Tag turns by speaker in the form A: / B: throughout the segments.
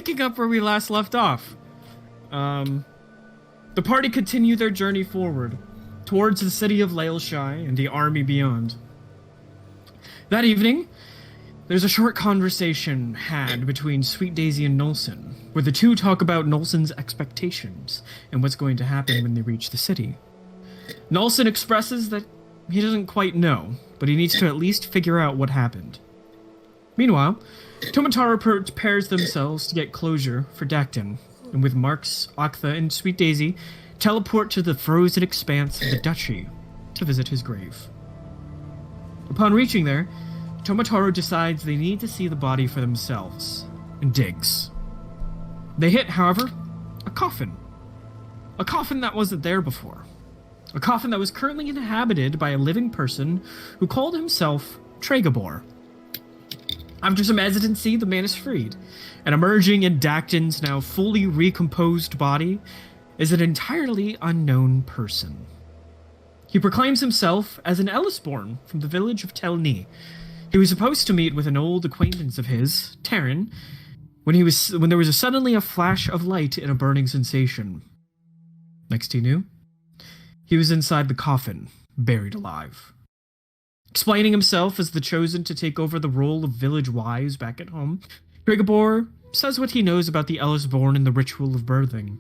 A: picking up where we last left off. The party continue their journey forward, towards the city of Leylshei and the army beyond. That evening, there's a short conversation had between Sweet Daisy and Nulson, where the two talk about Nulson's expectations and what's going to happen when they reach the city. Nulson expresses that he doesn't quite know, but he needs to at least figure out what happened. Meanwhile, Tomotaro prepares themselves to get closure for Dacton, and with Marx, Octha, and Sweet Daisy, teleport to the frozen expanse of the Duchy to visit his grave. Upon reaching there, Tomotaro decides they need to see the body for themselves, and digs. They hit, however, a coffin. A coffin that wasn't there before. A coffin that was currently inhabited by a living person who called himself Tregabor. After some hesitancy, the man is freed, and emerging in Dacton's now fully recomposed body is an entirely unknown person. He proclaims himself as an Ellisborn from the village of Telni. He was supposed to meet with an old acquaintance of his, Taryn, when there was suddenly a flash of light and a burning sensation. Next he knew, he was inside the coffin, buried alive. Explaining himself as the chosen to take over the role of village wise back at home, Trigabor says what he knows about the Ellisborn and the ritual of birthing.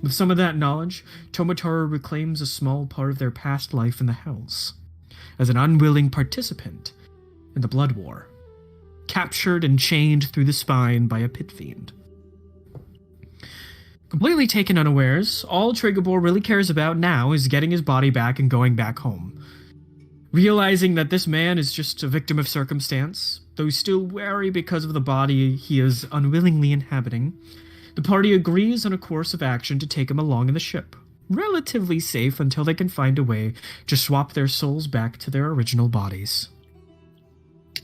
A: With some of that knowledge, Tomotaro reclaims a small part of their past life in the Hells, as an unwilling participant in the Blood War, captured and chained through the spine by a pit fiend. Completely taken unawares, all Trigabor really cares about now is getting his body back and going back home. Realizing that this man is just a victim of circumstance, though still wary because of the body he is unwillingly inhabiting, the party agrees on a course of action to take him along in the ship, relatively safe until they can find a way to swap their souls back to their original bodies.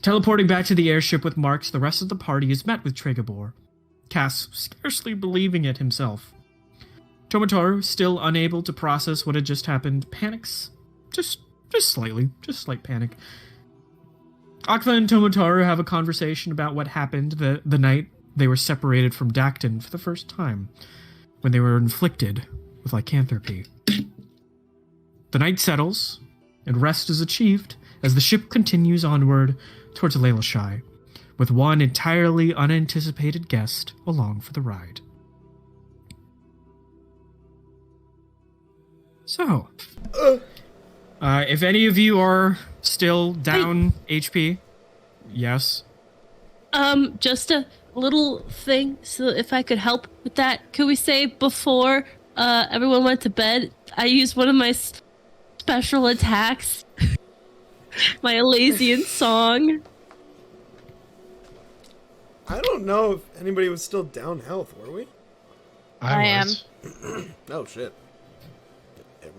A: Teleporting back to the airship with Marx, the rest of the party is met with Trigabor, Cass scarcely believing it himself. Tomotaro, still unable to process what had just happened, panics. Just slight panic. Octha and Tomotaro have a conversation about what happened the night they were separated from Dacton for the first time, when they were inflicted with lycanthropy. The night settles, and rest is achieved as the ship continues onward towards Leylshei, with one entirely unanticipated guest along for the ride. So, if any of you are still down HP, yes.
B: Just a little thing, so if I could help with that, could we say before everyone went to bed, I used one of my special attacks, my Elysian song.
C: I don't know if anybody was still down health, were we?
D: I am.
C: Oh shit.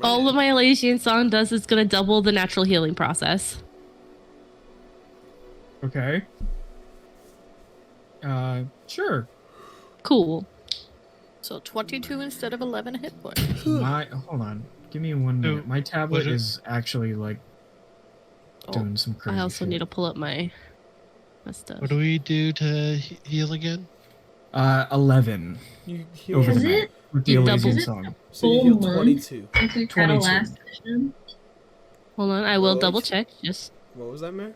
B: All that my Elysian song does is gonna double the natural healing process.
A: Okay. Sure.
B: Cool.
D: So 22 instead of 11 hit points.
A: Hold on. Give me 1 minute. My tablet is actually, doing some crazy
B: I also
A: shit.
B: need to pull up my stuff.
E: What do we do to heal again?
A: 11.
C: You heal
A: Over
F: Is
A: the
F: it?
A: night with the
B: You
A: Elysian
B: doubled it?
A: song.
C: So you
F: Full
C: heal
F: month?
C: 22.
F: Since we had a
A: 22.
F: last session.
B: Hold on, I will
C: Holy
B: double
C: shit.
B: check. Just
C: What was that, Mare?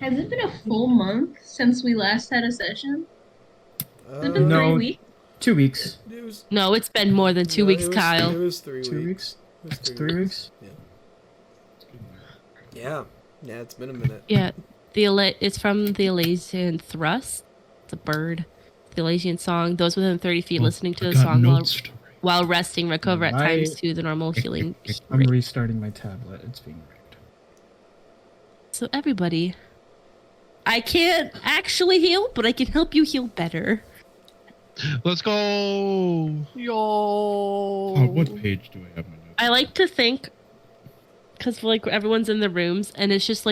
F: Has it been a full month since we last had a session? Has it been
A: No.
F: 3 weeks?
A: 2 weeks.
C: It was,
B: no, it's been more than 2
C: no,
B: weeks,
C: it was,
B: Kyle.
C: It was 3 weeks.
A: 2 weeks?
C: It was
A: It's 3 weeks?
C: Yeah. Yeah, it's been a minute.
B: Yeah, it's from the Elysian Thrust. It's a bird. The Elysian song. Those within 30 feet listening to the song while resting recover at times to the normal healing
A: I'm
B: rate.
A: restarting my tablet. It's being rigged.
B: So everybody, I can't actually heal, but I can help you heal better.
E: Let's go!
D: Yo.
G: What page do I have my notes?
B: I like to think, because everyone's in the rooms, and it's just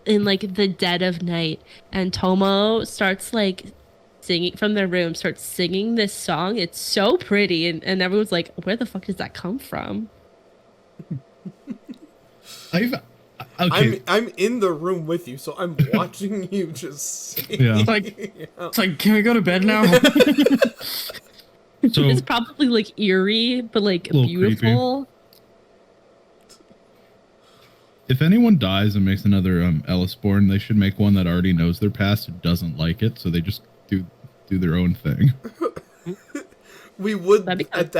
B: in the dead of night, and Tomo starts singing from their room, starts singing this song. It's so pretty, and everyone's like, where the fuck does that come from?
G: Okay.
C: I'm in the room with you, so I'm watching you just see.
G: Yeah.
A: It's like, can we go to bed now?
G: So
B: It's probably like eerie, but like
G: Little
B: beautiful.
G: if anyone dies and makes another Ellisborn, they should make one that already knows their past and doesn't like it, so they just do their own thing.
C: We would
B: That'd be
C: at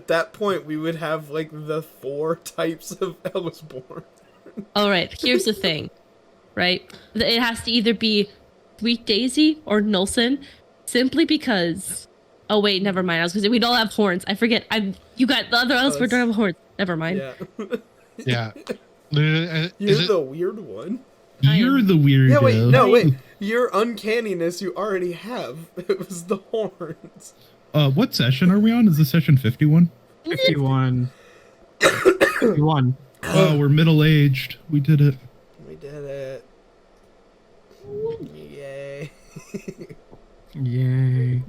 C: that point we would have like the 4 types of Ellisborn.
B: All right, here's the thing, right? It has to either be Sweet Daisy or Nulson, simply because. Oh wait, never mind. I was gonna say we'd all have horns. I forget. You got the other Ellisborn don't have horns. Never mind.
C: Yeah.
E: Yeah.
C: You're the weird one.
G: You're the weirdo.
C: Yeah, wait. Your uncanniness you already have. It was the horns.
G: What session are we on? Is this session 51?
A: 51. 51.
G: Oh, we're middle-aged. We did it.
C: We did it. Yay.
A: Yay.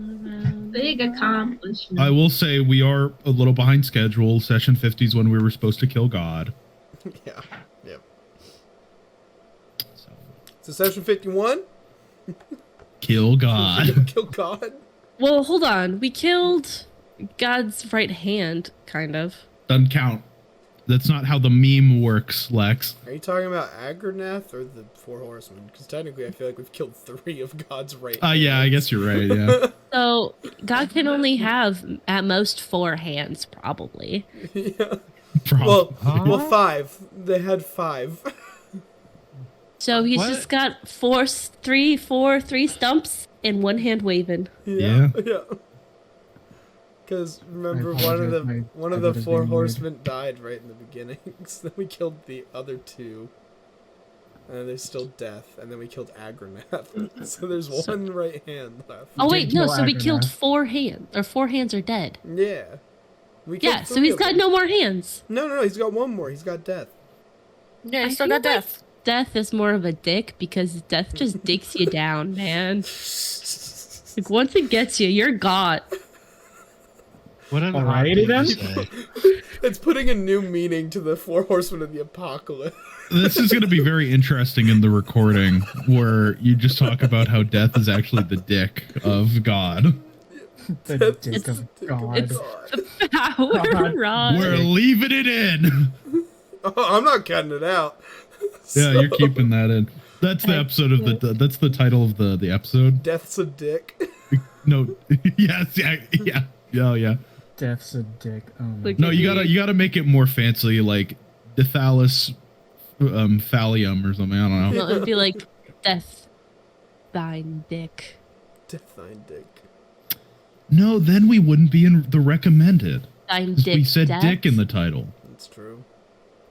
F: Big accomplishment.
G: I will say we are a little behind schedule. Session 50 is when we were supposed to kill God.
C: Yeah. Yep.
G: So,
C: So session 51?
G: kill God.
C: Kill God?
B: Well, hold on. We killed God's right hand, kind of.
G: Doesn't count. That's not how the meme works, Lex.
C: Are you talking about Agroneth or the 4 horsemen? Because technically I feel like we've killed 3 of God's right
G: Yeah, I guess you're right, yeah.
B: So God can only have at most 4 hands, probably.
C: Yeah.
G: Probably.
C: Well, 5. They had 5.
B: So he's
E: What?
B: just got 3 stumps and 1 hand waving.
C: Yeah. Because remember,
A: I apologize,
C: one of
A: my
C: the
A: tablet
C: 4
A: is being
C: horsemen died right in the beginning. So then we killed the other 2. And then there's still Death. And then we killed Agroneth. So there's 1 right hand left.
B: Oh
A: did
B: wait, no.
A: kill
B: So we
A: Agroneth.
B: killed 4 hands, or 4 hands are dead.
C: Yeah. We killed
B: Yeah. So
C: 3
B: he's
C: of
B: got
C: them.
B: no more hands.
C: No, he's got 1 more. He's got Death.
D: Yeah,
B: I
D: you still
B: feel
D: got death.
B: Death is more of a dick because death just dicks you down, man. Like once it gets you, you're got.
E: What an
A: Alrighty
E: odd
A: then.
E: thing to say.
C: It's putting a new meaning to the 4 horsemen of the apocalypse.
G: This is going to be very interesting in the recording, where you just talk about how Death is actually the dick of God.
A: The dick of God.
B: It's the power rod.
G: We're leaving it in.
C: Oh, I'm not cutting it out.
G: Yeah, you're keeping that in. That's the episode of that's the title of the episode.
C: Death's a dick.
G: No, yes, yeah. Oh yeah.
A: Death's a dick. Oh my
B: Like-
G: No, you gotta make it more fancy, like Dithalus Thallium or something. I don't know.
B: No, it'd be like death, thine dick.
C: Death thine dick.
G: No, then we wouldn't be in the recommended.
B: Thine
G: 'Cause
B: dick.
G: we said
B: death.
G: dick in the title.
C: That's true.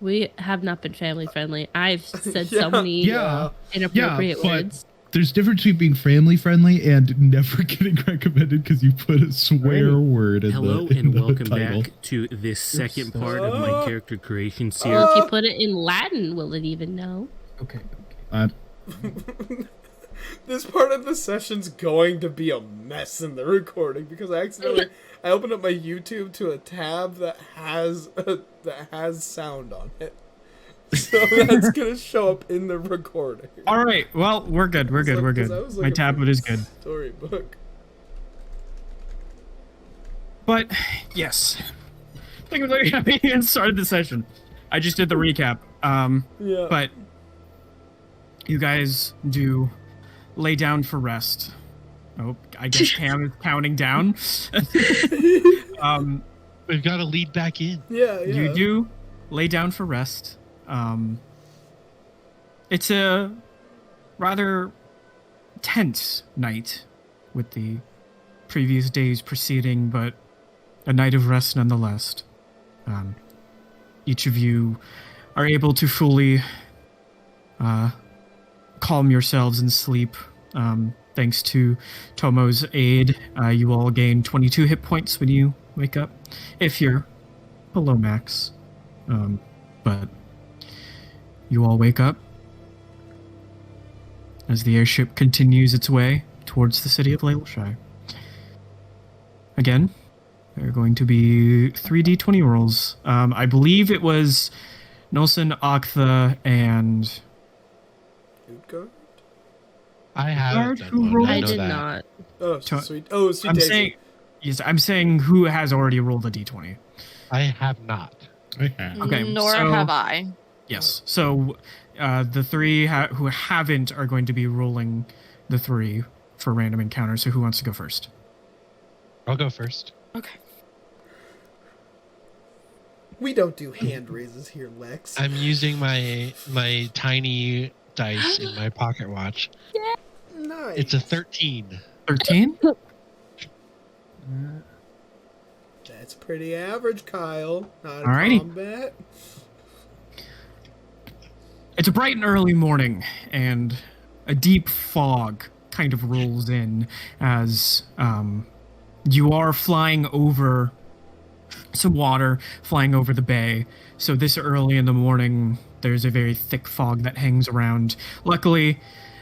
B: We have not been family friendly. I've said
C: Yeah.
B: so many
G: Yeah.
B: inappropriate
G: but
B: words.
G: there's difference between being family friendly and never getting recommended because you put a swear word in
H: Hello
G: the
H: and
G: the
H: welcome
G: title.
H: back to this second
A: so
H: part of my character creation series.
B: Well, if you put it in Latin, will it even know?
A: Okay.
C: This part of the session's going to be a mess in the recording because I opened up my YouTube to a tab that has sound on it. So that's gonna show up in the recording.
A: All right. Well, we're good. We're good. We're good. My tablet is good.
C: Storybook.
A: But yes, think of it, we even started the session. I just did the recap.
C: Yeah.
A: But you guys do lay down for rest. Oh, I guess Cam is counting down.
E: We've got to lead back in.
C: Yeah.
A: You do lay down for rest. It's a rather tense night with the previous days preceding, but a night of rest nonetheless. Each of you are able to fully calm yourselves and sleep. Thanks to Tomo's aid, you all gain 22 hit points when you wake up, if you're below max. But you all wake up as the airship continues its way towards the city of Leylshei. Again, there are going to be 3d20 rolls. I believe it was Nulson, Octha, and
C: Utgard?
E: I haven't done
A: who
E: one.
A: rolled?
E: I
B: I
E: know
B: did
E: that.
B: not.
C: Oh,
A: To-
C: sweet. Oh, sweet
A: I'm
C: Daisy.
A: saying, yes, I'm saying who has already rolled a d20.
E: I have not.
G: I have.
A: Okay,
D: Nor
A: so-
D: have I.
A: Yes. So the three who haven't are going to be rolling the 3 for random encounters. So who wants to go first?
E: I'll go first.
D: Okay.
C: We don't do hand raises here, Lex.
E: I'm using my tiny dice in my pocket watch.
C: Nice.
E: It's a 13.
A: 13.
C: That's pretty average, Kyle. Not in
A: Alrighty.
C: combat.
A: It's a bright and early morning, and a deep fog kind of rolls in as you are flying over some water, flying over the bay. So this early in the morning, there's a very thick fog that hangs around. Luckily,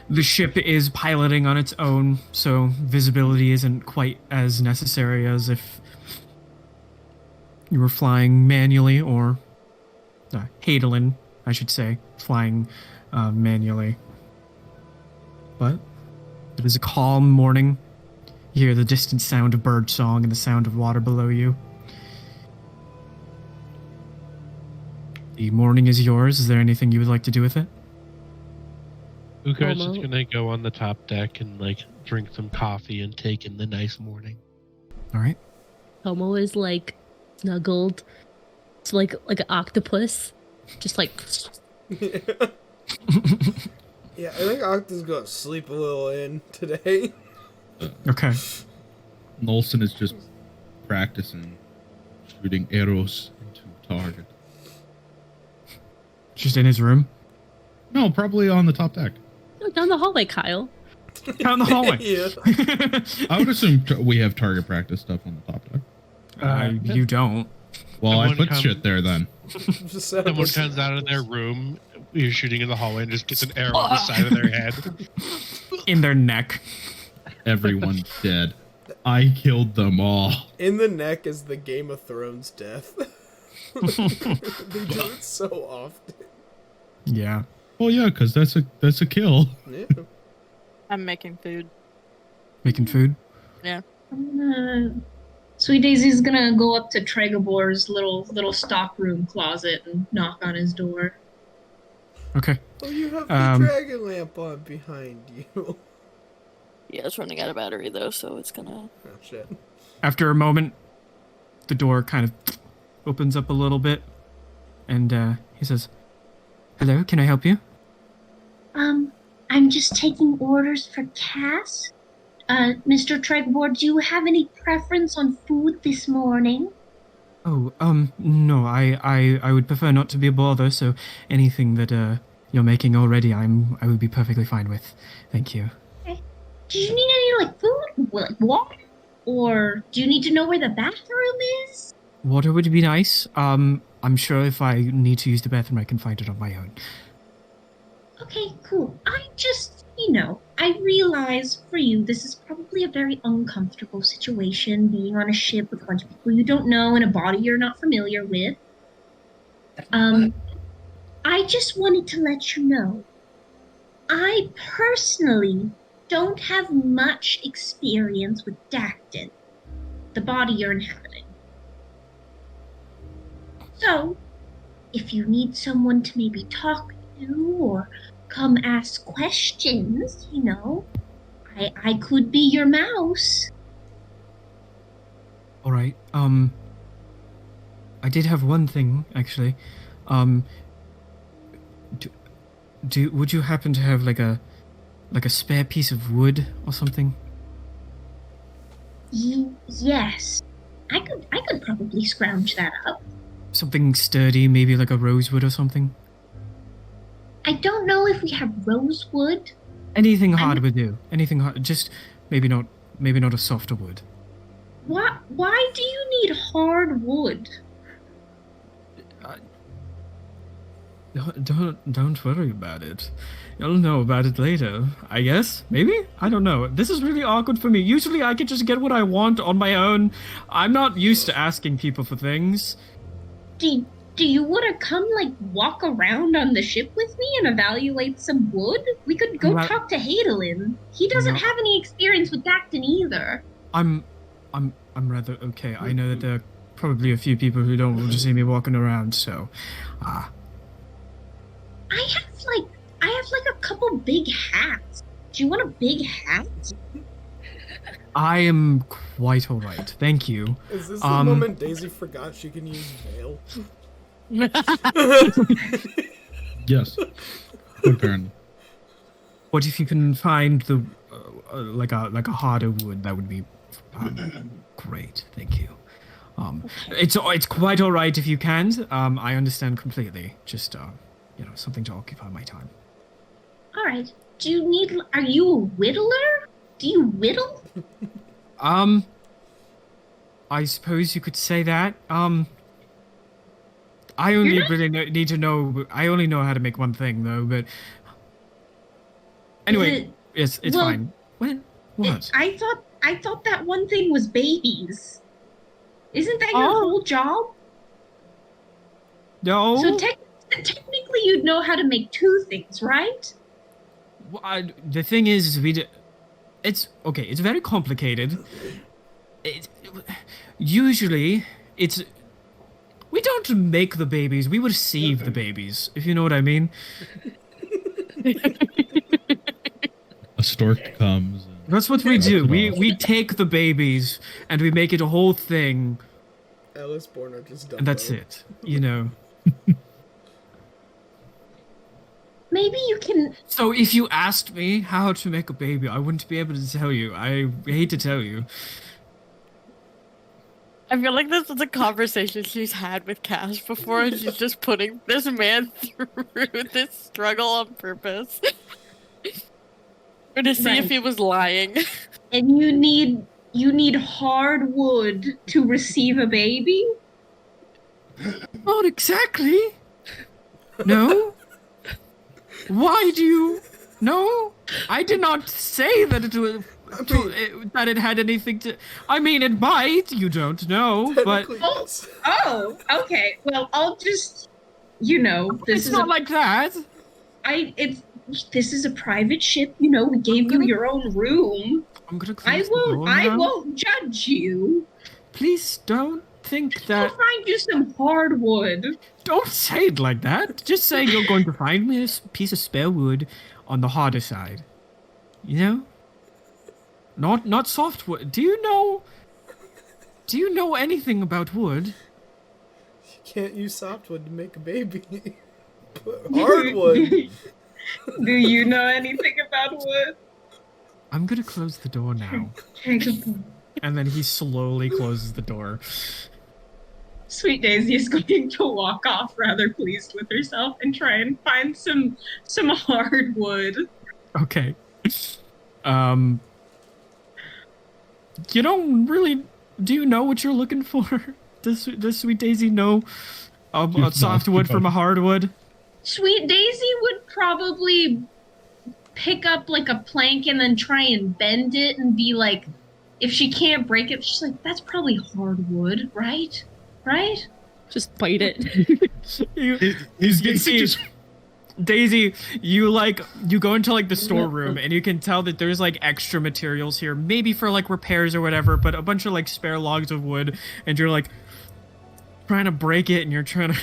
A: the ship is piloting on its own, so visibility isn't quite as necessary as if you were flying manually, or Hadelin, I should say, flying manually. But it is a calm morning. You hear the distant sound of bird song and the sound of water below you. The morning is yours. Is there anything you would like to do with it?
E: Ukar's
B: Momo.
E: just gonna go on the top deck and like drink some coffee and take in the nice morning.
A: All right.
B: Homo is like snuggled. It's like an octopus. Just like
C: Yeah, I think Octa's gonna sleep a little in today.
A: Okay.
G: Nulson is just practicing shooting arrows into target.
A: Just in his room.
G: No, probably on the top deck.
B: down the hallway, Kyle.
A: Down the hallway.
C: Yeah.
G: I would assume we have target practice stuff on the top deck.
A: You don't.
G: Well, I
E: Someone
G: put
E: come-
G: shit there then.
C: Just set up
E: Someone
C: a-
E: comes out of their room, you're shooting in the hallway, and just gets an arrow on the side of their head.
A: In their neck.
G: Everyone's dead. I killed them all.
C: In the neck is the Game of Thrones death. They do it so often.
A: Yeah.
G: Well, yeah, because that's a kill.
C: Yeah.
D: I'm making food.
A: Making food.
F: Sweet Daisy's gonna go up to Tregabor's little stockroom closet and knock on his door.
A: Okay.
C: Oh, you have the
A: Um,
C: dragon lamp on behind you.
D: Yeah, it's running out of battery though, so it's gonna.
C: Oh shit.
A: After a moment, the door kind of opens up a little bit, and he says, "Hello, can I help you?"
F: I'm just taking orders for Cass. Mr. Tregabor, do you have any preference on food this morning?
A: Oh, no, I would prefer not to be a bother, so anything that you're making already, I would be perfectly fine with. Thank you.
F: Do you need any, like, food? Like, water? Or do you need to know where the bathroom is?
A: Water would be nice. I'm sure if I need to use the bathroom, I can find it on my own.
F: Okay, cool. I realize for you this is probably a very uncomfortable situation, being on a ship with a bunch of people you don't know and a body you're not familiar with. I just wanted to let you know, I personally don't have much experience with Dactin, the body you're inhabiting. So, if you need someone to maybe talk to or come ask questions, I could be your mouse.
A: All right. I did have one thing actually. Would you happen to have like a spare piece of wood or something?
F: Yes. I could probably scrounge that up.
A: Something sturdy, maybe like a rosewood or something?
F: I don't know if we have rosewood.
A: Anything hard would do. Anything hard, just maybe not a softer wood.
F: Why do you need hard wood?
A: Don't worry about it. You'll know about it later, I guess. Maybe? I don't know. This is really awkward for me. Usually I can just get what I want on my own. I'm not used to asking people for things.
F: Do do you want to come, like, walk around on the ship with me and evaluate some wood? We could go talk to Hadalin. He doesn't have any experience with Dacton either.
A: I'm rather okay. I know that there are probably a few people who don't want to see me walking around, so,
F: I have like a couple big hats. Do you want a big hat?
A: I am quite all right. Thank you.
C: Is this the moment Daisy forgot she can use veil?
G: Yes. Apparently.
A: What if you can find the like a harder wood? That would be great. Thank you. It's quite all right if you can. I understand completely. Just something to occupy my time.
F: All right. Are you a whittler? Do you whittle?
A: I suppose you could say that. I only really need to know. I only know how to make one thing, though. But anyway, it's fine. What?
F: I thought that one thing was babies. Isn't that your whole job?
A: No.
F: So technically, you'd know how to make two things, right?
A: Well, the thing is it's okay. It's very complicated. Usually, we don't make the babies. We receive the babies, if you know what I mean.
G: A stork comes.
A: That's what we do. We take the babies and we make it a whole thing.
C: Alice born are just dumb.
A: And that's it.
F: Maybe you can.
A: So if you asked me how to make a baby, I wouldn't be able to tell you. I hate to tell you.
D: I feel like this is a conversation she's had with Cash before, and she's just putting this man through this struggle on purpose. Or to see if he was lying.
F: And you need hard wood to receive a baby?
A: Not exactly. No. Why do you? No, I did not say that that it had anything to. I mean, it might. You don't know, but.
F: Oh, okay. Well, I'll just. This is
A: not like that.
F: This is a private ship. We gave you your own room.
A: I'm gonna close the door now.
F: I won't judge you.
A: Please don't think that.
F: I'll find you some hardwood.
A: Don't say it like that. Just say you're going to find me a piece of spare wood on the harder side. Not soft wood. Do you know anything about wood?
C: You can't use softwood to make a baby. Hardwood.
F: Do you know anything about wood?
A: I'm gonna close the door now. And then he slowly closes the door.
F: Sweet Daisy is going to walk off rather pleased with herself and try and find some hardwood.
A: Okay. You don't really. Do you know what you're looking for? Does Sweet Daisy know a softwood from a hardwood?
F: Sweet Daisy would probably pick up like a plank and then try and bend it and be like, if she can't break it, she's like, that's probably hardwood, right? Right?
B: Just bite it.
A: Daisy, you go into like the storeroom and you can tell that there's like extra materials here, maybe for like repairs or whatever, but a bunch of like spare logs of wood, and you're like trying to break it, and you're trying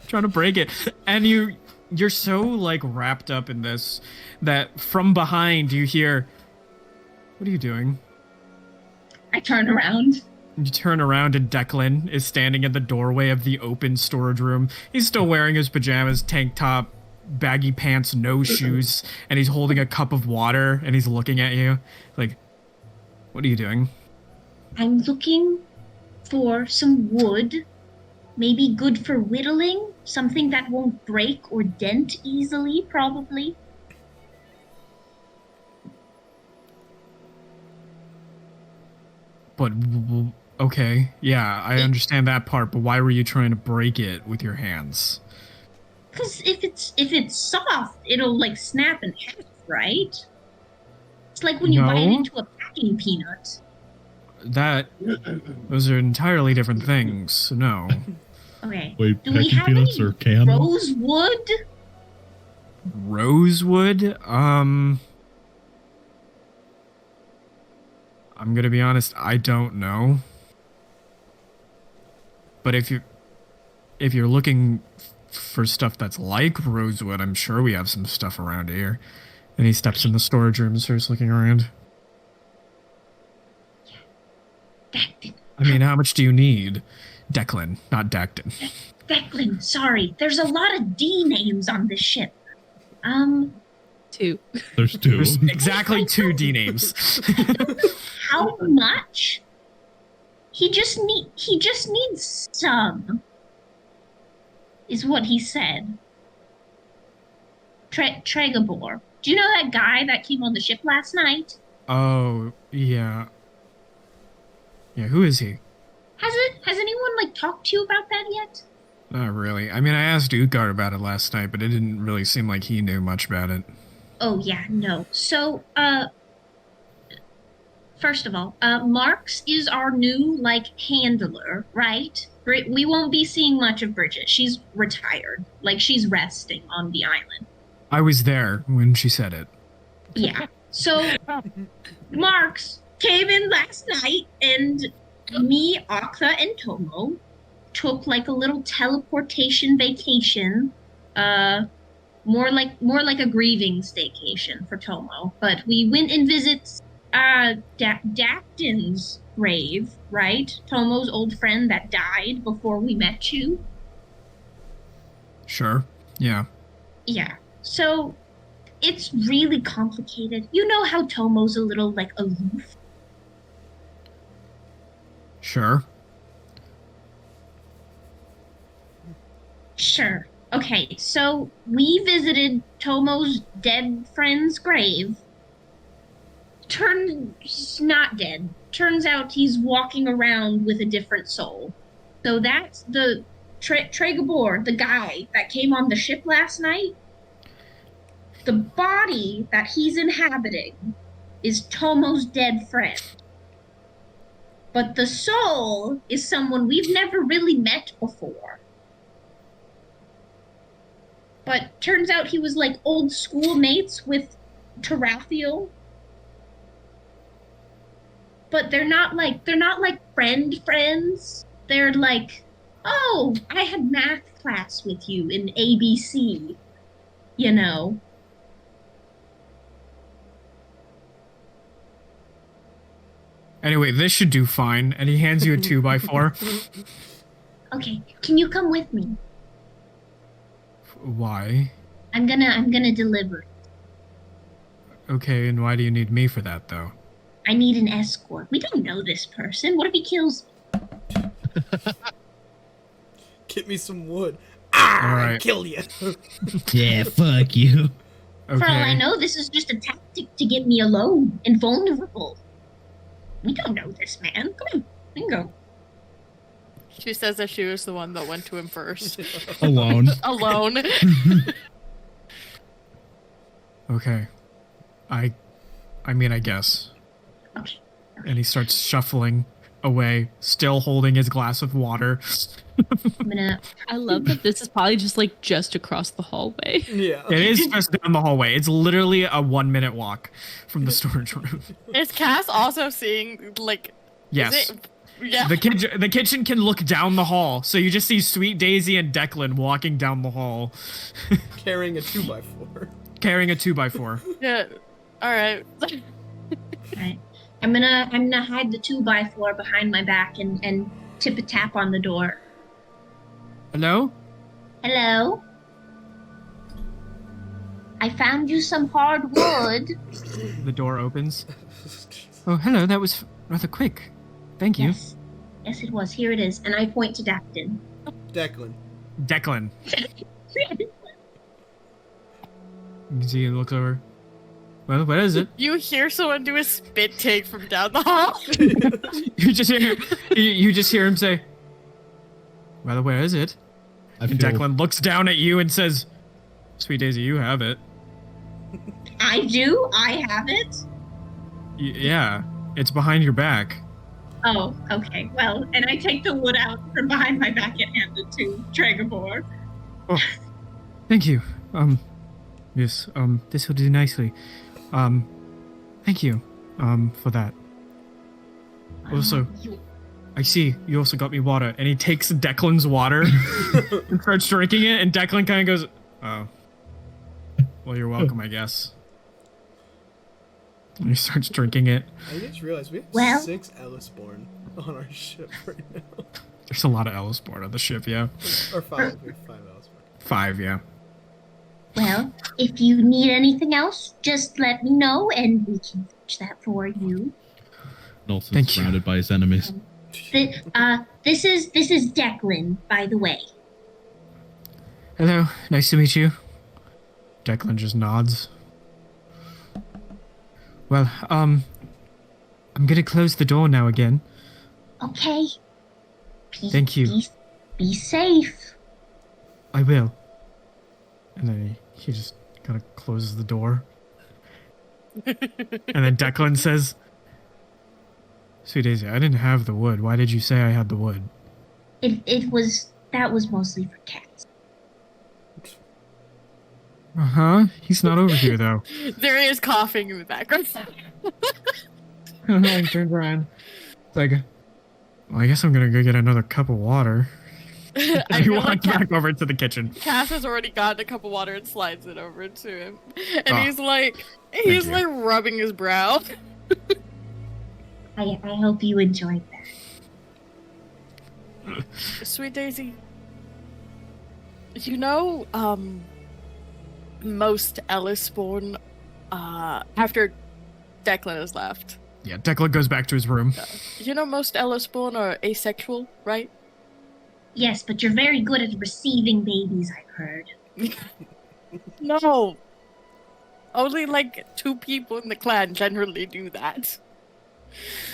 A: to break it, and you're so like wrapped up in this that from behind you hear, what are you doing?
F: I turn around.
A: You turn around and Declan is standing in the doorway of the open storage room. He's still wearing his pajamas, tank top, baggy pants, no shoes, and he's holding a cup of water, and he's looking at you. Like, what are you doing?
F: I'm looking for some wood, maybe good for whittling, something that won't break or dent easily, probably.
A: But, okay, yeah, I understand that part, but why were you trying to break it with your hands?
F: Because if it's soft, it'll like snap in half, right? It's like when you bite into a packing peanut.
A: Those are entirely different things, so no.
F: Okay.
G: Wait,
F: Do we
G: packing
F: have
G: peanuts
F: any
G: or canned?
F: rosewood?
A: Rosewood? I'm gonna be honest, I don't know. But if you're looking for stuff that's like rosewood, I'm sure we have some stuff around here. And he steps in the storage room and starts looking around.
F: Dactin.
A: I mean, how much do you need? Declan, not Dactin.
F: Declan, sorry. There's a lot of D names on this ship.
B: 2.
G: There's 2.
A: There's exactly 2 D names.
F: How much? He just needs some. Is what he said. Tregabor. Do you know that guy that came on the ship last night?
A: Oh, yeah. Yeah, who is he?
F: Has anyone like talked to you about that yet?
A: Not really. I mean, I asked Utgard about it last night, but it didn't really seem like he knew much about it.
F: Oh yeah, no. So, first of all, Marks is our new like handler, right? We won't be seeing much of Bridget. She's retired. Like she's resting on the island.
A: I was there when she said it.
F: Yeah. So Marks came in last night and me, Akta, and Tomo took like a little teleportation vacation. More like a grieving staycation for Tomo. But we went and visited Dactin's grave, right? Tomo's old friend that died before we met you.
A: Sure. Yeah.
F: Yeah. So it's really complicated. You know how Tomo's a little like aloof.
A: Sure.
F: Sure. Okay, so we visited Tomo's dead friend's grave. He's not dead. Turns out he's walking around with a different soul. So that's the Tregabor, the guy that came on the ship last night. The body that he's inhabiting is Tomo's dead friend. But the soul is someone we've never really met before. But turns out he was like old school mates with Tarathiel. But they're not like friends. They're like, oh, I had math class with you in ABC, you know.
A: Anyway, this should do fine. And he hands you a 2x4.
F: Okay, can you come with me?
A: Why?
F: I'm gonna deliver.
A: Okay, and why do you need me for that, though?
F: I need an escort. We don't know this person. What if he kills me?
C: Get me some wood.
A: All right.
C: Kill you.
G: Yeah, fuck you.
A: Okay.
F: For all I know, this is just a tactic to get me alone and vulnerable. We don't know this man. Come on, we can go.
D: She says that she was the one that went to him first.
G: Alone.
D: Alone.
A: Okay. I mean, I guess.
F: Okay.
A: And he starts shuffling away, still holding his glass of water.
F: I'm gonna.
B: I love that this is probably just across the hallway.
C: Yeah.
A: It is just down the hallway. It's literally a 1-minute walk from the storage room.
D: Is Cass also seeing, like...
A: Yes.
D: Yeah.
A: The kitchen can look down the hall, so you just see Sweet Daisy and Declan walking down the hall.
C: Carrying a 2x4.
A: Carrying a 2x4.
D: Yeah. Alright.
F: Alright. I'm gonna hide the 2x4 behind my back and tip a tap on the door.
A: Hello?
F: Hello? I found you some hard wood.
A: The door opens. Oh, hello. That was rather quick. Thank you.
F: Yes. Yes, it was. Here it is. And I point to Dactin.
C: Declan.
A: Declan. You can see he looks over. Well, what is it?
D: You hear someone do a spit take from down the hall?
A: You just hear him say, well, where is it?
G: I
A: And
G: feel,
A: Declan looks down at you and says, Sweet Daisy, you have it.
F: I do? I have it?
A: Yeah, it's behind your back.
F: Oh, okay. Well, and I take the wood out from behind my back and hand it to Dragobor.
A: Oh, thank you. Yes, this will do nicely. Thank you, for that. Also, I see you also got me water, and he takes Declan's water and starts drinking it, and Declan kind of goes, oh. Well, you're welcome, I guess. And he starts drinking it.
C: I just realized we
F: Well-
C: have 6 Ellisborn on our ship right now.
A: There's a lot of Ellisborn on the ship, yeah.
C: Or 5. We have 5 Ellisborn.
A: 5, yeah.
F: Well, if you need anything else, just let me know and we can fetch that for you.
G: Nulson's
A: Thank you.
G: surrounded by his enemies.
F: This is Declan, by the way.
A: Hello, nice to meet you. Declan just nods. Well, I'm gonna close the door now again.
F: Okay.
A: Thank you.
F: Be safe.
A: I will. And then he just kind of closes the door. And then Declan says, Sweet Daisy, I didn't have the wood. Why did you say I had the wood?
F: That was mostly for cats.
A: Uh-huh. He's not over here, though.
D: There is coughing in the background.
A: He turns around. It's like, well, I guess I'm gonna go get another cup of water.
D: I
A: And he
D: feel
A: walks
D: like
A: back over to the kitchen.
D: Cass has already gotten a cup of water and slides it over to him. And
A: Ah,
D: he's like
A: you.
D: rubbing his brow.
F: I hope you enjoyed that.
D: Sweet Daisy. You know, most Ellisborn, after Declan has left.
A: Yeah, Declan goes back to his room.
D: You know most Ellisborn are asexual, right?
F: Yes, but you're very good at receiving babies, I've heard.
D: No. Only like 2 people in the clan generally do that.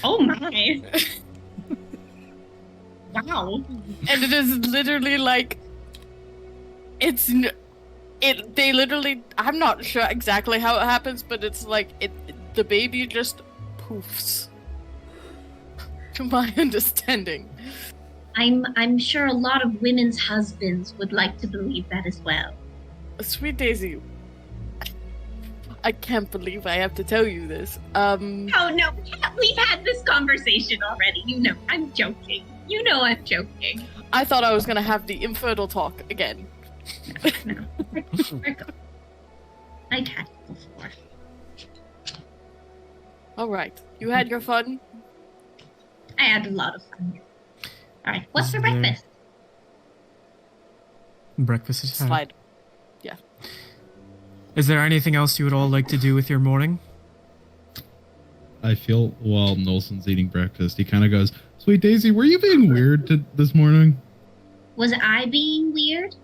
F: Oh my. Wow.
D: And it is literally like they literally, I'm not sure exactly how it happens, but it's like the baby just poofs. To my understanding.
F: I'm sure a lot of women's husbands would like to believe that as well.
D: Sweet Daisy, I can't believe I have to tell you this.
F: Oh no, we've had this conversation already. You know, I'm joking. You know I'm joking.
D: I thought I was gonna have the infertile talk again.
F: No. We're good. I've had it before.
D: Alright, you had your fun?
F: I had a lot of fun. Alright, what's for
A: Is there-
F: breakfast?
A: Breakfast is had.
D: Slide.
A: Is there anything else you would all like to do with your morning?
G: I feel while Nulson's eating breakfast, he kind of goes, Sweet Daisy, were you being weird this morning?
F: Was I being weird?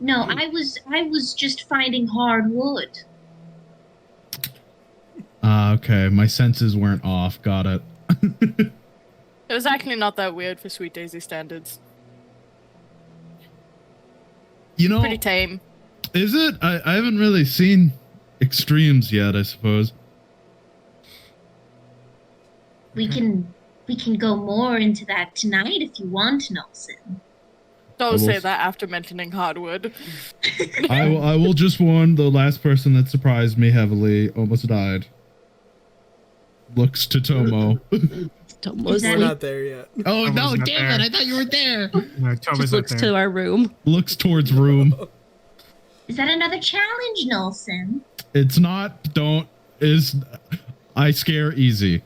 F: No, I was just finding hard wood.
G: Okay. My senses weren't off. Got it.
D: It was actually not that weird for Sweet Daisy standards.
G: You know,
D: Pretty tame.
G: is it? I haven't really seen extremes yet, I suppose.
F: We can go more into that tonight if you want, Nulson.
D: Don't
G: will
D: say
G: s-
D: that after mentioning hardwood.
G: I will just warn the last person that surprised me heavily almost died. Looks to Tomo.
B: Tomo's
F: Is
C: We're
F: that-
C: not there yet.
G: Oh,
A: Tomo's
G: no,
A: not
G: damn
A: there.
G: it. I thought you were there.
A: No, Tomo's
B: just
A: not
B: looks
A: there.
B: to our room.
G: Looks towards room.
F: Is that another challenge, Nulson?
G: It's not, don't, is, I scare easy.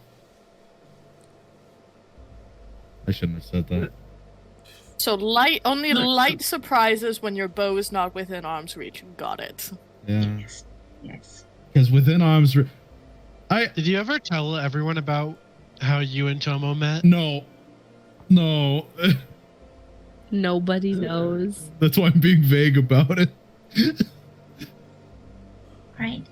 G: I shouldn't have said that.
D: So light surprises when your bow is not within arm's reach. Got it.
G: Yeah.
F: Yes. Yes.
G: Because within arms,
E: Did you ever tell everyone about how you and Tomo met?
G: no.
B: Nobody knows.
G: That's why I'm being vague about it.
F: Right.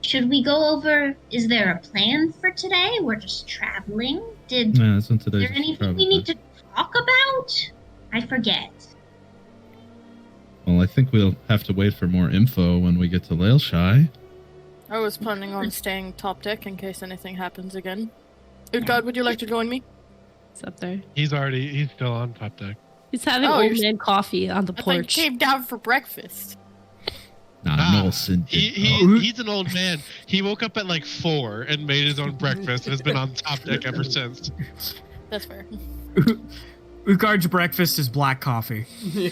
F: Should we go over? Is there a plan for today? We're just traveling. Is
G: Yeah, that's on today's
F: there anything we need to talk about? I forget.
G: Well, I think we'll have to wait for more info when we get to Leylshei.
D: I was planning on staying top deck in case anything happens again. Utgard, would you like to join me?
B: It's up there.
E: He's still on top deck.
B: He's having
D: Oh,
B: old
D: you're-
B: man coffee on the
D: I thought you
B: porch.
D: came down for breakfast.
G: Nah, Nulson did.
E: He's an old man. He woke up at like 4 and made his own breakfast and has been on top deck ever since.
D: That's fair.
A: Utgard's breakfast is black coffee.
C: Yeah.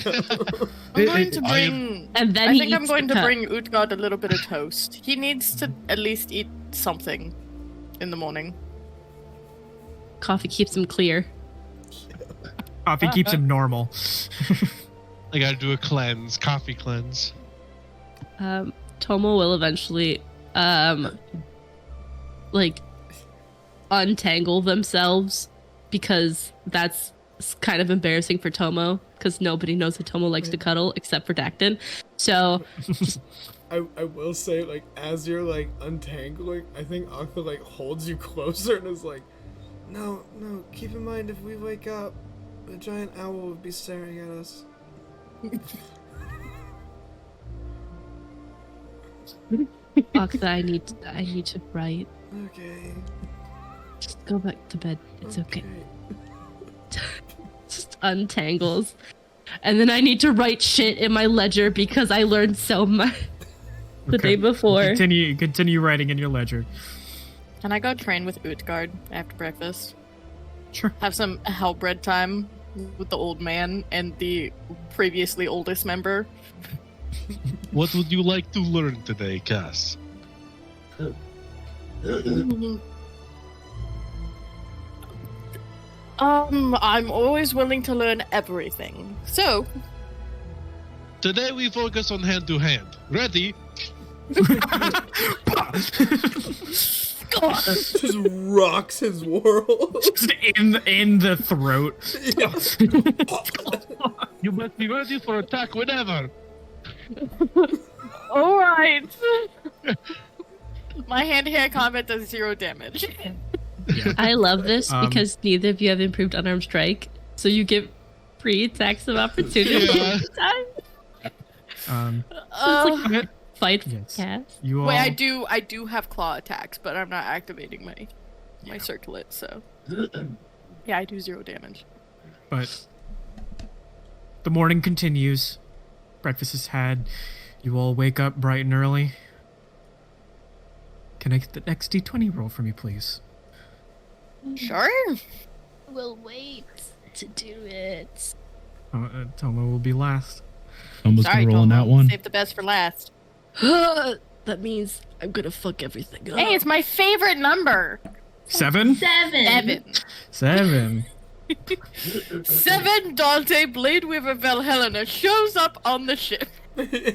D: I'm going to bring.
B: And then
D: I
B: he
D: think I'm
B: eats
D: going
B: the
D: to
B: cup.
D: bring Utgard a little bit of toast. He needs to at least eat something in the morning.
B: Coffee keeps him clear.
A: Coffee keeps him normal.
E: I gotta do a cleanse, coffee cleanse.
B: Tomo will eventually, like, untangle themselves because that's kind of embarrassing for Tomo because nobody knows that Tomo likes to cuddle except for Dacton. So,
C: I will say, like, as you're, like, untangling, I think Octa, like, holds you closer and is like, no, keep in mind if we wake up, a giant owl would be staring at us.
B: Okta, I need to write.
C: Okay.
B: Just go back to bed. It's okay. Just untangles. And then I need to write shit in my ledger because I learned so much the day before.
A: Continue writing in your ledger.
D: Can I go train with Utgard after breakfast?
A: Sure.
D: Have some hellbread time with the old man and the previously oldest member.
E: What would you like to learn today, Cass?
D: I'm always willing to learn everything. So,
E: Today we focus on hand to hand. Ready?
C: Just rocks his world.
A: Just in the throat.
E: You must be ready for attack whenever.
D: all right. My hand-to-hand combat does 0 damage.
B: I love this
A: Um,
B: because neither of you have improved unarmed strike, so you get free attacks of opportunity
E: Yeah.
B: all the time.
A: Okay.
B: Fight
A: Yes.
B: cast.
A: You all.
D: Wait, I do have claw attacks, but I'm not activating my circlet, so yeah, I do 0 damage.
A: But the morning continues. Breakfast is had. You all wake up bright and early. Can I get the next D20 roll for me, please?
D: Sure.
B: We'll wait to do it.
A: Tomo will be last.
G: Almost
D: Sorry,
G: gonna roll on
D: Tomo.
G: that one.
D: Save the best for last.
B: That means I'm gonna fuck everything up.
D: Hey, it's my favorite number.
A: 7?
F: 7.
A: 7.
D: 7 Dante Bladeweaver Valhelena shows up on the ship.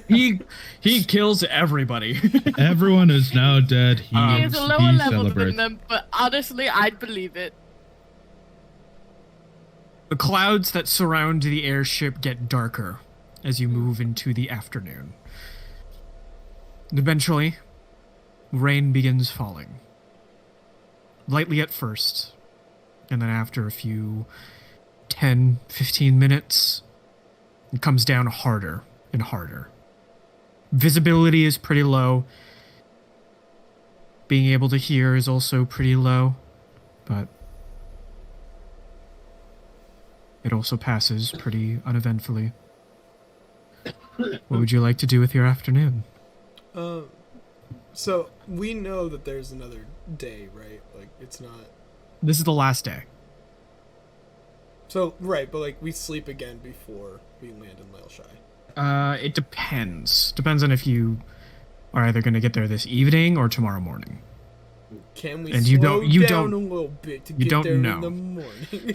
A: He kills everybody.
G: Everyone is now dead.
D: He is a lower
G: he
D: level
G: celebrates.
D: than them, but honestly, I'd believe it.
A: The clouds that surround the airship get darker as you move into the afternoon. And eventually, rain begins falling. Lightly at first, and then after a few 10, 15 minutes, it comes down harder and harder. Visibility is pretty low. Being able to hear is also pretty low, but it also passes pretty uneventfully. What would you like to do with your afternoon?
C: So we know that there's another day, right? Like, it's not.
A: This is the last day.
C: So, right, but, like, we sleep again before we land in Leylshei.
A: It depends. Depends on if you are either going to get there this evening or tomorrow morning.
C: Can we
A: And
C: slow
A: you
C: down
A: don't-
C: a little bit to
A: you
C: get
A: don't
C: there
A: know.
C: in the morning?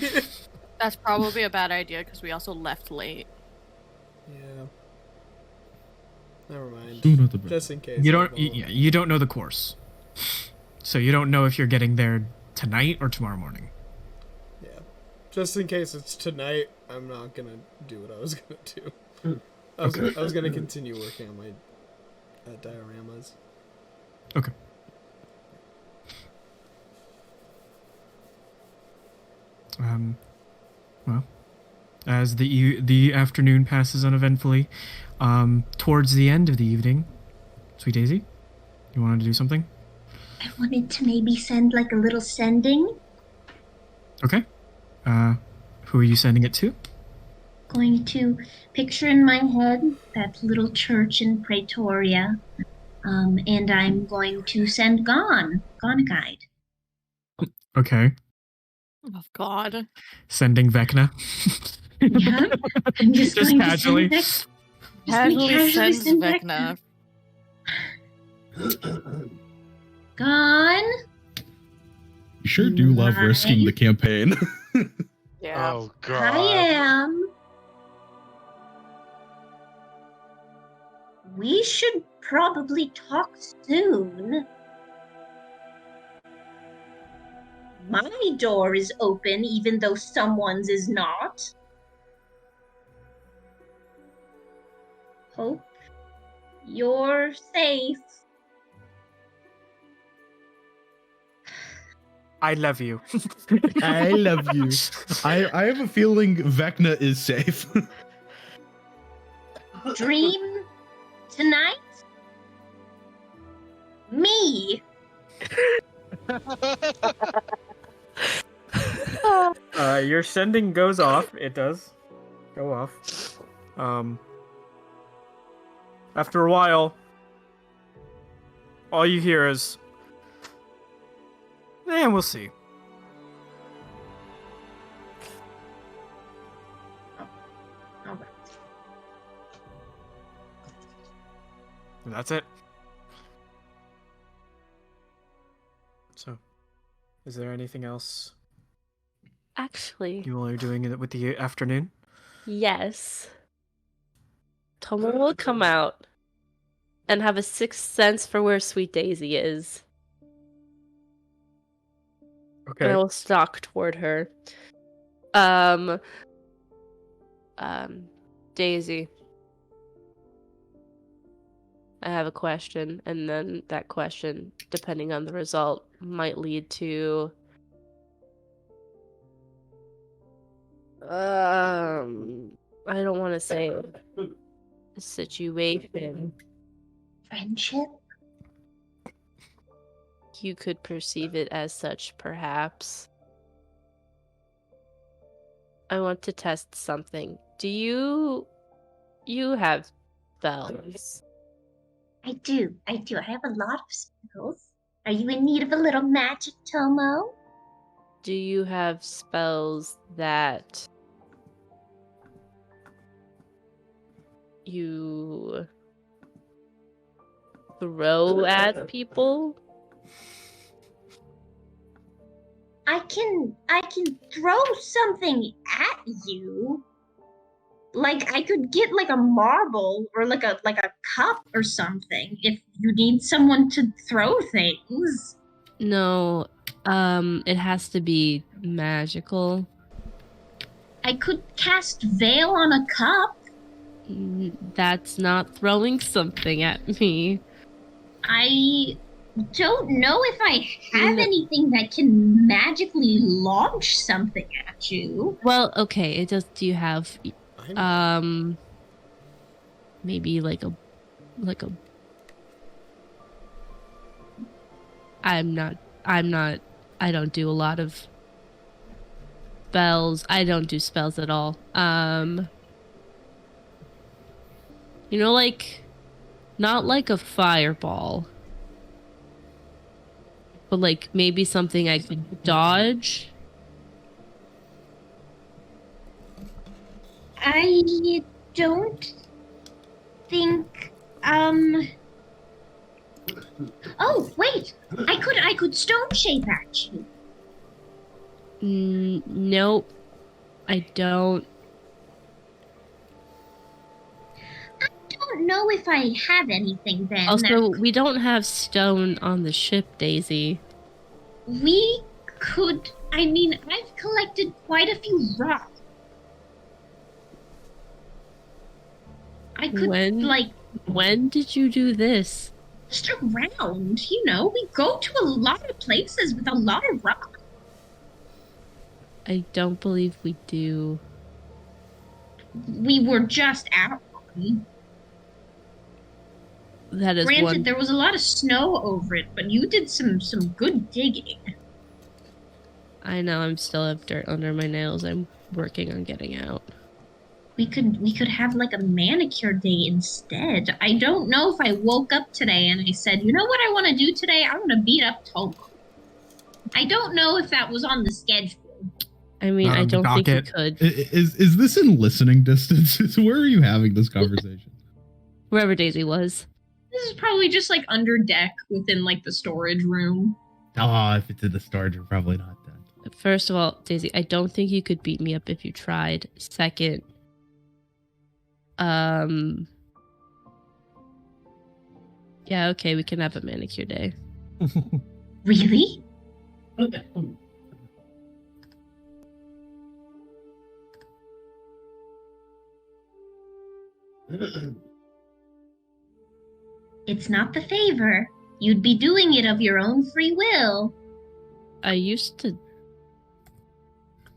D: That's probably a bad idea because we also left late.
C: Yeah. Never mind.
G: Soon at the break.
C: Just in case.
A: You
C: I
A: don't. You don't know the course, so you don't know if you're getting there tonight or tomorrow morning.
C: Yeah. Just in case it's tonight, I'm not gonna do what I was gonna do. I was gonna continue working on my dioramas.
A: Okay. Well, as the afternoon passes uneventfully, towards the end of the evening, Sweet Daisy, you wanted to do something?
F: I wanted to maybe send like a little sending
A: Okay. Who are you sending it to?
F: Going to picture in my head that little church in Pretoria. And I'm going to send Gone a guide.
A: Okay.
D: Oh God.
A: Sending Vecna.
F: Yeah, I'm just going
A: casually.
F: to send
D: Casually sends
F: send
D: Vecna.
F: Gone.
G: You sure do love risking the campaign.
D: Yeah.
E: Oh
F: I
E: God.
F: am. We should probably talk soon. My door is open, even though someone's is not. Hope you're safe.
A: I love you.
G: I love you. I have a feeling Vecna is safe.
F: Dream tonight? Me.
A: Your sending goes off. It does go off. After a while, all you hear is, we'll see.
F: All right.
A: And that's it. So, is there anything else
B: Actually,
A: you all are doing with the afternoon?
B: yes. Tomo will come out and have a sixth sense for where Sweet Daisy is. And I will stalk toward her. Daisy. I have a question, and then that question, depending on the result, might lead to I don't want to say a situation.
F: Friendship?
B: You could perceive it as such, perhaps. I want to test something. Do you have spells?
F: I do. I have a lot of spells. Are you in need of a little magic, Tomo?
B: Do you have spells that you throw at people?
F: I can throw something at you. Like I could get like a marble or like a cup or something if you need someone to throw things.
B: No, it has to be magical.
F: I could cast Veil on a cup.
B: That's not throwing something at me.
F: I don't know if I have anything that can magically launch something at you.
B: Well, okay, it does. Do you have maybe like a I don't do a lot of spells. I don't do spells at all. You know, like, not like a fireball, but like maybe something I could dodge.
F: I don't think Oh, wait. I could stone shape at you.
B: Nope. I don't.
F: I don't know if I have anything then.
B: Also, we don't have stone on the ship, Daisy.
F: We could. I mean, I've collected quite a few rocks. I could,
B: When did you do this?
F: just around, you know. We go to a lot of places with a lot of rocks.
B: I don't believe we do.
F: We were just out.
B: That is
F: Granted, there was a lot of snow over it, but you did some good digging.
B: I know I'm still have dirt under my nails. I'm working on getting out.
F: We could have like a manicure day instead. I don't know if I woke up today and I said, you know what I want to do today? I want to beat up Tomo. I don't know if that was on the schedule.
B: I mean,
A: Not
B: I
A: on the
B: don't think you
A: docket.
B: could.
G: Is this in listening distance? Where are you having this conversation?
B: Wherever Daisy was.
F: This is probably just like under deck within like the storage room.
G: Oh, if it's in the storage, we're probably not then.
B: First of all, Daisy, I don't think you could beat me up if you tried. Second, yeah, okay, we can have a manicure day.
F: Really? It's not the favor. You'd be doing it of your own free will.
B: I used to.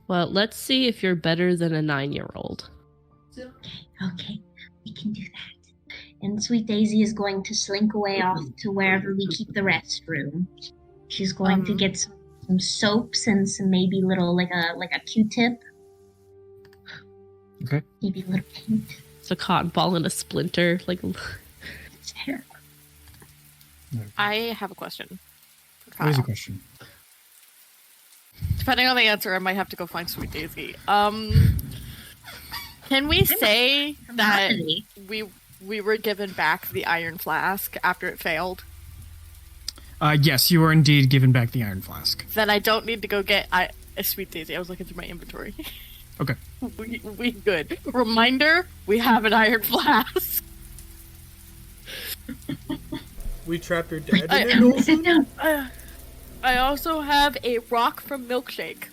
B: Well, let's see if you're better than a 9-year-old.
F: Okay, we can do that. And Sweet Daisy is going to slink away off to wherever we keep the restroom. She's going to get some soaps and some maybe little like a Q-tip.
A: Okay.
F: Maybe a little paint.
B: It's a cotton ball and a splinter. Like,
F: It's terrible.
D: I have a question. for
A: What is the
D: Kyle.
A: question?
D: Depending on the answer, I might have to go find Sweet Daisy. Can we say that we were given back the iron flask after it failed?
A: Yes, you are indeed given back the iron flask.
D: Then I don't need to go get a Sweet Daisy. I was looking through my inventory.
A: Okay.
D: We good. Reminder, we have an iron flask.
C: We trapped your dad in it, Nulson?
D: I also have a rock from Milkshake.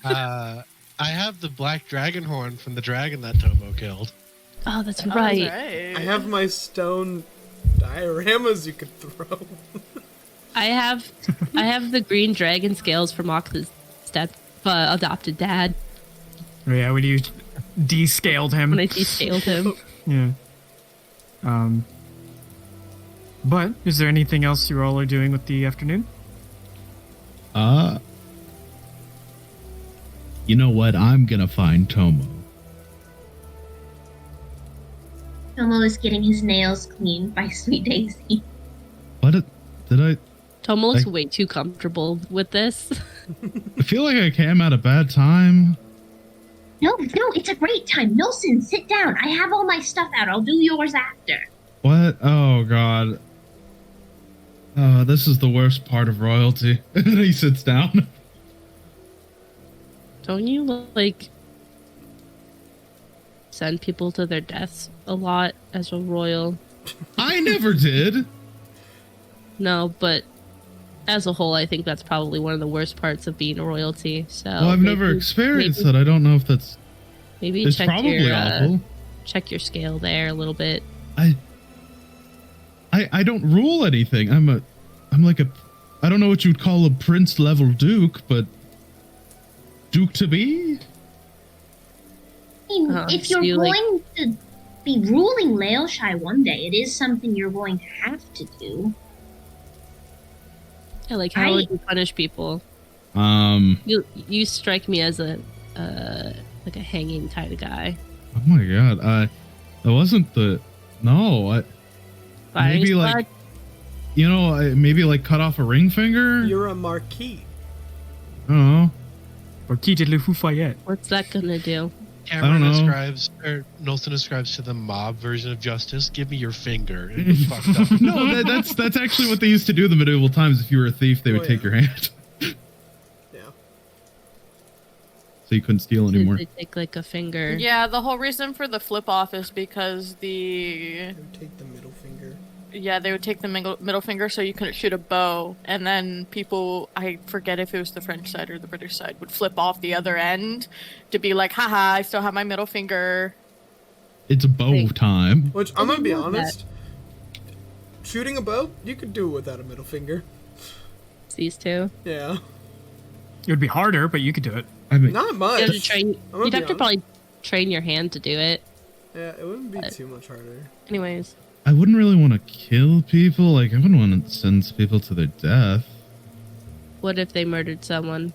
E: I have the black dragon horn from the dragon that Tomo killed.
B: oh, that's right.
C: I have my stone dioramas you could throw.
B: I have the green dragon scales from Octa's adopted dad
A: Oh, yeah, when you descaled him.
B: when I descaled him.
A: Yeah. But is there anything else you all are doing with the afternoon?
G: You know what? I'm gonna find Tomo.
F: Tomo is getting his nails cleaned by Sweet Daisy.
G: What did I?
B: Tomo looks
G: Like-
B: way too comfortable with this.
G: I feel like I came at a bad time.
F: No, it's a great time. Nulson, sit down. I have all my stuff out. I'll do yours after.
G: What? Oh God. Oh, this is the worst part of royalty. He sits down.
B: Don't you like send people to their deaths a lot as a royal?
G: I never did.
B: No, but as a whole, I think that's probably one of the worst parts of being a royalty. So
G: Well, I've never experienced it. I don't know if that's.
B: Maybe
G: It's
B: check
G: probably
B: your
G: awful.
B: check your scale there a little bit.
G: I don't rule anything. I'm like a. I don't know what you'd call a prince level duke, but duke to be.
F: I mean, if you're
B: you, like-
F: going to be ruling Leylshei one day, it is something you're going to have to do.
B: Yeah, like how would you punish people? You strike me as a like a hanging kind of guy.
G: Oh my God. That wasn't the. No. Maybe
B: Firing
G: like. You know, maybe like cut off a ring finger.
C: You're a marquis.
G: I don't know.
A: Or Quitte le Fufayette?
B: What's that gonna do?
E: Cameron
G: know.
E: Nulson ascribes to the mob version of justice. Give me your finger. It's fucked up.
G: No, that's actually what they used to do in the medieval times. If you were a thief, they would take your hand.
C: Yeah.
G: So you couldn't steal anymore.
B: They take like a finger.
D: Yeah, the whole reason for the flip off is because the
C: I would take the middle finger.
D: they would take the middle finger so you couldn't shoot a bow, and then people, I forget if it was the French side or the British side, would flip off the other end to be like, haha, I still have my middle finger.
G: It's bow time.
C: Which, I'm gonna be
B: love that.
C: honest, shooting a bow, you could do it without a middle finger.
B: These two.
C: Yeah.
A: It would be harder, but you could do it.
G: I mean,
C: Not
B: You'd
C: much.
B: have to train.
C: I'm gonna
B: You'd
C: be
B: have to
C: honest.
B: probably train your hand to do it.
C: Yeah, it wouldn't be too much harder.
B: Anyways,
G: I wouldn't really want to kill people. Like, I wouldn't want to send people to their death.
B: What if they murdered someone?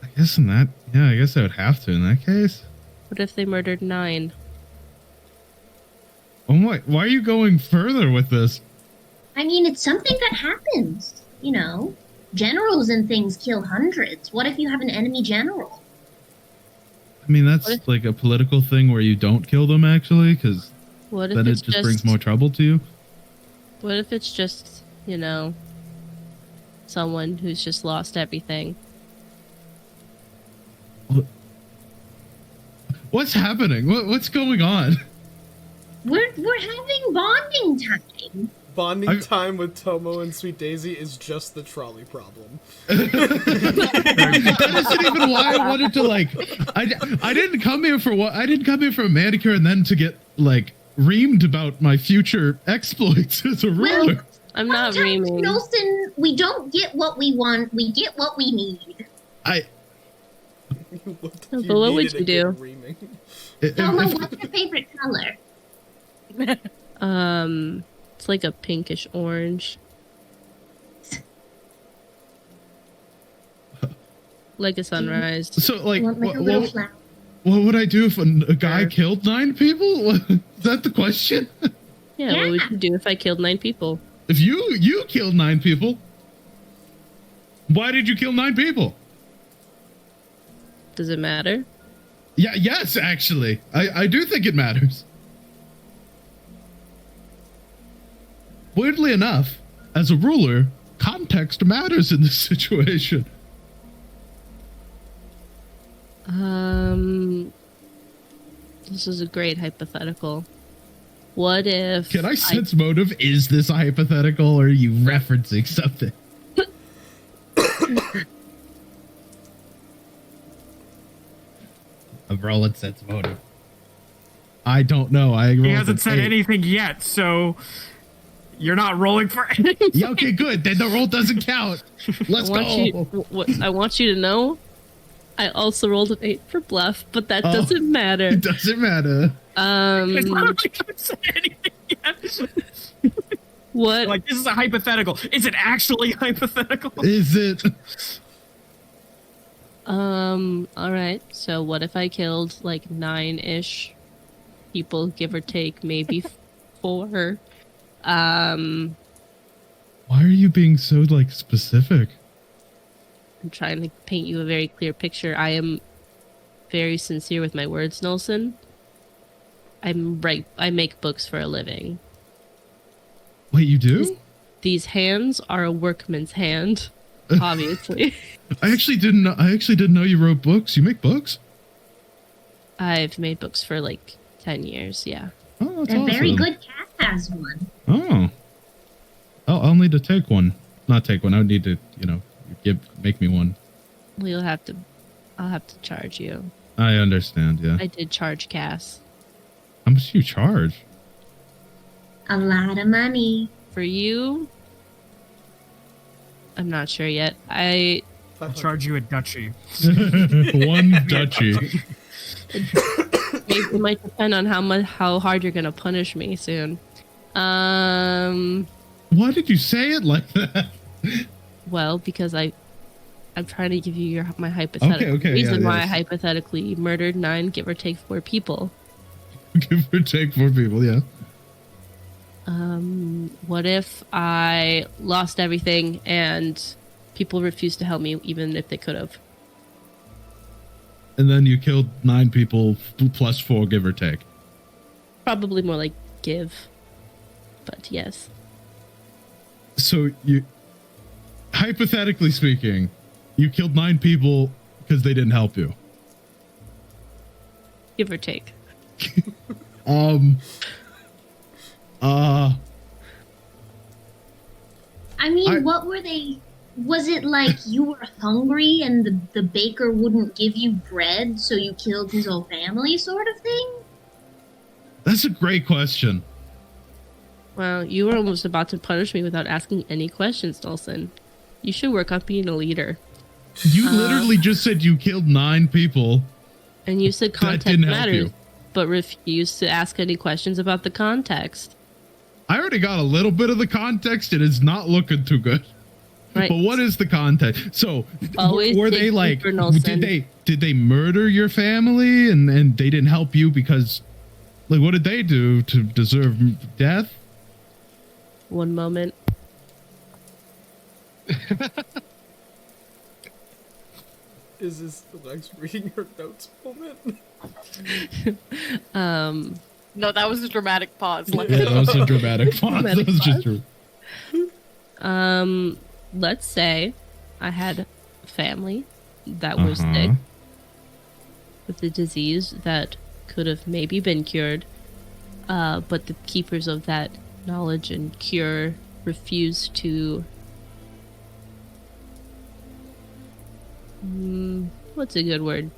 G: I guess I guess I would have to in that case.
B: What if they murdered 9?
G: Oh my, why are you going further with this?
F: I mean, it's something that happens. You know, generals and things kill hundreds. What if you have an enemy general?
G: I mean, that's like a political thing where you don't kill them, actually, because
B: What if
G: then
B: it's
G: it just brings more trouble to you.
B: What if it's just, someone who's just lost everything?
G: What's happening? What's going on?
F: We're having bonding time.
C: Bonding time with Tomo and Sweet Daisy is just the trolley problem.
G: That isn't even why I wanted to I didn't come here for what I didn't come here for a manicure and then to get reamed about my future exploits as a ruler.
F: Well,
B: I'm not
F: sometimes,
B: reaming.
F: Nulson, we don't get what we want. We get what we need.
B: But what would you do?
F: Tomo, what's your favorite color?
B: It's like a pinkish orange. Like a sunrise.
G: So
F: You want like a little flower?
G: what would I do if a guy killed 9 people? Is that the question?
B: Yeah, what would you do if I killed 9 people?
G: If you killed 9 people, why did you kill 9 people?
B: Does it matter?
G: Yeah, yes, actually. I do think it matters. Weirdly enough, as a ruler, context matters in this situation.
B: This is a great hypothetical. What if...
G: Can I sense motive? Is this a hypothetical or are you referencing something? I'm rolling sense motive. I don't know.
A: He hasn't said anything yet, so you're not rolling for anything.
G: Yeah, okay, good. Then the roll doesn't count. Let's go.
B: I want you to know, I also rolled an 8 for bluff, but that doesn't matter.
G: It doesn't matter.
A: It's not like I haven't said anything yet.
B: What?
A: Like, this is a hypothetical. Is it actually hypothetical?
G: Is it?
B: Alright. So what if I killed, 9-ish people, give or take, maybe 4?
G: Why are you being so, specific?
B: I'm trying to paint you a very clear picture. I am very sincere with my words, Nulson. I make books for a living.
G: Wait, you do?
B: These hands are a workman's hand, obviously.
G: I actually didn't know you wrote books. You make books?
B: I've made books for 10 years, yeah.
G: Oh, that's
F: A very
G: awesome.
F: good cat has one.
G: Oh. I'll need to take one. Not take one. I would need to, make me one.
B: Well, I'll have to charge you.
G: I understand, yeah.
B: I did charge Cass.
G: How much do you charge?
F: A lot of money.
B: For you, I'm not sure yet.
A: I'll charge you a duchy.
G: One duchy.
B: It might depend on how hard you're gonna punish me soon.
G: Why did you say it like that?
B: Well, because I'm trying to give you my hypothetical reason why I hypothetically murdered 9, give or take 4 people.
G: Give or take 4 people, yeah.
B: What if I lost everything and people refused to help me even if they could have?
G: And then you killed 9 people plus 4, give or take.
B: Probably more like give, but yes.
G: So you, hypothetically speaking, you killed 9 people because they didn't help you.
B: Give or take.
F: I mean, what were they? Was it like you were hungry and the baker wouldn't give you bread, so you killed his whole family, sort of thing?
G: That's a great question.
B: Well, you were almost about to punish me without asking any questions, Nulson. You should work on being a leader.
G: You literally just said you killed 9 people.
B: And you said context matters, but refused to ask any questions about the context.
G: I already got a little bit of the context. It is not looking too good.
B: Right.
G: But what is the context? So
B: Always
G: were they
B: dig
G: like
B: deeper, Nulson.
G: did they murder your family and they didn't help you because like what did they do to deserve death?
B: One moment.
C: Is this the Lex reading her notes moment?
D: No, that was a dramatic pause. Like,
G: Yeah, that was a dramatic pause. That was just
B: Let's say I had family that was sick with a disease that could have maybe been cured, but the keepers of that knowledge and cure refused to. What's a good word?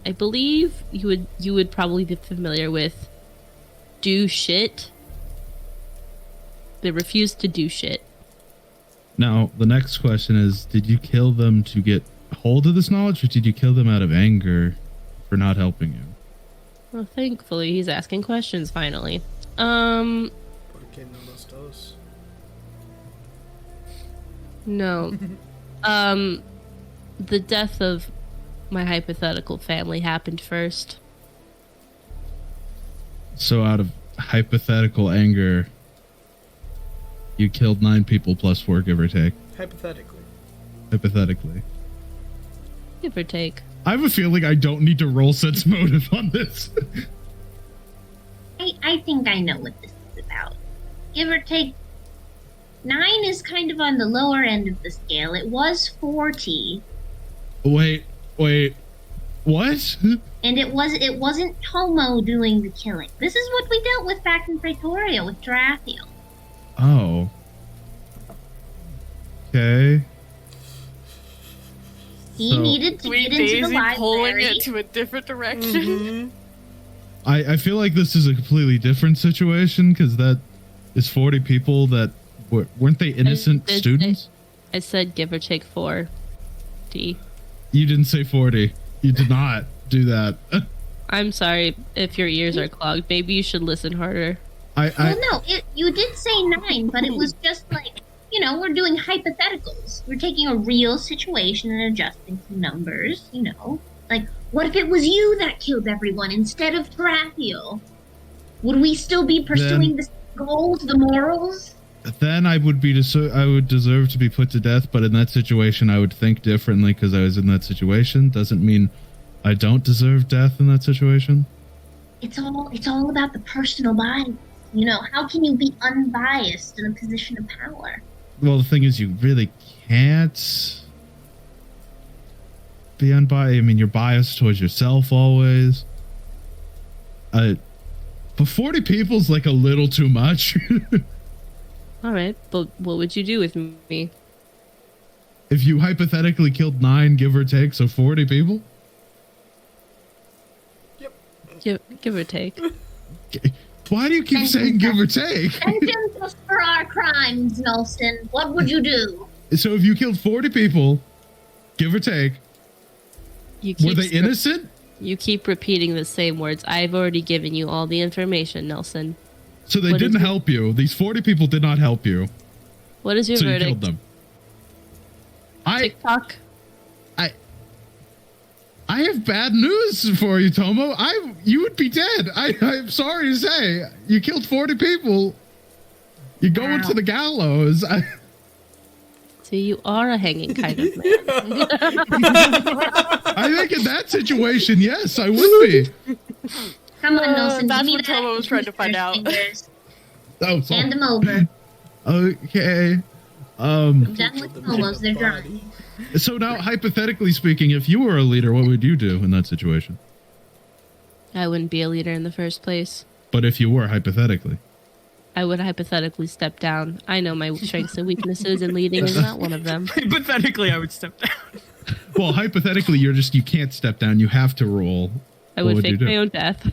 B: I believe you would probably be familiar with do shit. They refused to do shit.
G: Now, the next question is, did you kill them to get hold of this knowledge, or did you kill them out of anger for not helping you?
B: Well, thankfully, he's asking questions finally.
C: Porque no los dos.
B: No. The death of my hypothetical family happened first.
G: So out of hypothetical anger, you killed 9 people plus 4, give or take.
C: Hypothetically.
G: Hypothetically.
B: Give or take.
G: I have a feeling I don't need to roll sense motive on this.
F: I think I know what this is about. Give or take, 9 is kind of on the lower end of the scale. It was 40.
G: Wait. What?
F: And it wasn't Tomo doing the killing. This is what we dealt with back in Pretoria with Tarathiel.
G: Oh. Okay.
F: He needed to
D: Sweet
F: get into the
D: Daisy pulling
F: library.
D: it to a different direction.
G: I feel like this is a completely different situation because that is 40 people that weren't they innocent students?
B: I said give or take 4. D.
G: You didn't say 40. You did not do that.
B: I'm sorry if your ears are clogged. Maybe you should listen harder.
F: Well, no, you did say 9, but it was just like, we're doing hypotheticals. We're taking a real situation and adjusting some numbers, Like, what if it was you that killed everyone instead of Tarathiel? Would we still be pursuing the goals, the morals?
G: Then I would deserve to be put to death, but in that situation I would think differently because I was in that situation. Doesn't mean I don't deserve death in that situation.
F: It's all about the personal bias. How can you be unbiased in a position of power?
G: Well, the thing is, you really can't be unbiased. I mean, you're biased towards yourself always. But 40 people's like a little too much.
B: All right, but what would you do with me?
G: If you hypothetically killed 9, give or take, so 40 people?
B: Give or take.
G: Okay. Why do you keep saying give or take?
F: Sentence us for our crimes, Nulson. What would you do?
G: So if you killed 40 people, give or take, were they innocent?
B: You keep repeating the same words. I've already given you all the information, Nelson.
G: So they didn't help you. These 40 people did not help you.
B: What is your
G: So
B: verdict?
G: you killed them.
B: TikTok?
G: I have bad news for you, Tomo. You would be dead. I'm sorry to say. You killed 40 people. You're going to the gallows.
B: So you are a hanging kind of man.
G: I think in that situation, yes, I would be.
F: Come on, Nulson.
D: That's
F: give me
D: what Tomo was trying to find out.
F: fingers.
G: Oh, sorry.
F: Hand them over.
G: Okay.
F: I'm done with Tomos. They're dry.
G: So now, hypothetically speaking, if you were a leader, what would you do in that situation?
B: I wouldn't be a leader in the first place.
G: But if you were, hypothetically.
B: I would hypothetically step down. I know my strengths and weaknesses, and leading is not one of them.
A: Hypothetically, I would step down.
G: Well, hypothetically, you can't step down. You have to roll.
B: I
G: What
B: would
G: you
B: fake
G: do?
B: my own death.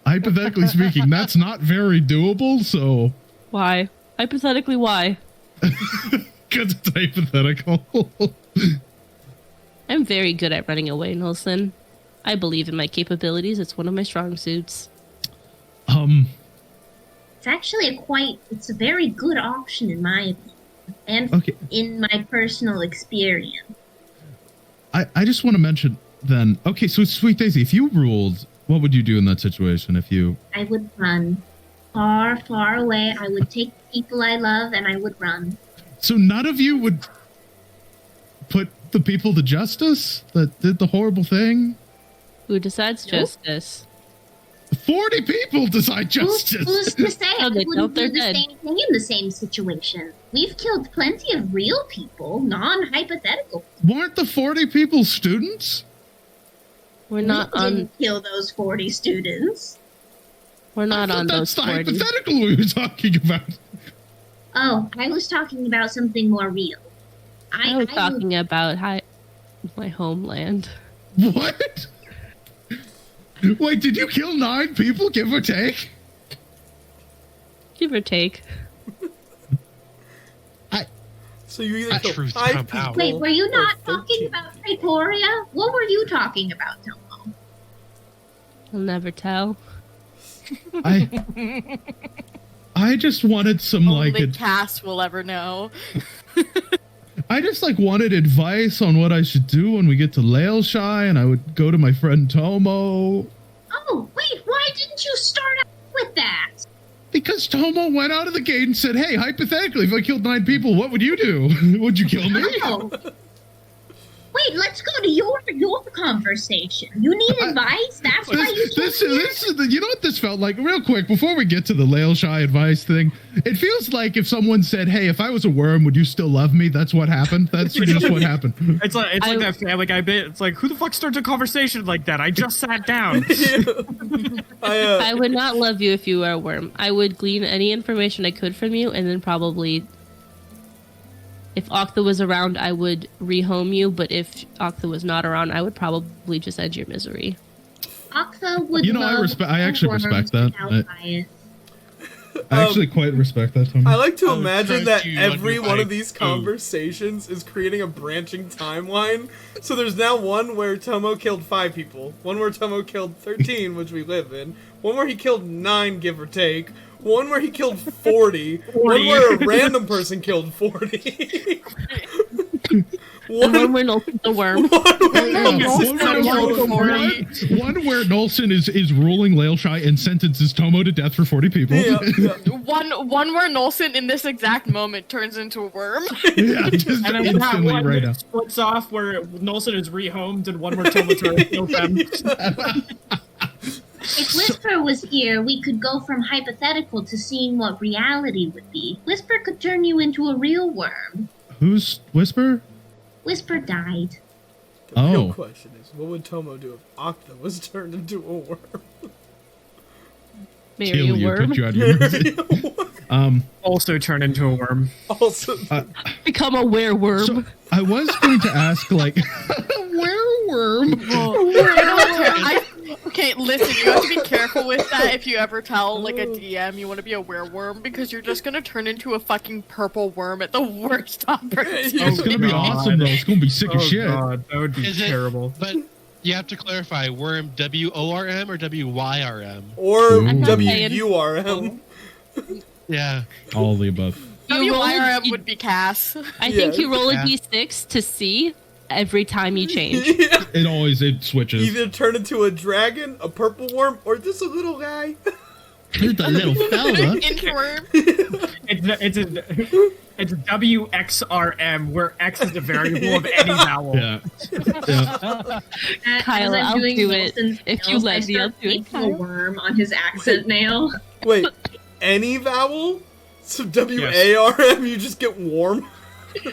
G: Hypothetically speaking, that's not very doable, so...
B: Why? Hypothetically, why?
G: Because it's hypothetical.
B: I'm very good at running away, Nulson. I believe in my capabilities. It's one of my strong suits.
F: It's actually it's a very good option in my opinion. and
G: Okay.
F: in my personal experience.
G: I just want to mention then. Okay, so Sweet Daisy, if you ruled, what would you do in that situation? If you
F: I would run far, far away. I would take the people I love and I would run.
G: so none of you would put the people to justice that did the horrible thing.
B: Who decides
F: Nope.
B: justice?
G: 40 people decide justice.
F: Who's to say I
B: Oh, they
F: wouldn't
B: don't,
F: do
B: they're
F: the
B: dead.
F: same thing in the same situation? We've killed plenty of real people, non-hypothetical.
G: Weren't the 40 people students?
B: We're not
F: we
B: on.
F: didn't kill those 40 students.
B: We're not
G: I
B: on
G: thought
B: those
G: that's the
B: 40.
G: hypothetical we were talking about.
F: Oh, I was talking about something more real.
B: I was talking about my homeland.
G: What? Wait, did you kill 9 people, give or take?
B: Give or take.
C: So you either
E: That
C: kill
E: truth
C: 5
E: come
C: people.
E: out.
F: Wait, were you
C: or
F: not
C: 13.
F: talking about Pretoria? What were you talking about, Tomo?
B: I'll never tell.
G: I just wanted some
D: Only
G: like
D: Cass will ever know.
G: I just like wanted advice on what I should do when we get to Leylshei, and I would go to my friend Tomo.
F: Oh, wait, why didn't you start out with that?
G: Because Tomo went out of the gate and said, "Hey, hypothetically, if I killed 9 people, what would you do? Would you kill me?"
F: Oh. Wait, let's go to your conversation. You need advice? That's why you took
G: This
F: here?
G: is the, you know what this felt like? Real quick, before we get to the Leylshei advice thing, it feels like if someone said, "Hey, if I was a worm, would you still love me?" That's what happened. That's just what happened.
A: It's like that Family Guy bit. It's like, who the fuck starts a conversation like that? I just sat down.
B: I would not love you if you were a worm. I would glean any information I could from you, and then probably, if Octa was around, I would rehome you. But if Octa was not around, I would probably just end your misery.
F: Octa would
G: You know, I
F: love
G: respect. I actually
F: worms
G: respect that.
F: without bias.
G: I actually quite respect that, Tomo.
C: I like to
E: I would
C: imagine
E: trust
C: that
E: you on
C: every
E: your
C: one of
E: bike.
C: these
E: Ooh.
C: conversations is creating a branching timeline. So there's now one where Tomo killed 5 people, one where Tomo killed 13, which we live in, one where he killed 9, give or take, one where he killed 40, one where a random person killed 40.
B: And when we're Nulson the worm.
G: One where Nulson is ruling Leylshei and sentences Tomo to death for 40 people.
C: Yeah, yeah.
D: One where Nulson in this exact moment turns into a worm.
G: Yeah, just
A: And then we have
G: instantly
A: one
G: right
A: that
G: now.
A: splits off where Nulson is rehomed and one where Tomotora killed them.
F: If Whisper was here, we could go from hypothetical to seeing what reality would be. Whisper could turn you into a real worm.
G: Who's Whisper?
F: Whisper died.
C: The real
G: Oh.
C: question is, what would Tomo do if Octa was turned into a worm?
B: Marry
G: Kill
B: a
G: you,
B: worm.
G: put you out of your misery.
A: Also turn into a worm.
C: Also,
B: Become a werewolf.
G: So I was going to ask, like, werewolf.
D: Okay, listen, you have to be careful with that if you ever tell, like, a DM you want to be a wereworm, because you're just gonna turn into a fucking purple worm at the worst opportunity.
G: It's gonna be
A: God.
G: awesome though. It's gonna be sick
A: Oh
G: as shit.
A: god, that would be
E: Is it-
A: terrible.
E: But you have to clarify, worm WORM or WYRM?
C: or
G: I'm
B: not
C: WURM.
E: Yeah.
G: All of the above.
B: You roll a
D: WIRM
B: D-
D: would be Cass.
B: I think you roll a
E: Yeah.
B: d6 to see every time you change.
C: Yeah.
G: It switches.
C: Either turn into a dragon, a purple worm, or just a little guy.
G: It's a little fella.
D: Inchworm.
A: It's WXRM, where X is the variable of any vowel.
G: Yeah. Yeah.
B: Kyle, I'll do it. If you let me, I'll do it,
F: A
B: Kyle.
F: worm on his accent nail.
C: Wait, any vowel? So WARM, you just get warm?
D: You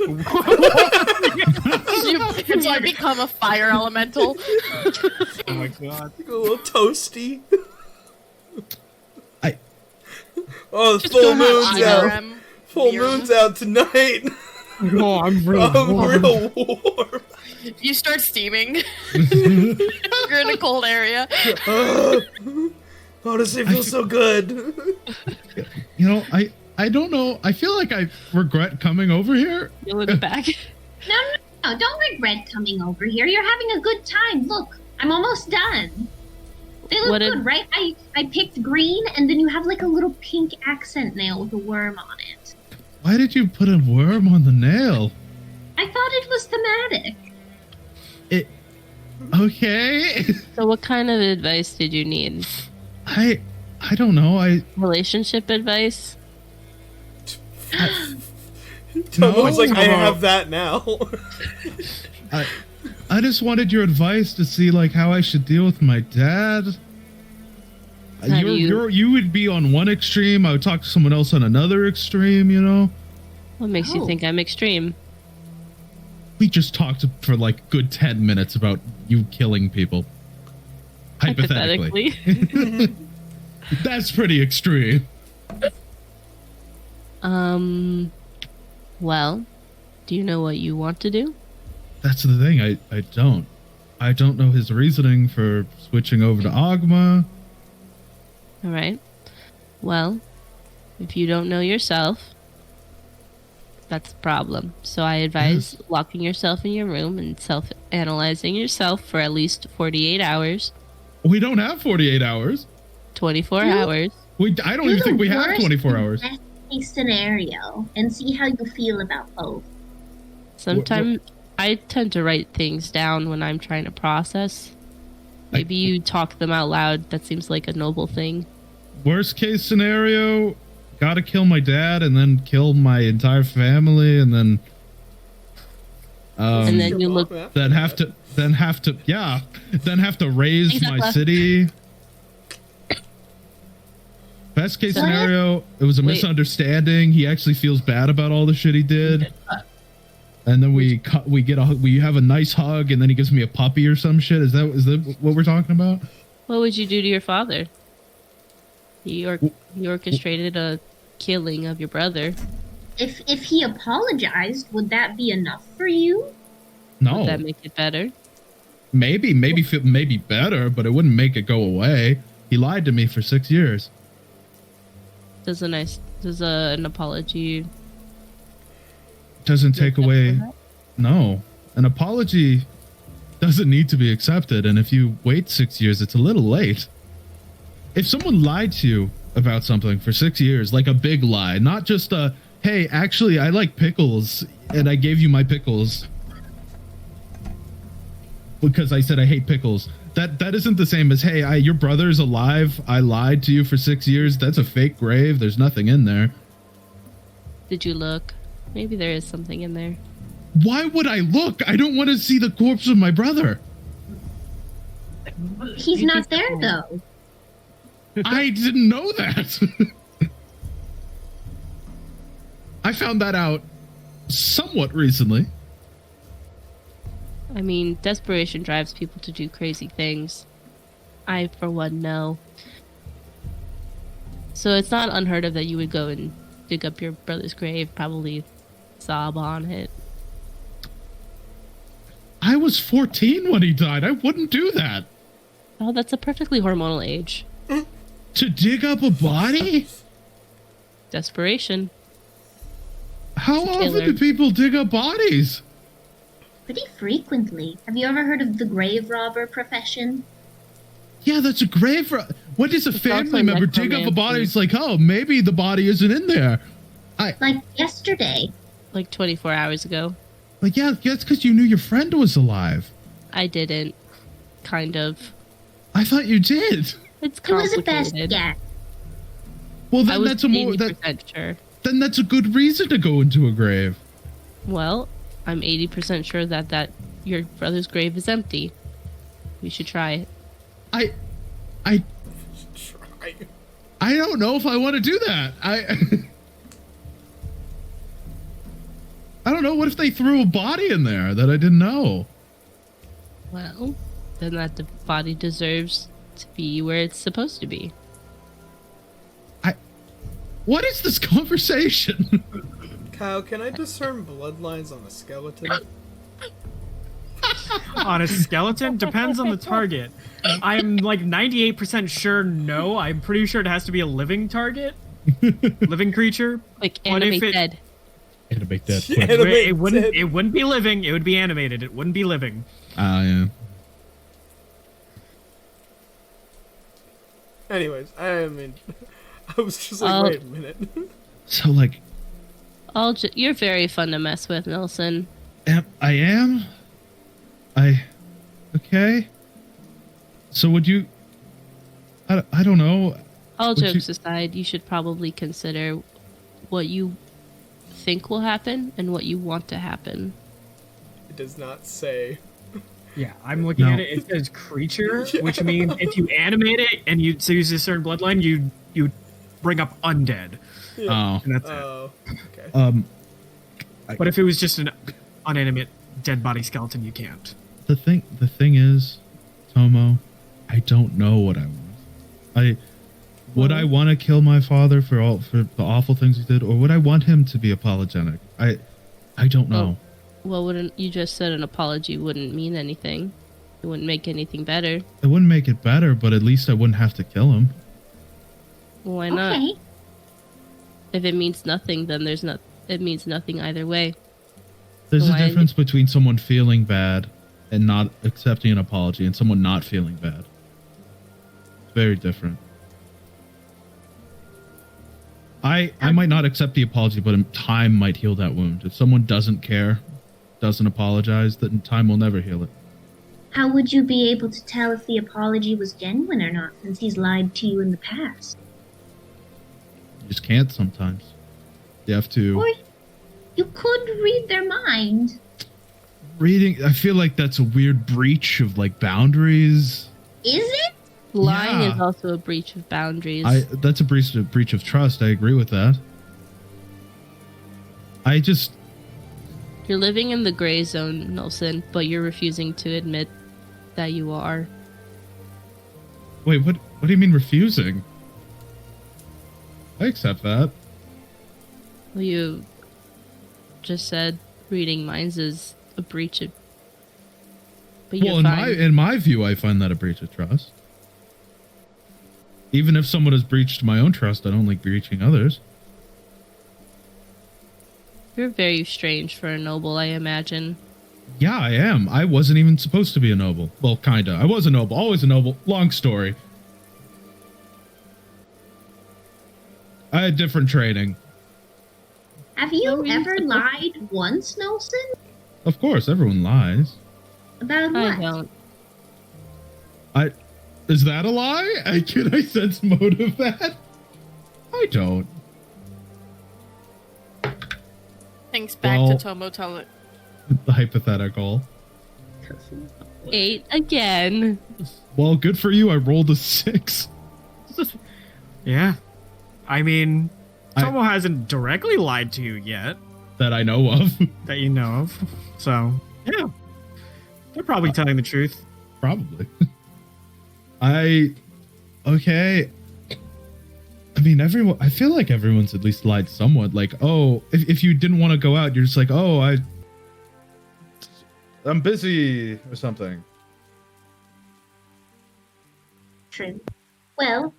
D: become a fire elemental.
A: Oh my god.
C: Like a little toasty.
G: I-
C: Oh, the
D: Just
C: full
D: go have
C: moon's out.
D: IRM.
C: Full
D: Weird.
C: moon's out tonight.
A: Oh, I'm real
C: I'm
A: warm.
C: real warm.
D: You start steaming. You're in a cold area.
C: Oh, this feels so good.
G: You know, I don't know. I feel like I regret coming over here.
B: Feel it back.
F: No, don't regret coming over here. You're having a good time. Look, I'm almost done. They look
B: What a-
F: good, right? I picked green, and then you have like a little pink accent nail with a worm on it.
G: Why did you put a worm on the nail?
F: I thought it was thematic.
G: Okay.
B: So what kind of advice did you need?
G: I don't know.
B: Relationship advice?
C: Tomo's like, I have that now.
G: I just wanted your advice to see like how I should deal with my dad. You would be on one extreme. I would talk to someone else on another extreme. You know.
B: What makes you think I'm extreme?
G: We just talked for like good 10 minutes about you killing people. Hypothetically. That's pretty extreme.
B: Well, do you know what you want to do?
G: That's the thing. I don't. I don't know his reasoning for switching over to Agma.
B: All right. Well, if you don't know yourself, that's the problem. So I advise locking yourself in your room and self-analyzing yourself for at least 48 hours.
G: We don't have 48 hours.
B: 24 hours.
G: I don't even think we have 24 hours.
F: Best case scenario, and see how you feel about both.
B: Sometimes I tend to write things down when I'm trying to process. Maybe you talk them out loud. That seems like a noble thing.
G: Worst case scenario, gotta kill my dad and then kill my entire family and then
B: and then you look.
G: then have to raise my city. Best case scenario, it was a misunderstanding. He actually feels bad about all the shit he did. And then we have a nice hug, and then he gives me a puppy or some shit. Is that what we're talking about?
B: What would you do to your father? He orchestrated a killing of your brother.
F: If he apologized, would that be enough for you?
G: No.
B: Would that make it better?
G: Maybe better, but it wouldn't make it go away. He lied to me for 6 years.
B: Does an apology
G: doesn't take away? No, an apology doesn't need to be accepted, and if you wait 6 years, it's a little late. If someone lied to you about something for 6 years, like a big lie, not just a, hey, actually, I like pickles, and I gave you my pickles because I said I hate pickles. That isn't the same as, hey, your brother's alive, I lied to you for 6 years. That's a fake grave. There's nothing in there.
B: Did you look? Maybe there is something in there.
G: Why would I look? I don't want to see the corpse of my brother.
F: He's not there, though.
G: I didn't know that. I found that out somewhat recently.
B: I mean, desperation drives people to do crazy things. I, for one, know. So it's not unheard of that you would go and dig up your brother's grave, probably sob on it.
G: I was 14 when he died. I wouldn't do that.
B: Oh, that's a perfectly hormonal age.
G: To dig up a body?
B: Desperation.
G: How often do people dig up bodies?
F: Pretty frequently. Have you ever heard of the grave robber profession?
G: Yeah, that's a grave. What does a family member dig up a body? It's like, oh, maybe the body isn't in there.
F: Like yesterday.
B: Like 24 hours ago.
G: Like, yeah, that's because you knew your friend was alive.
B: I didn't. Kind of.
G: I thought you did.
B: It's
F: It was a
B: complicated.
F: best guess.
G: Well,
B: I
G: then
B: was
G: that's a more
B: 80% sure.
G: Then that's a good reason to go into a grave.
B: Well, I'm 80% sure that your brother's grave is empty. We should try it.
G: I
C: Try.
G: I don't know if I want to do that. I don't know. What if they threw a body in there that I didn't know?
B: Well, then that body deserves to be where it's supposed to be.
G: What is this conversation?
C: Kyle, can I discern bloodlines on a skeleton?
A: On a skeleton? Depends on the target. I'm like 98% sure no. I'm pretty sure it has to be a living target. Living creature.
B: Like
A: What if
B: animate
A: it-
B: dead.
G: Animate that.
A: It wouldn't be living, it would be animated. It wouldn't be living.
G: Yeah.
C: Anyways, I was just like, wait a minute.
G: So, like,
B: You're very fun to mess with, Nulson.
G: I am? Okay. So would you... I don't know.
B: All
G: Would
B: jokes aside, you should probably consider what you think will happen and what you want to happen.
C: It does not say.
A: Yeah, I'm looking
G: No.
A: at it. It says creature, which means if you animate it and you use a certain bloodline, you bring up undead,
G: Oh.
A: and that's it.
C: Oh, okay.
A: But if it was just an unanimate dead body skeleton, you can't.
G: The thing is, Tomo, I don't know what I want. Would I want to kill my father for the awful things he did, or would I want him to be apologetic? I don't know.
B: Well, wouldn't you just said an apology wouldn't mean anything? It wouldn't make anything better.
G: It wouldn't make it better, but at least I wouldn't have to kill him.
B: Why not?
F: Okay.
B: If it means nothing, then it means nothing either way.
G: There's a
B: Why-
G: difference between someone feeling bad and not accepting an apology and someone not feeling bad. It's very different. I might not accept the apology, but time might heal that wound. If someone doesn't care, doesn't apologize, then time will never heal it.
F: How would you be able to tell if the apology was genuine or not, since he's lied to you in the past?
G: You just can't sometimes. You have to...
F: Or you could read their mind.
G: Reading, I feel like that's a weird breach of, like, boundaries.
F: Is it?
B: Lying
G: Yeah.
B: is also a breach of boundaries.
G: That's a breach of trust. I agree with that.
B: You're living in the gray zone, Nulson, but you're refusing to admit that you are.
G: Wait, what do you mean refusing? I accept that.
B: Well, you just said reading minds is a breach of... But you're
G: Well,
B: fine.
G: in my view, I find that a breach of trust. Even if someone has breached my own trust, I don't like breaching others.
B: You're very strange for a noble, I imagine.
G: Yeah, I am. I wasn't even supposed to be a noble. Well, kinda. I was a noble. Always a noble. Long story. I had different training.
F: Have you
B: No,
F: ever
B: you-
F: lied once, Nulson?
G: Of course, everyone lies.
F: About
B: I
F: what?
B: don't.
G: Is that a lie? Can I sense motive that? I don't.
D: Thinks back
G: Well-
D: to Tomo telling.
G: The hypothetical.
B: 8 again.
G: Well, good for you. I rolled a 6.
A: Yeah, I mean,
G: I-
A: Tomo hasn't directly lied to you yet
G: That I know of.
A: that you know of. So yeah, they're probably telling the truth.
G: Probably. Okay. I mean, I feel like everyone's at least lied somewhat. Like, oh, if you didn't want to go out, you're just like, oh, I'm busy or something.
F: True. Well,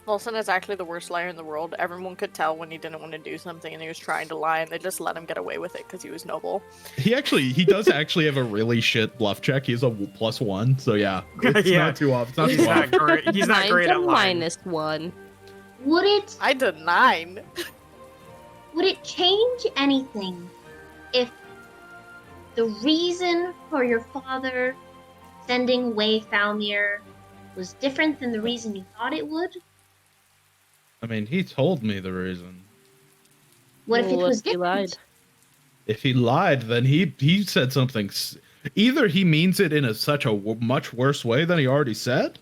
D: Wilson is actually the worst liar in the world. Everyone could tell when he didn't want to do something and he was trying to lie, and they just let him get away with it because he was noble.
I: He does actually have a really shit bluff check. He's a +1, so yeah, it's
A: Yeah.
I: not too off. It's not
A: He's
I: too
A: not
I: off.
A: great. He's not
B: Mine's
A: great
B: a
A: at lying.
B: -1.
F: would
D: I did 9.
F: it change anything if the reason for your father sending away Falmir was different than the reason you thought it would?
G: I mean, he told me the reason.
F: What if it
B: Well,
F: was
B: if he
F: different?
B: lied?
G: If he lied, then he said something. Either he means it in such a much worse way than he already said,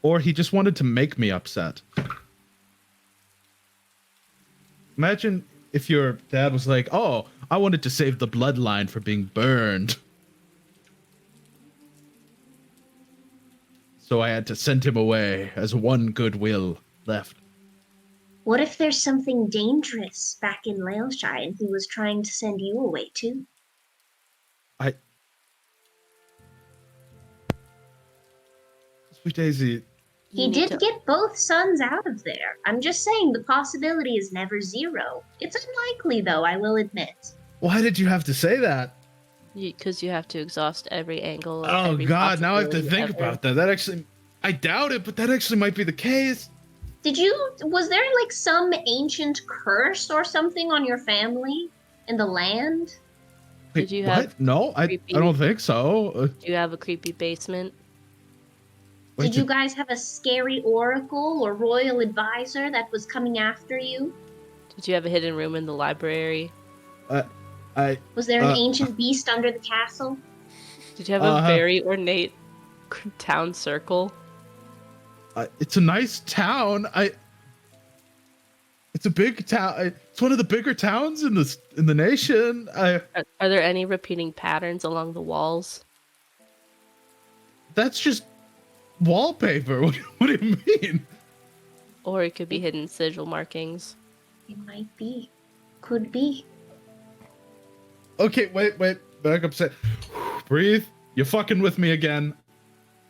G: or he just wanted to make me upset. Imagine if your dad was like, "Oh, I wanted to save the bloodline from being burned, so I had to send him away as one goodwill left."
F: What if there's something dangerous back in Leylshei and he was trying to send you away too?
G: Sweet Daisy,
F: He
B: You need
F: did
B: to-
F: get both sons out of there. I'm just saying the possibility is never zero. It's unlikely, though, I will admit.
G: why did you have to say that?
B: Because you have to exhaust every angle. Of
G: Oh
B: every
G: God, now I have to
B: possibility
G: think
B: ever.
G: about that. That actually, I doubt it, but that actually might be the case.
F: Was there like some ancient curse or something on your family in the land?
B: Did you
I: what?
B: have
I: No, I
B: creepy-
I: don't think so.
B: Do you have a creepy basement?
I: Wait,
F: Did you guys have a scary oracle or royal advisor that was coming after you?
B: Did you have a hidden room in the library?
F: Was there an
I: Uh,
F: ancient beast under the castle?
B: Did you have a very ornate town circle?
I: It's a nice town. It's a big town. It's one of the bigger towns in the nation.
B: Are there any repeating patterns along the walls?
I: That's just wallpaper. What do you mean?
B: Or it could be hidden sigil markings.
F: It might be. Could be.
I: Okay, wait. Back up. Breathe. You're fucking with me again.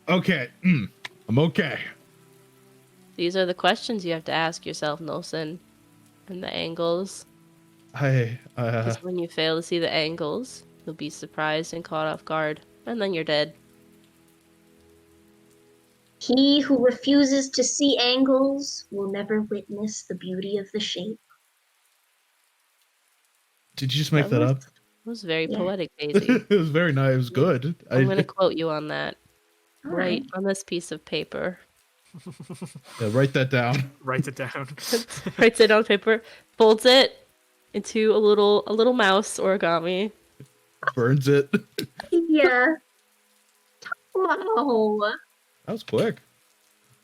I: Okay. I'm okay.
B: These are the questions you have to ask yourself, Nulson. And the angles.
I: Because
B: when you fail to see the angles, you'll be surprised and caught off guard. And then you're dead.
F: He who refuses to see angles will never witness the beauty of the shape.
I: Did you just make that up?
B: It was very
F: Yeah.
B: poetic, Daisy.
I: It was very nice. It was good.
B: I'm going to quote you on that.
F: All
B: Right on this piece of paper.
I: Yeah, write that down.
A: Write it down.
B: Writes it on paper, folds it into a little mouse origami.
I: Burns it.
F: Yeah. Wow.
I: That was quick.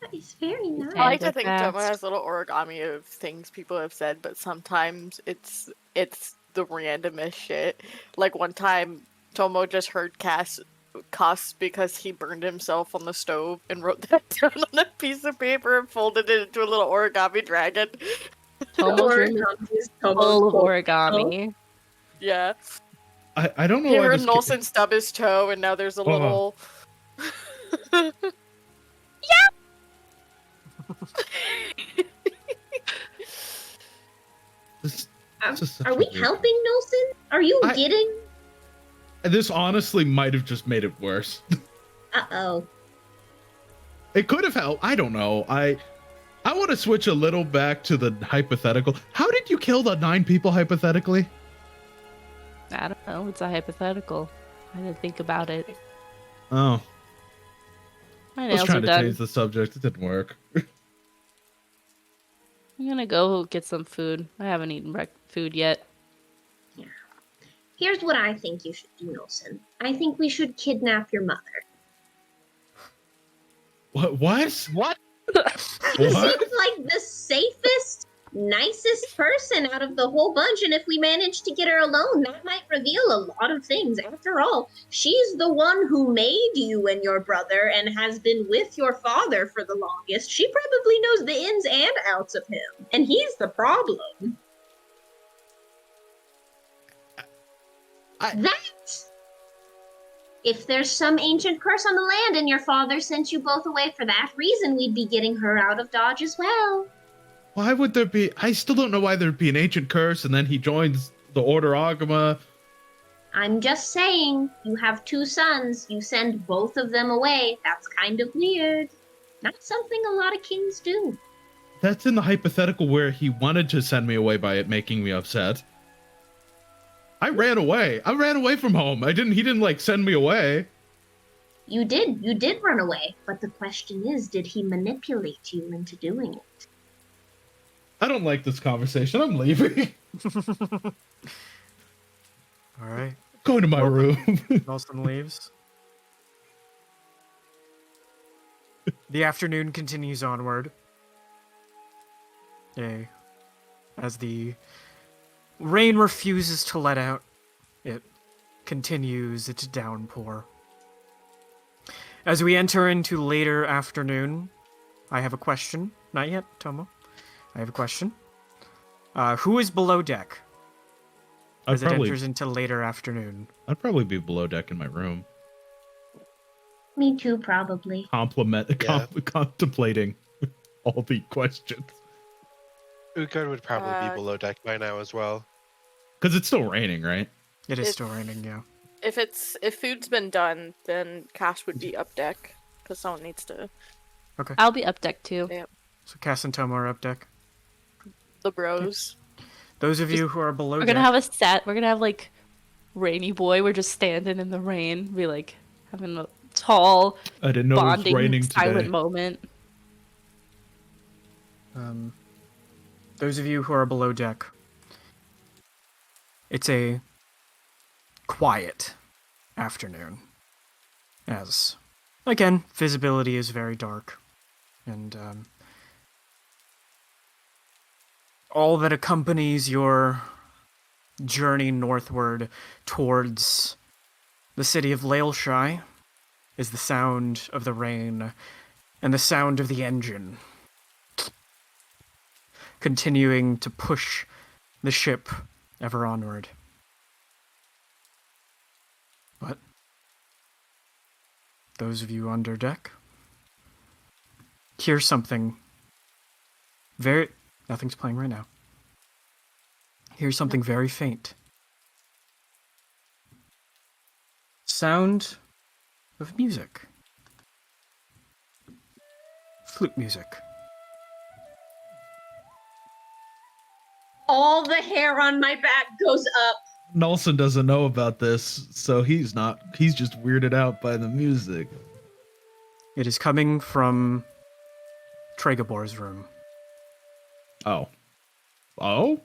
F: That is very nice.
D: I like to
B: They're
D: think
B: fast.
D: Tomo has little origami of things people have said, but sometimes it's the randomest shit. Like one time, Tomo just heard Cass cuss because he burned himself on the stove and wrote that down on a piece of paper and folded it into a little origami dragon.
B: Tomo's room is
F: Origami is Tomo's
B: full of
F: fault.
B: origami.
D: Yeah.
I: I don't know
D: He
I: why
D: heard
I: this
D: Nulson stub his toe, and now there's a little.
I: This is such
F: Are
I: a
F: we
I: weird-
F: helping Nulson? Are you
I: I-
F: getting?
I: This honestly might have just made it worse.
F: Uh-oh.
I: It could have helped. I don't know. I want to switch a little back to the hypothetical. How did you kill the 9 people hypothetically?
B: I don't know. It's a hypothetical. I didn't think about it.
I: Oh,
B: My
I: I was
B: nails are
I: trying to
B: done.
I: change the subject. It didn't work.
B: I'm gonna go get some food. I haven't eaten food yet.
F: Here's what I think you should do, Nulson. I think we should kidnap your mother.
I: What? What?
E: What?
F: She
I: What?
F: seems like the safest, nicest person out of the whole bunch, and if we manage to get her alone, that might reveal a lot of things. After all, she's the one who made you and your brother and has been with your father for the longest. She probably knows the ins and outs of him, and he's the problem. If there's some ancient curse on the land and your father sent you both away for that reason, we'd be getting her out of Dodge as well.
I: Why would there be? I still don't know why there'd be an ancient curse, and then he joins the Order Agama.
F: I'm just saying, you have 2 sons, you send both of them away. That's kind of weird. Not something a lot of kings do.
I: That's in the hypothetical where he wanted to send me away by it making me upset. I ran away. I ran away from home. He didn't like send me away.
F: You did run away, but the question is, did he manipulate you into doing it?
I: I don't like this conversation. I'm leaving.
A: All right.
I: Going to my room.
A: Nelson leaves. The afternoon continues onward. As the rain refuses to let out, it continues its downpour. As we enter into later afternoon, I have a question. Not yet, Tomo. I have a question. Who is below deck as it enters into later afternoon?
I: I'd probably be below deck in my room.
F: Me too, probably.
I: Contemplating all the questions.
E: Utgard would probably be below deck by now as well.
I: Because it's still raining, right?
A: It is still raining, yeah.
D: If food's been done, then Cash would be up deck because someone needs to.
B: I'll be up deck too.
D: Yep.
A: So Cass and Toma are up deck.
D: The bros.
A: Those of you who are below
B: We're
A: deck.
B: gonna have a set. We're gonna have like Rainy Boy. We're just standing in the rain. Be like having a tall
I: I didn't know it was
B: bonding
I: raining
B: silent
I: today.
B: moment.
A: Those of you who are below deck. It's a quiet afternoon. As, again, visibility is very dark. And all that accompanies your journey northward towards the city of Leylshei is the sound of the rain and the sound of the engine continuing to push the ship ever onward. But those of you under deck hear something very... Nothing's playing right now. Hear something very faint. Sound of music. Flute music.
F: All the hair on my back goes up.
I: Nulson doesn't know about this, so he's just weirded out by the music.
A: It is coming from Tregabor's room.
I: Oh. Oh?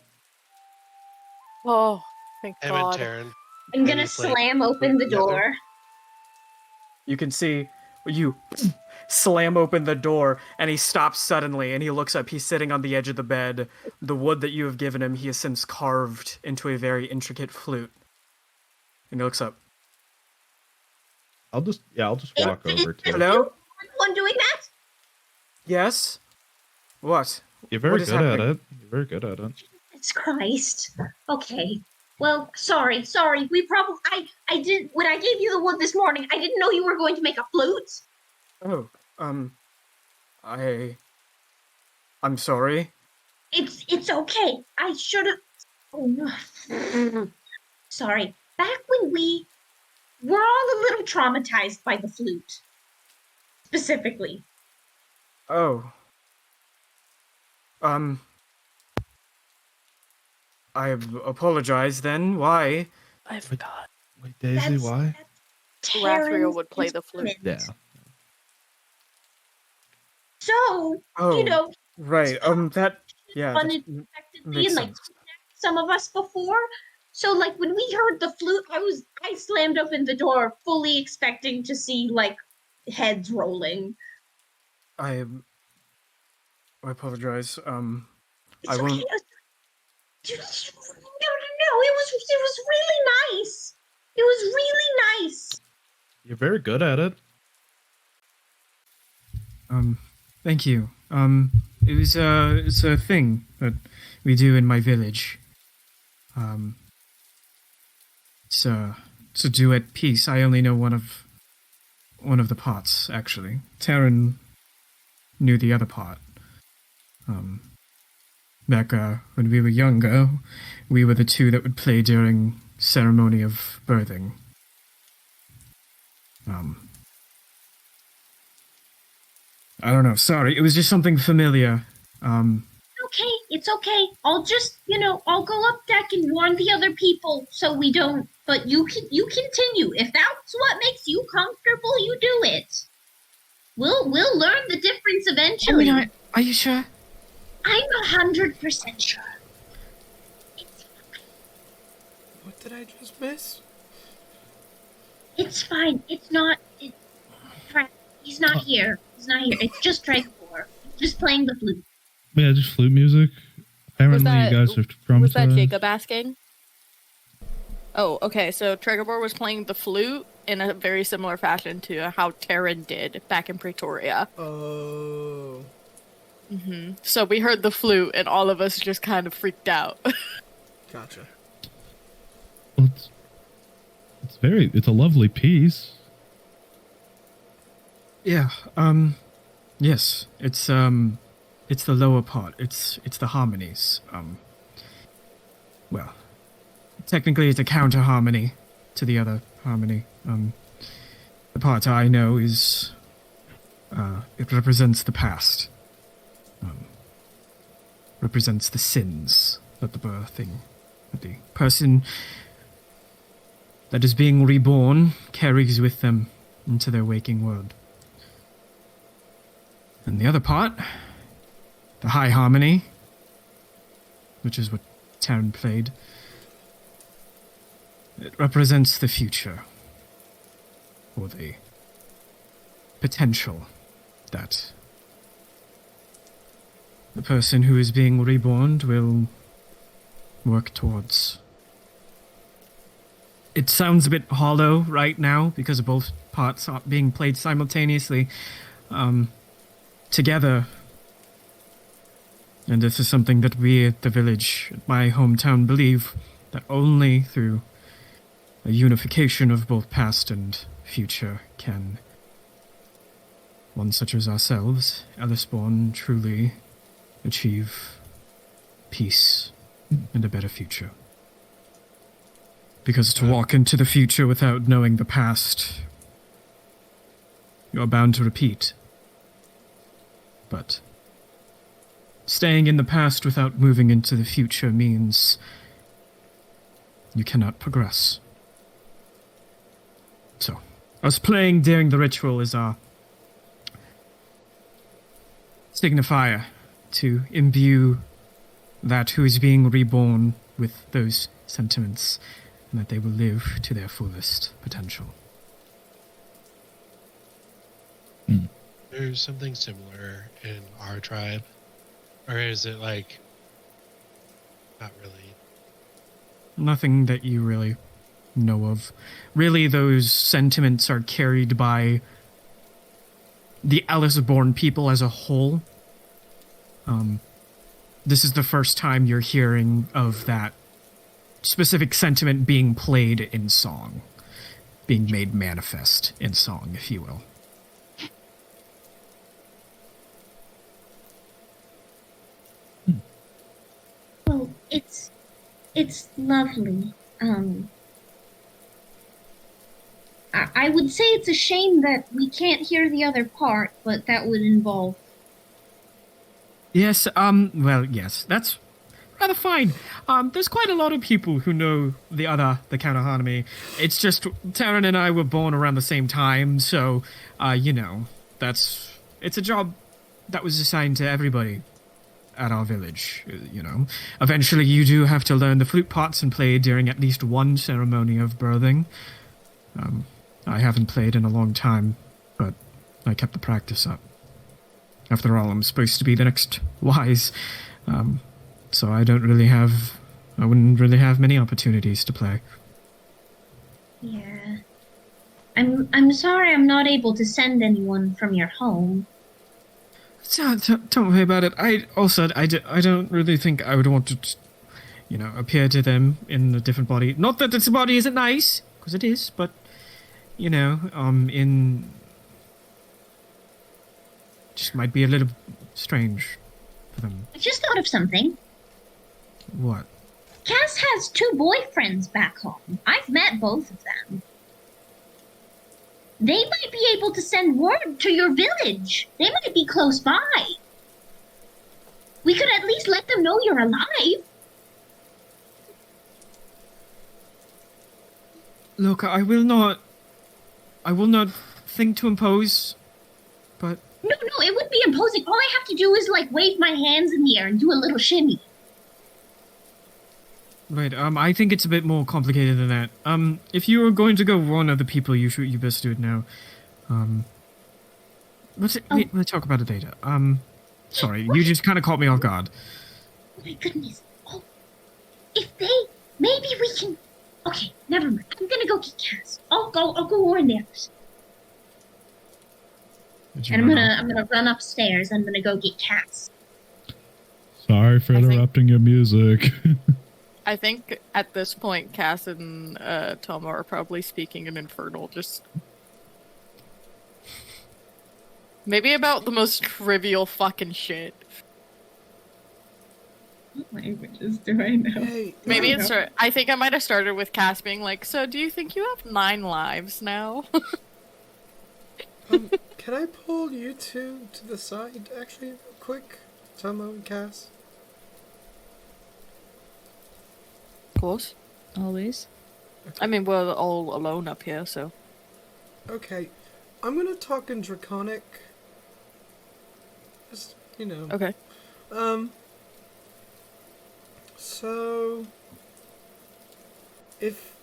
D: Oh, thank
E: Him and
D: God.
E: Taryn.
F: I'm gonna
E: He's like-
F: slam open the door.
A: You can see you slam open the door, and he stops suddenly, and he looks up. He's sitting on the edge of the bed. The wood that you have given him, he has since carved into a very intricate flute. And he looks up.
I: I'll just walk over to him.
A: Hello?
F: One doing that?
A: Yes? What?
I: You're very
A: What is
I: good at
A: happening?
I: it. You're very good at it.
F: Jesus Christ. Okay. Well, sorry. We probably I did when I gave you the wood this morning, I didn't know you were going to make a flute.
A: Oh, I'm sorry.
F: It's okay. I should have. Oh, no. Sorry. Back when we were all a little traumatized by the flute, specifically.
A: Oh. I apologize then. Why?
B: I forgot.
I: Wait, Daisy, why?
D: Rathriel would play the flute.
F: instrument.
I: Yeah.
F: So,
A: Oh,
F: you know,
A: right. That. Yeah. that
F: unexpectedly,
A: makes
F: and like
A: sense.
F: some of us before. So, like when we heard the flute, I slammed open the door, fully expecting to see like heads rolling.
A: I apologize.
F: It's
A: I
F: okay.
A: won't.
F: No. It was really nice. It was really nice.
I: You're very good at it.
A: Thank you. It's a thing that we do in my village. It's a duet piece. I only know one of the parts, actually. Taryn knew the other part. Back when we were younger, we were the two that would play during ceremony of birthing. I don't know. Sorry, it was just something familiar.
F: Okay, it's okay. I'll just, I'll go up deck and warn the other people so we don't. But you continue. If that's what makes you comfortable, you do it. We'll learn the difference eventually.
A: Are you sure?
F: I'm 100% sure.
C: What did I just miss?
F: It's fine. It's not. He's not here. He's not here. It's just Dragapore. Just playing the flute.
G: Yeah, just flute music. Apparently,
D: that-
G: you guys are traumatized.
D: Was that Jacob asking? Oh, okay. So Tregobor was playing the flute in a very similar fashion to how Taryn did back in Pretoria.
C: Oh.
D: So we heard the flute, and all of us just kind of freaked out.
C: Gotcha.
G: Well, it's a lovely piece.
A: Yeah. Yes. It's the lower part. It's the harmonies. Well, technically it's a counter harmony to the other harmony. The part I know is, it represents the past. represents the sins that the person that is being reborn carries with them into their waking world. And the other part, the high harmony, which is what Taryn played, it represents the future, or the potential that the person who is being reborn will work towards. It sounds a bit hollow right now because of both parts are being played simultaneously together. And this is something that we at the village, at my hometown, believe that only through a unification of both past and future can one such as ourselves, Ellisborn, truly achieve peace and a better future. Because to walk into the future without knowing the past, you are bound to repeat. But staying in the past without moving into the future means you cannot progress. So, us playing during the ritual is our signifier to imbue that who is being reborn with those sentiments, and that they will live to their fullest potential.
E: There's something similar in our tribe, or is it like not really?
A: Nothing that you really know of. Really, those sentiments are carried by the Ellisborn people as a whole. This is the first time you're hearing of that specific sentiment being played in song, being made manifest in song, if you will.
F: Well, it's lovely. I would say it's a shame that we can't hear the other part, but that would involve...
A: Yes, well, yes, that's rather fine. There's quite a lot of people who know the counter-harmony. It's just, Taryn and I were born around the same time, so, it's a job that was assigned to everybody at our village, Eventually you do have to learn the flute parts and play during at least one ceremony of birthing. I haven't played in a long time, but I kept the practice up. After all, I'm supposed to be the next wise, so I wouldn't really have many opportunities to play.
F: Yeah. I'm sorry I'm not able to send anyone from your home.
A: Don't worry about it. I don't really think I would want to, appear to them in a different body. Not that this body isn't nice, because it is, but, just might be a little strange for them.
F: I just thought of something.
A: What?
F: Cass has 2 boyfriends back home. I've met both of them. They might be able to send word to your village. They might be close by. We could at least let them know you're alive.
A: Look, I will not think to impose, but...
F: No, it wouldn't be imposing. All I have to do is, wave my hands in the air and do a little shimmy.
A: Right, I think it's a bit more complicated than that. If you were going to go warn other people, you best do it now. Let's talk about it later. Sorry, you just kind of caught me off guard.
F: Oh my goodness. Oh, maybe we can... Okay, never mind. I'm gonna go get Cass. I'll go warn the others. And I'm gonna run upstairs. I'm gonna go get Cass.
G: Sorry for interrupting your music.
D: I think at this point, Cass and Toma are probably speaking in Infernal, just maybe about the most trivial fucking shit.
J: What languages do I know?
C: Hey,
D: Maybe I think I might have started with Cass being like, "So, do you think you have 9 lives now?"
C: can I pull you two to the side, actually, real quick? Tomo and Cass?
D: course.
B: Always.
D: I mean, we're all alone up here, so.
C: Okay, I'm gonna talk in Draconic. Just,
D: Okay.
C: So... If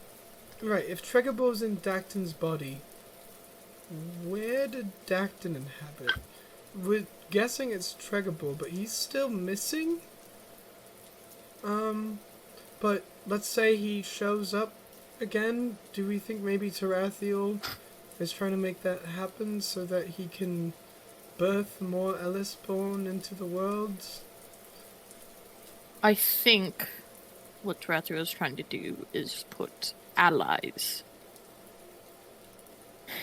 C: Tregabor's in Dacton's body, where did Dacton inhabit? We're guessing it's Tregabor, but he's still missing? But let's say he shows up again. Do we think maybe Tarathiel is trying to make that happen so that he can birth more Ellisborn into the world?
D: I think what Tarathiel is trying to do is put allies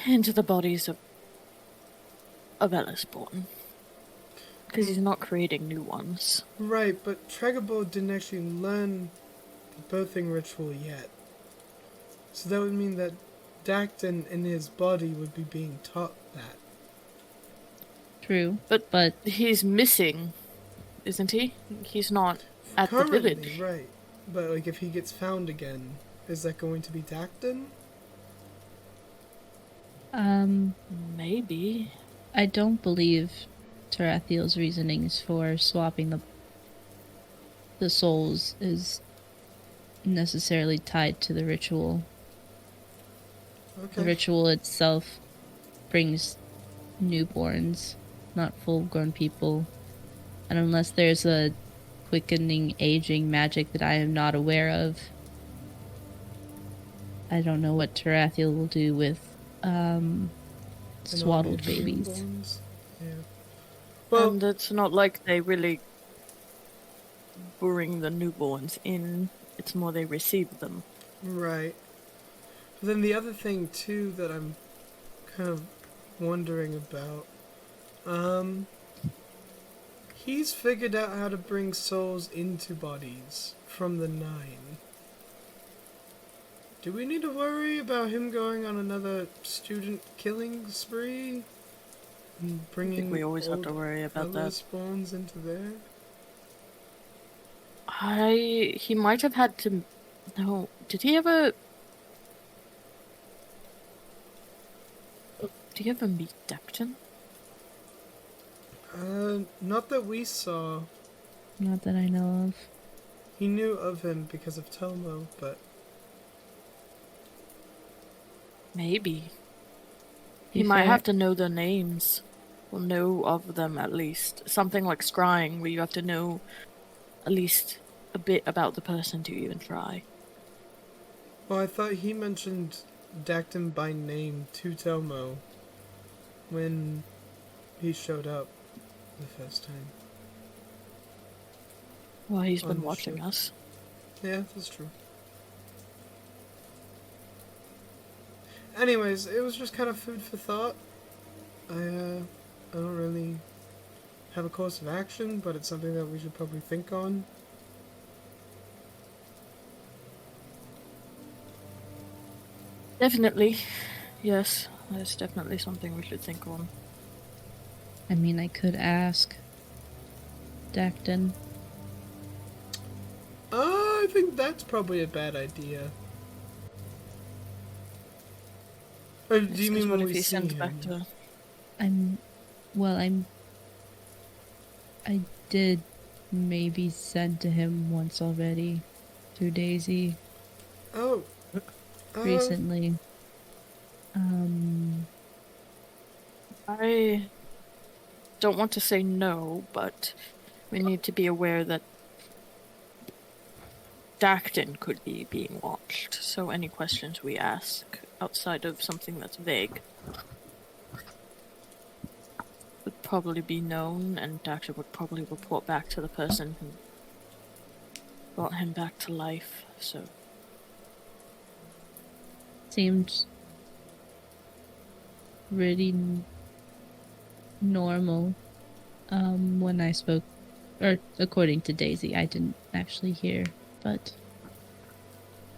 D: into the bodies of Ellisborn. Because he's not creating new ones.
C: Right, but Tregabor didn't actually learn the birthing ritual yet. So that would mean that Dacton in his body would be being taught that.
B: True.
D: But he's missing, isn't he? He's not at
C: Currently,
D: the village.
C: right. But like if he gets found again, is that going to be Dacton?
D: Maybe.
B: I don't believe Tarathiel's reasonings for swapping the souls is necessarily tied to the ritual.
C: Okay.
B: The ritual itself brings newborns, not full-grown people. And unless there's a quickening, aging magic that I am not aware of, I don't know what Tarathiel will do with swaddled babies.
C: Newborns? Yeah.
D: Well, and it's not like they really bring the newborns in. It's more they receive them.
C: Right. But then the other thing too that I'm kind of wondering about, he's figured out how to bring souls into bodies from the 9. Do we need to worry about him going on another student killing spree? And bringing
D: I think we always have to worry about that.
C: spawns into there?
D: He might have had to... No, did he ever... Did he ever meet Dacton?
C: Not that we saw.
B: Not that I know of.
C: He knew of him because of Telmo, but...
D: Maybe. He might have to know their names. Or know of them, at least. Something like scrying, where you have to know at least a bit about the person to even try.
C: Well, I thought he mentioned Dacton by name to Telmo when he showed up the first time.
D: Well, he's been watching us.
C: Yeah, that's true. Anyways, it was just kind of food for thought. I don't really have a course of action, but it's something that we should probably think on.
D: Definitely. Yes, that's definitely something we should think on.
B: I mean, I could ask Dacton.
C: I think that's probably a bad idea. Or do you mean when we see him?
B: I did maybe send to him once already, through Daisy.
C: Oh.
B: Recently.
D: I don't want to say no, but we need to be aware that Dacton could be being watched, so any questions we ask outside of something that's vague would probably be known, and Dacton would probably report back to the person who brought him back to life, so...
B: Seemed really normal when I spoke, or according to Daisy. I didn't actually hear, but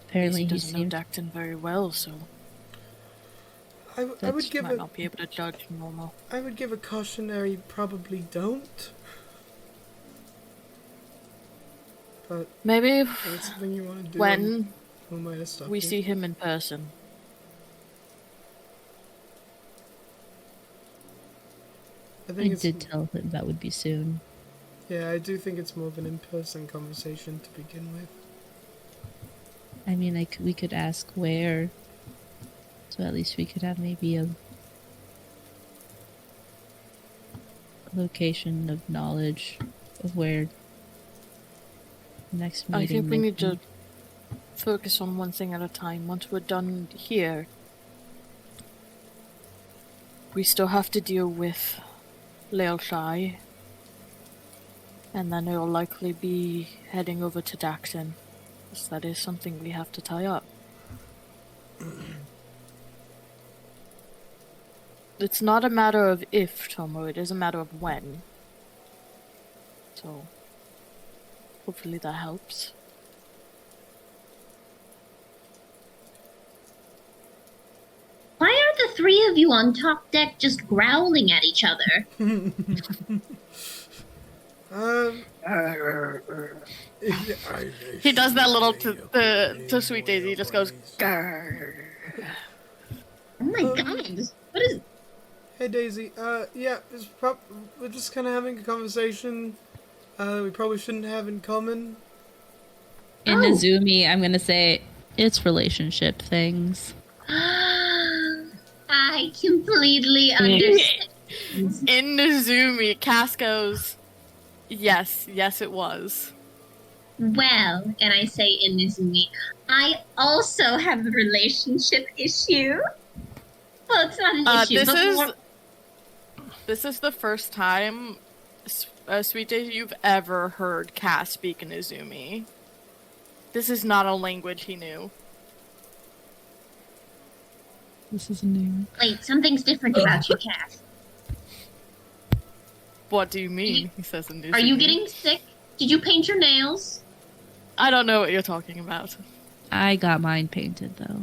B: apparently
D: Daisy
B: he
D: doesn't
B: seemed
D: know Dacton very well, so
C: I would give
D: might not be able to judge normal.
C: I would give a cautionary probably don't. But
D: Maybe
C: if it's something you want to do,
D: when
C: who am I to stop
D: we
C: you?
D: see him in person.
C: I
B: I
C: think it's,
B: did tell him that would be soon.
C: yeah, I do think it's more of an in-person conversation to begin with.
B: I mean, we could ask where, so at least we could have maybe a location of knowledge of where next meeting.
D: I think we
B: will
D: need
B: be.
D: to focus on one thing at a time. Once we're done here, we still have to deal with Leylshei, and then it'll likely be heading over to Daxon. So that is something we have to tie up. It's not a matter of if, Tomo, it is a matter of when. So, hopefully that helps.
F: Why are the three of you on top deck just growling at each other?
D: He does that little to Sweet Daisy. He just goes, "Grrr."
F: Oh my god, what is...
C: Hey Daisy, yeah, we're just kind of having a conversation we probably shouldn't have in common.
B: In Izumi, I'm gonna say it's relationship things.
F: I completely understand.
D: In Nizumi, Cass goes, yes, it was.
F: Well, and I say in Izumi, I also have a relationship issue. Well, it's not an issue, but
D: this is the first time, Sweet Daisy, you've ever heard Cass speak in Izumi. This is not a language he knew.
B: This is new.
F: Wait, something's different about you, Cass.
D: What do you mean? He says in Izumi.
F: Are you getting sick? Did you paint your nails?
D: I don't know what you're talking about.
B: I got mine painted though.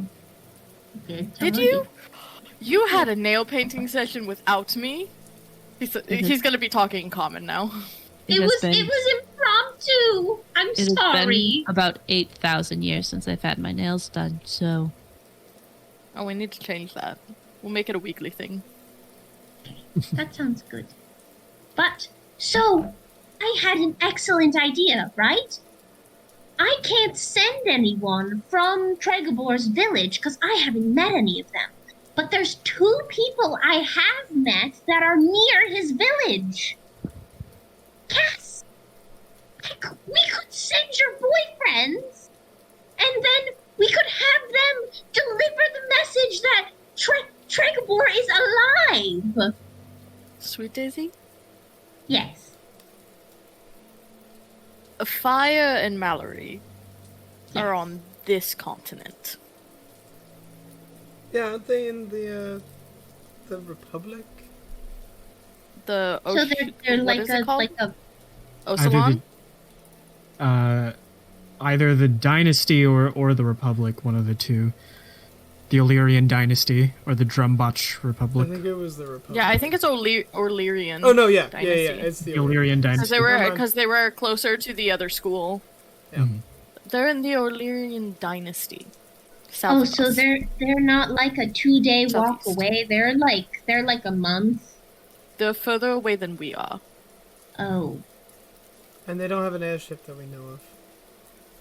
D: Did you? You had a nail painting session without me? He's gonna be talking in common now.
F: It was impromptu. I'm
B: It has
F: sorry.
B: been about 8,000 years since I've had my nails done, so...
D: Oh, we need to change that. We'll make it a weekly thing.
F: That sounds good. But, so, I had an excellent idea, right? I can't send anyone from Tregabor's village because I haven't met any of them. But there's 2 people I have met that are near his village. Cass, we could send your boyfriends, and then we could have them deliver the message that Tregabor is alive.
D: Sweet Daisy?
F: Yes.
D: Fire and Mallory are on this continent.
C: Yeah, aren't they in the Republic?
D: The
F: So they're
D: what
F: like
D: is it called?
A: Either
D: Ocelon?
A: either the Dynasty or the Republic, one of the two. The Illyrian Dynasty or the Drumbotch
C: I
A: Republic.
C: think it was the Republic.
D: Yeah, I think it's Illyrian.
C: Oh no, yeah,
D: Dynasty.
C: yeah, it's the
A: Illyrian Dynasty.
D: Because they were closer to the other school.
C: Yeah.
D: They're in the Illyrian Dynasty. South of
F: so
D: us.
F: they're not like a 2-day walk
D: Southeast.
F: away. They're like a month.
D: They're further away than we are.
F: Oh,
C: And they don't have an airship that we know of.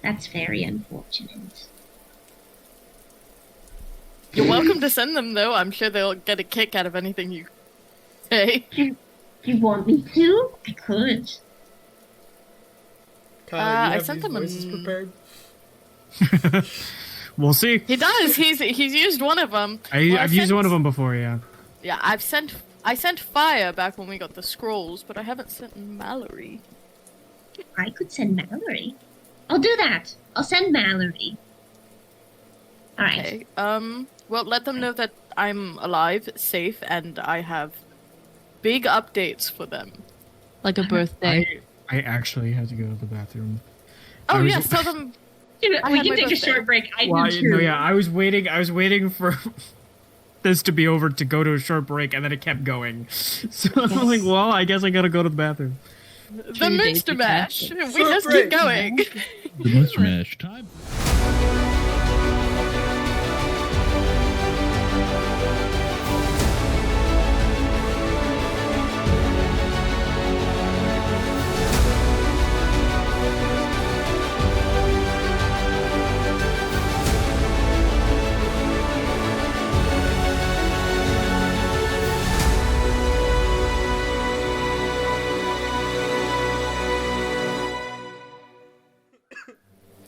F: that's very unfortunate.
D: You're welcome to send them, though. I'm sure they'll get a kick out of anything you say.
F: You want me to? I could.
C: Kyle, you
D: I
C: have
D: sent
C: these
D: them
C: voices prepared?
A: We'll see.
D: He does. He's used one of them.
A: I've used one of them before, yeah.
D: Yeah, I sent Fire back when we got the scrolls, but I haven't sent Mallory.
F: I could send Mallory. I'll do that. I'll send Mallory. All right.
D: Okay. Well, let them know that I'm alive, safe, and I have big updates for them.
B: Like a birthday.
A: I actually had to go to the bathroom.
D: Oh
A: I was-
D: yes, tell them.
J: You know,
D: I
J: we
D: had
J: can
D: my
J: take a
D: birthday.
J: short break. I
A: Well,
J: do too.
A: no, yeah, I was waiting for this to be over to go to a short break, and then it kept going. So I'm like, well, I guess I gotta go to the bathroom.
D: The
B: 3 days
D: Munster
B: of
D: Mash.
B: casting.
D: We
C: So
D: just
C: great.
D: keep going.
G: The Munster Mash time.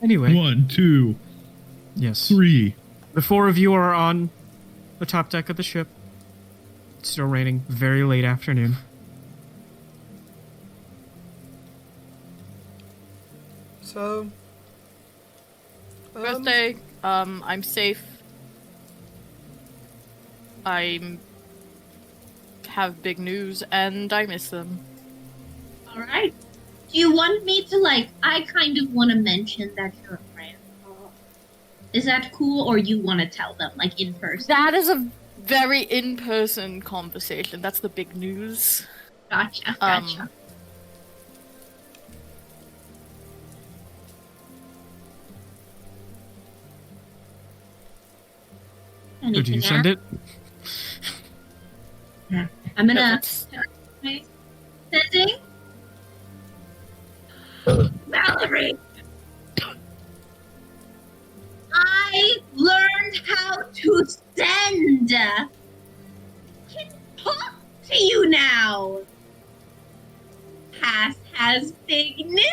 A: Anyway,
G: 1, 2,
A: yes.
G: 3.
A: The 4 of you are on the top deck of the ship. It's still raining. Very late afternoon.
C: So,
D: Birthday. I'm safe. I have big news, and I miss them.
F: All right. Do you want me to, like, I kind of want to mention that you're a grandpa. Is that cool, or you want to tell them, like, in person?
D: That is a very in-person conversation. That's the big news.
F: Gotcha, gotcha.
A: So do you
F: Anything
A: send
F: else?
A: it?
F: I'm gonna
D: That's-
F: sending. Valerie, I learned how to send. Can talk to you now. Cass has big news.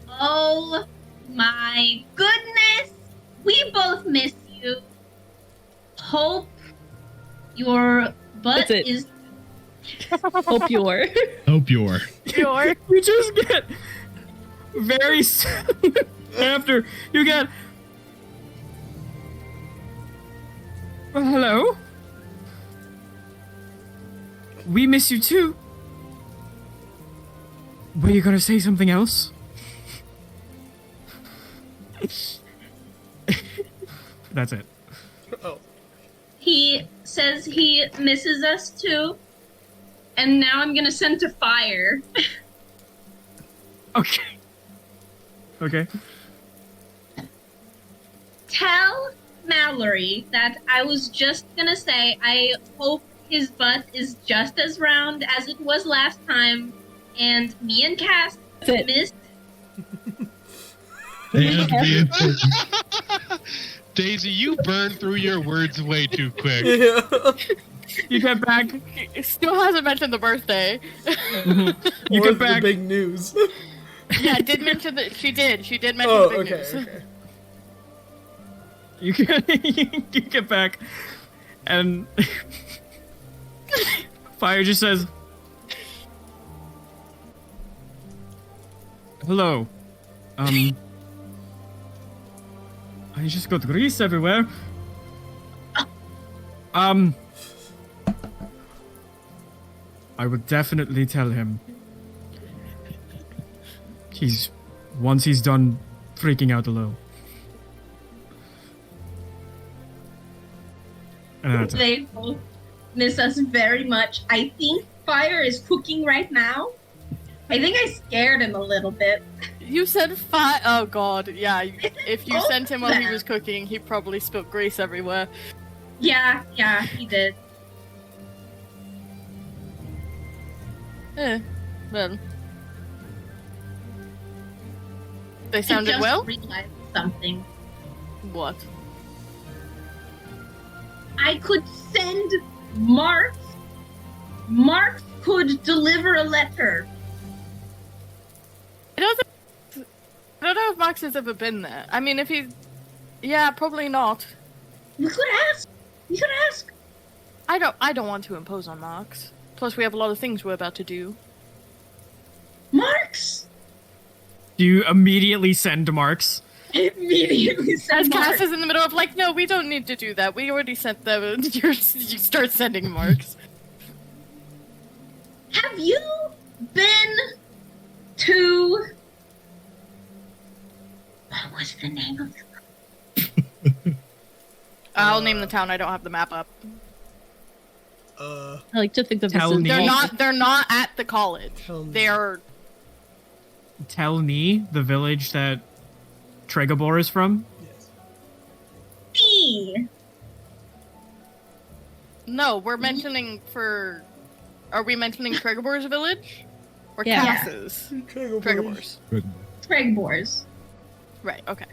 F: Oh my goodness, we both miss you. Hope your butt
B: That's it.
F: is.
B: Hope you're.
G: Hope you're.
D: Sure.
A: You just get very soon after you get. Well, hello. We miss you too. Were you gonna say something else? That's it.
C: oh,
F: He says he misses us too. And now I'm gonna send to fire.
A: Okay. Okay.
F: Tell Mallory that I was just gonna say I hope his butt is just as round as it was last time. And me and Cass
B: That's it.
F: missed.
G: And the important.
E: Daisy, you burned through your words way too quick.
C: yeah.
A: You get back.
D: It still hasn't mentioned the birthday.
A: You
C: Or
A: get
C: the
A: back.
C: big news.
D: Yeah, I did mention that she did. She did mention
C: Oh,
D: the big
C: okay,
D: news.
C: okay.
A: You get back, and Fire just says, "Hello. I just got grease everywhere. I would definitely tell him. Once he's done freaking out a little. And that's it.
F: They both miss us very much. I think Fire is cooking right now. I think I scared him a little bit.
D: You said fire. Oh god, yeah. If you
F: Oh,
D: sent him while he
F: that.
D: was cooking, he probably spilled grease everywhere.
F: Yeah, he did.
D: Well. They
F: I
D: sounded
F: just
D: well?
F: realized something.
D: What?
F: I could send Mark. Mark could deliver a letter.
D: I don't know if Max has ever been there. I mean, if he... Yeah, probably not.
F: We could ask.
D: I don't want to impose on Max. Plus, we have a lot of things we're about to do.
F: Marks.
A: Do you immediately send marks?
F: Immediately
D: As
F: send
D: Cass
F: Mark.
D: is in the middle of like, no, we don't need to do that. We already sent them. And you start sending marks.
F: Have you been to? What was the name of the?
D: I'll name the town. I don't have the map up.
B: I like to think that
A: Tell
B: this is
A: me.
D: They're not at the college.
C: Tell me.
D: They're
A: Telni, the village that Tregobor is from?
C: Yes.
F: Me.
D: no, we're mentioning for. Are we mentioning Tregabor's village? Or
B: Yeah.
D: Cass's? Tregabor's.
F: Tregbors.
D: Right, okay.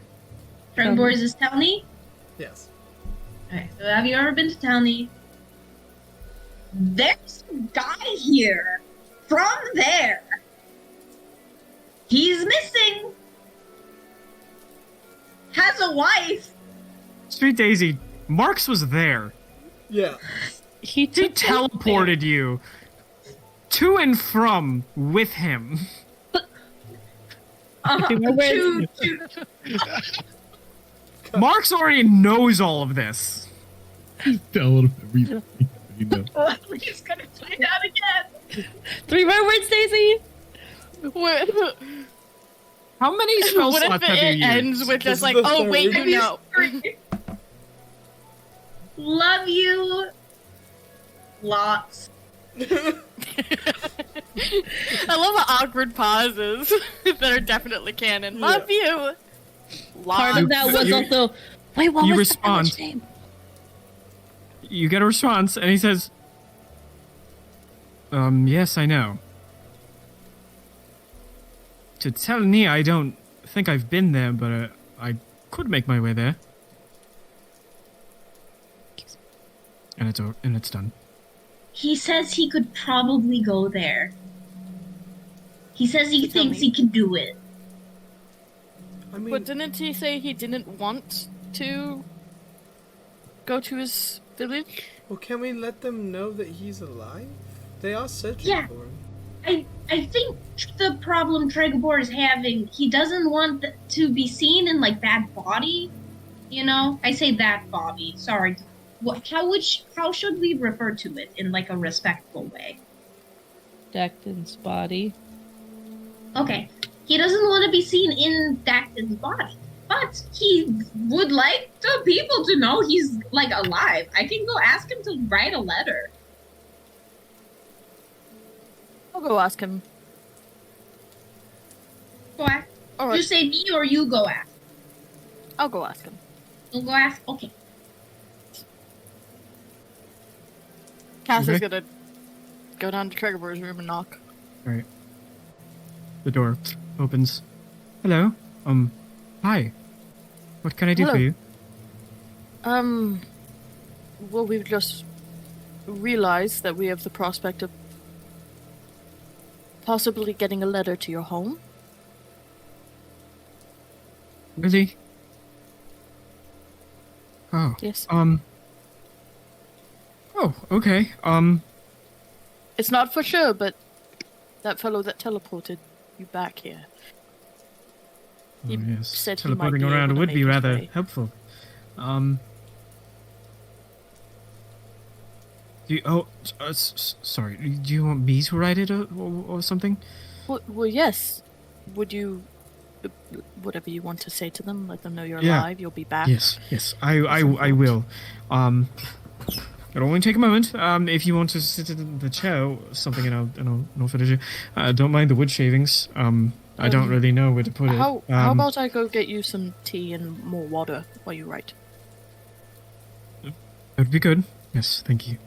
F: Tregbors is Telny?
C: Yes.
F: Okay, so have you ever been to Telny? There's a guy here from there. He's missing. Has a wife.
A: Sweet Daisy, Marks was there.
C: Yeah.
B: He
A: He
B: took
A: teleported you to and from with him.
F: To
A: Marks already knows all of this.
G: Tell him everything. You know.
F: He's gonna find out again.
B: 3 more words, Daisy.
D: What,
A: How many spell
D: what if
A: slots have
D: it
A: you
D: ends
A: used?
D: with just
C: This
D: like,
C: is the
D: oh, wait,
C: third.
D: you know.
F: Love you. Lots.
D: I love the awkward pauses that are definitely canon. Love you.
B: Part of that was
A: You-
B: also. Wait, what
A: you
B: was
A: respond.
B: the village name?
A: You get a response, and he says, yes, I know. To tell me, I don't think I've been there, but I could make my way there. And it's done.
F: He says he could probably go there. He says he
D: Tell
F: thinks
D: me.
F: he can do it.
C: I mean,
D: But didn't he say he didn't want to go to his village?
C: well, can we let them know that he's alive? They are searching
F: Yeah.
C: for him.
F: I think the problem Tregobor is having, he doesn't want to be seen in like that body. You know, I say that body. Sorry. How should we refer to it in like a respectful way?
B: Dacton's body.
F: Okay, he doesn't want to be seen in Dacton's body, but he would like the people to know he's like alive. I can go ask him to write a letter.
D: I'll go ask him.
F: Go ask.
D: All
F: You
D: right,
F: say me or you go ask.
D: I'll go ask him.
F: You'll go ask. Okay.
D: Cass is
A: Okay.
D: gonna go down to Tregabor's room and knock.
A: Alright. The door opens. Hello? Hi. What can I do
D: Hello.
A: for you?
D: Well, we've just realized that we have the prospect of possibly getting a letter to your home.
A: Really? Oh.
D: Yes.
A: Oh, okay.
D: It's not for sure, but that fellow that teleported you back here. He
A: Oh, yes.
D: said he might
A: Teleporting
D: be able
A: around
D: to
A: would
D: make
A: be
D: his
A: rather
D: way.
A: helpful. Do you, sorry. Do you want me to write it or something?
D: Well, yes. Would you, whatever you want to say to them, let them know you're
A: Yeah.
D: alive, you'll be back.
A: Yes. I will. It'll only take a moment. If you want to sit in the chair or something, and I'll finish it. Don't mind the wood shavings. I don't really know where to put it.
D: How about I go get you some tea and more water while you write?
A: That'd be good. Yes, thank you.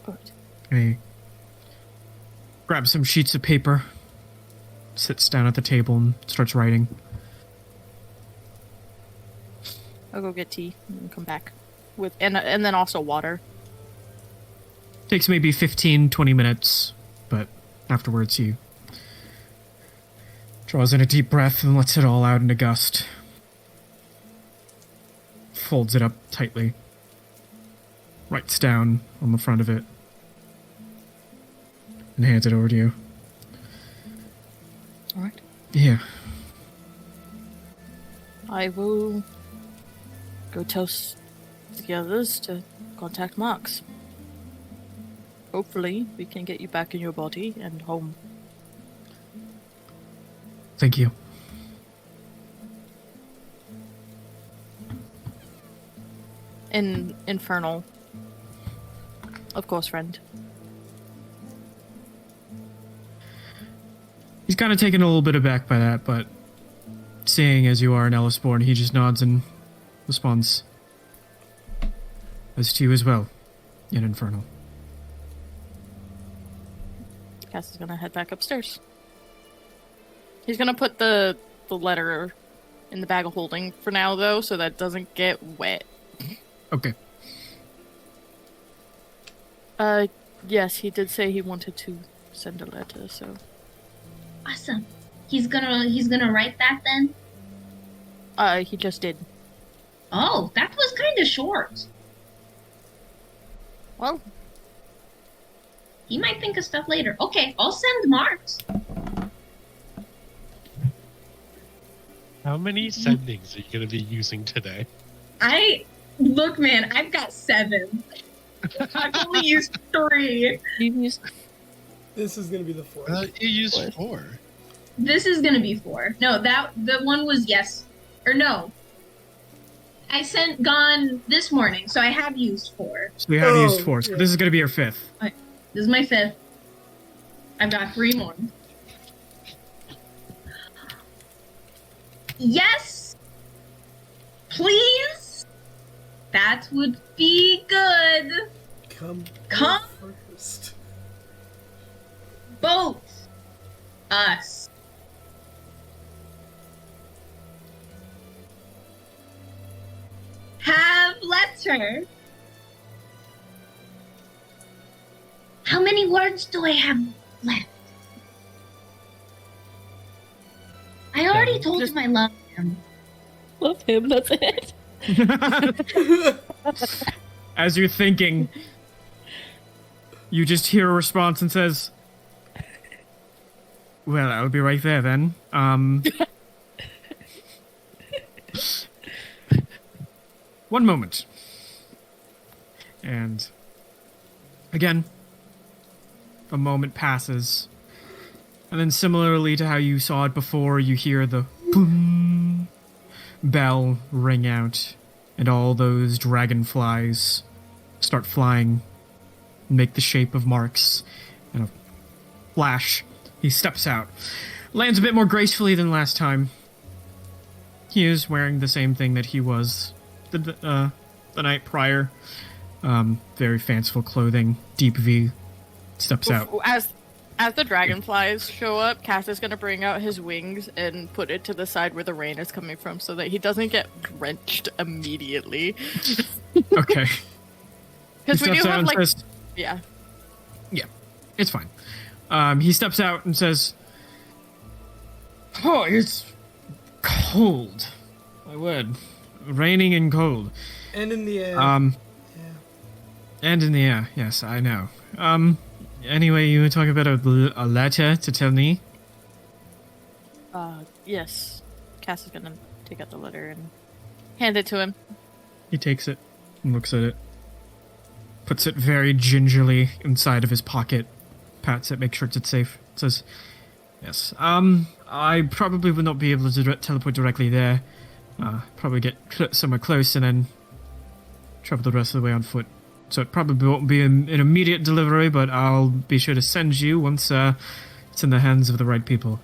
D: Alright.
A: He grabs some sheets of paper, sits down at the table, and starts writing.
D: I'll go get tea and come back with and then also water.
A: Takes maybe 15, 20 minutes, but afterwards he draws in a deep breath and lets it all out in a gust. Folds it up tightly. Writes down on the front of it. And hands it over to you.
D: All right.
A: Yeah.
D: I will go tell the others to contact Marks. Hopefully, we can get you back in your body and home.
A: Thank you.
D: In Infernal, Of course, friend.
A: He's kind of taken a little bit aback by that, but seeing as you are an Ellisborn, he just nods and responds, as to you as well, in Infernal.
D: Cass is gonna head back upstairs. He's gonna put the letter in the bag of holding for now, though, so that it doesn't get wet.
A: Okay.
D: Yes, he did say he wanted to send a letter, so...
F: Awesome. He's gonna write that then?
D: He just did.
F: Oh, that was kind of short.
D: Well,
F: He might think of stuff later. Okay, I'll send marks.
E: How many sendings are you going to be using today?
J: Look, man, I've got 7. I've only used 3.
B: You've used
C: This is gonna be the 4th.
E: You used 4.
J: This is gonna be 4. No, the one was yes. Or no. I sent gone this morning, so I have used 4.
A: So you have used
C: Oh,
A: 4. So
C: yeah.
A: this is going to be your 5th.
J: This is my 5th. I've got 3 more. Yes! Please? That would be good.
C: Come first.
J: Both. Us. Have letter.
F: How many words do I have left? I already told him I love him.
B: love him. That's it.
A: As you're thinking, you just hear a response and says, well, I'll be right there then. One moment. And again, a moment passes. And then similarly to how you saw it before, you hear the boom bell ring out, and all those dragonflies start flying, make the shape of marks, and a flash. He steps out, lands a bit more gracefully than last time. He is wearing the same thing that he was the night prior. Very fanciful clothing, deep V. Steps out.
D: As the dragonflies show up, Cass is gonna bring out his wings and put it to the side where the rain is coming from so that he doesn't get drenched immediately.
A: Okay.
D: Because we do
A: steps out
D: have
A: and
D: like...
A: says,
D: Yeah.
A: yeah, it's fine. He steps out and says, oh, it's cold. My word. Raining and cold.
C: And in the air.
A: And in the air, yes, I know. Anyway, you were talking about a letter to tell me?
D: Yes. Cass is gonna take out the letter and hand it to him.
A: He takes it and looks at it. Puts it very gingerly inside of his pocket. Pats it, makes sure it's safe. Says, yes, I probably would not be able to teleport directly there. Probably get somewhere close and then travel the rest of the way on foot. So it probably won't be an immediate delivery, but I'll be sure to send you once it's in the hands of the right people.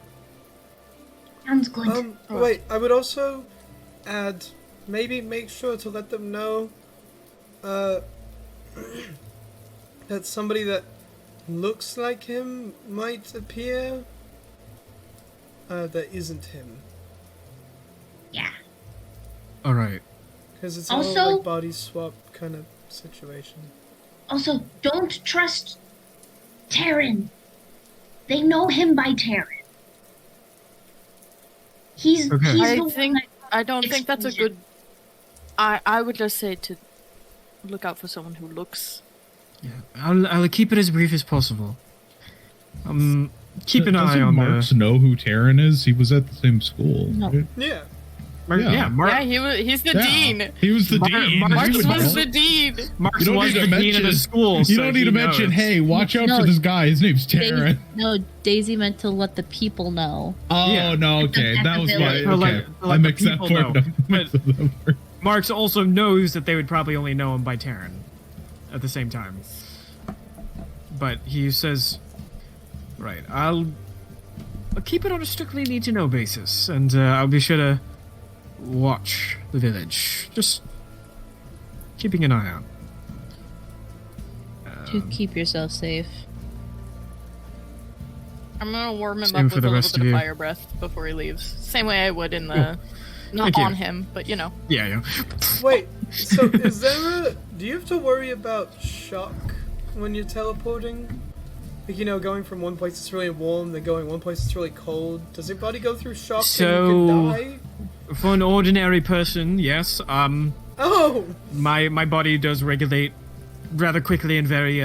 F: Sounds good.
C: Wait, I would also add, maybe make sure to let them know, that somebody that looks like him might appear, that isn't him.
F: Yeah.
A: Alright.
C: Because it's
F: Also-
C: all like body swap kind of situation.
F: Also, don't trust Taryn. They know him by Taryn. He's
A: Okay.
F: he's
D: I
F: the
D: think
F: one
D: I don't think that's a
F: exposure.
D: good. I would just say to look out for someone who looks.
A: Yeah, I'll keep it as brief as possible. Keep an eye
G: Doesn't
A: on
G: Marks know who Taryn is? He was at the same school.
B: No.
G: right?
C: Yeah.
A: Yeah, Mark.
D: Yeah, he's the
G: Yeah.
D: dean.
G: He was the
A: Mark-
G: dean.
A: Mark
G: He
D: Marks
G: would
D: was
G: know.
D: the dean.
A: Marks
G: You don't
A: was
G: need
A: the
G: to
A: dean of the
G: mention-
A: school.
G: You
A: so
G: don't need
A: he
G: to mention,
A: knows.
G: hey, watch out
B: No.
G: for this guy. His name's Taryn.
B: Daisy meant to let the people know.
G: Oh,
A: Yeah.
G: no, okay.
F: At
G: That
F: the
G: was
F: village.
G: why.
A: To let-
G: Okay.
A: to let
G: I
A: the
G: mixed that
A: people
G: part
A: know.
G: up. Mixed that part.
A: Marks also knows that they would probably only know him by Taryn at the same time. but he says, right, I'll keep it on a strictly need-to-know basis, and I'll be sure to watch the village. Just keeping an eye out.
B: To keep yourself safe.
D: I'm gonna warm him
A: Same
D: up
A: for
D: with
A: the
D: a
A: rest
D: little bit
A: of
D: of
A: you.
D: fire breath before he leaves. Same way I would in the... Not
A: Thank you.
D: on him, but you know.
A: Yeah.
C: Wait, so is there a... Do you have to worry about shock when you're teleporting? Like, you know, going from one place that's really warm, then going one place that's really cold. Does your body go through shock
A: So-
C: and you could die?
A: For an ordinary person, yes.
C: Oh!
A: My body does regulate rather quickly and very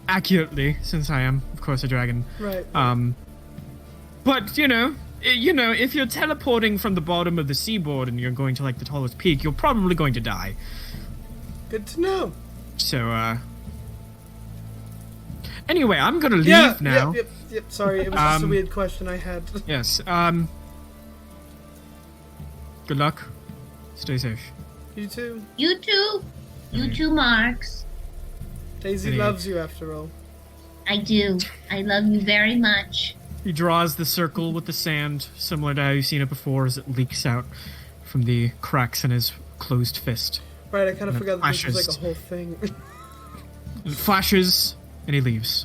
A: accurately, since I am, of course, a dragon.
C: Right.
A: But you know, if you're teleporting from the bottom of the seaboard and you're going to like the tallest peak, you're probably going to die.
C: Good to know.
A: So anyway, I'm gonna leave
C: Yeah,
A: now.
C: Yep. Sorry, it was just a weird question I had.
A: Yes. Good luck. Stay safe.
C: You too.
F: You too. You too, Marks.
C: Daisy
A: Hey.
C: loves you after all.
F: I do. I love you very much.
A: He draws the circle with the sand, similar to how you've seen it before, as it leaks out from the cracks in his closed fist.
C: Right, I kind of
A: And it
C: forgot that this was like
A: flashes.
C: a whole thing.
A: It flashes, and he leaves.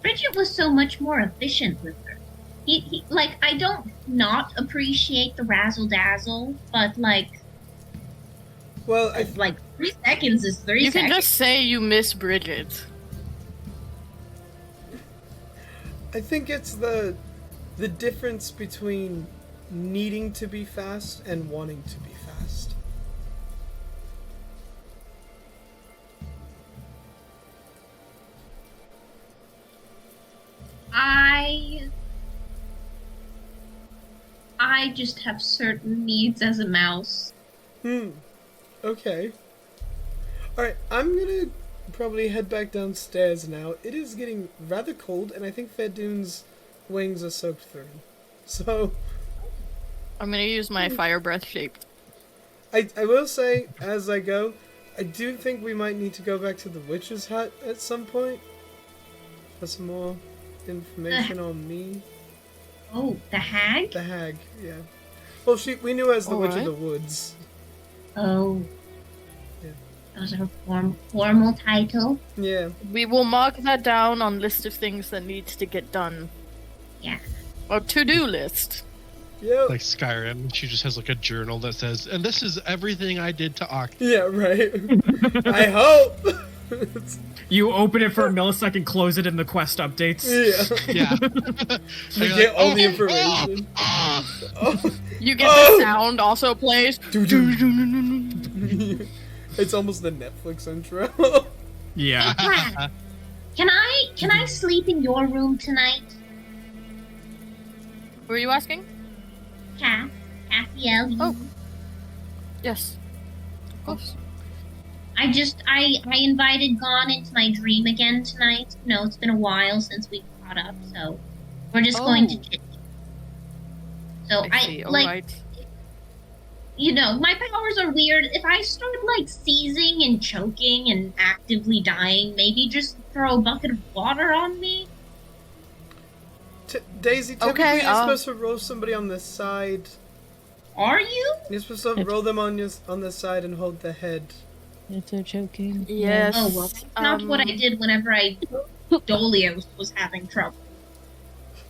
F: Bridget was so much more efficient with her. He like, I don't not appreciate the razzle dazzle, but like,
C: Well,
F: like 3 seconds is 3
D: You
F: seconds.
D: can just say you miss Bridget.
C: I think it's the difference between needing to be fast and wanting to be fast.
F: I just have certain needs as a mouse.
C: Okay. Alright, I'm gonna probably head back downstairs now. It is getting rather cold, and I think Fedoon's wings are soaked through. So,
D: I'm gonna use my fire breath shape.
C: I will say, as I go, I do think we might need to go back to the witch's hut at some point for some more information on me.
F: Oh, the hag?
C: The hag, yeah. Well, we knew her as the Witch of
D: Alright.
C: the Woods.
F: Oh.
C: Yeah.
F: That was her formal title.
C: Yeah.
D: We will mark that down on list of things that needs to get done.
F: Yeah.
D: Or to-do list.
C: Yeah.
E: Like Skyrim, she just has like a journal that says, and this is everything I did to Oct.
C: Yeah, right. I hope.
A: You open it for a millisecond, close it, and the quest updates.
C: Yeah.
E: Yeah.
C: You
E: You're
C: get
E: like,
C: all the information.
D: You get the sound also plays.
C: It's almost the Netflix intro.
A: Yeah.
F: Brad, can I sleep in your room tonight?
D: Were you asking?
F: Cathiel, you.
D: Oh. Yes. Of course.
F: I invited Gon into my dream again tonight. You know, it's been a while since we caught up, so we're just going to chit. So
D: I see.
F: like,
D: Alright.
F: you know, my powers are weird. If I start like seizing and choking and actively dying, maybe just throw a bucket of water on me.
C: Daisy, typically
D: Okay,
C: you're supposed to roll somebody on the side.
F: Are you?
C: You're supposed to roll them on the side and hold the head.
B: If they're choking.
D: Yes.
F: Oh well, that's not what I did whenever Dolios was having trouble.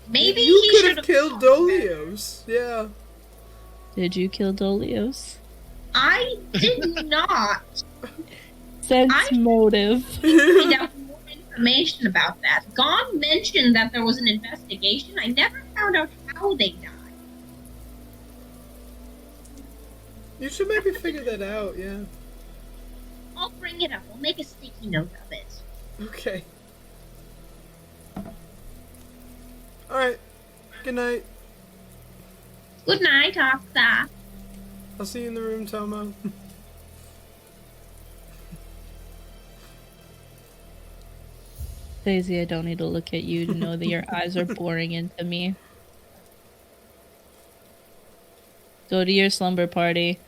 F: Maybe
C: you
F: he
C: could
F: should
C: have killed Dolios. Yeah.
B: Did you kill Dolios?
F: I did not.
B: Sense motive.
F: Find out more information about that. Gon mentioned that there was an investigation. I never found out how they died.
C: You should maybe figure that out. Yeah.
F: I'll bring it up. I'll make a sticky note of it.
C: Okay. Alright. Good night.
F: Good night, Okta.
C: I'll see you in the room, Tomo.
B: Daisy, I don't need to look at you to know that your eyes are boring into me. Go to your slumber party.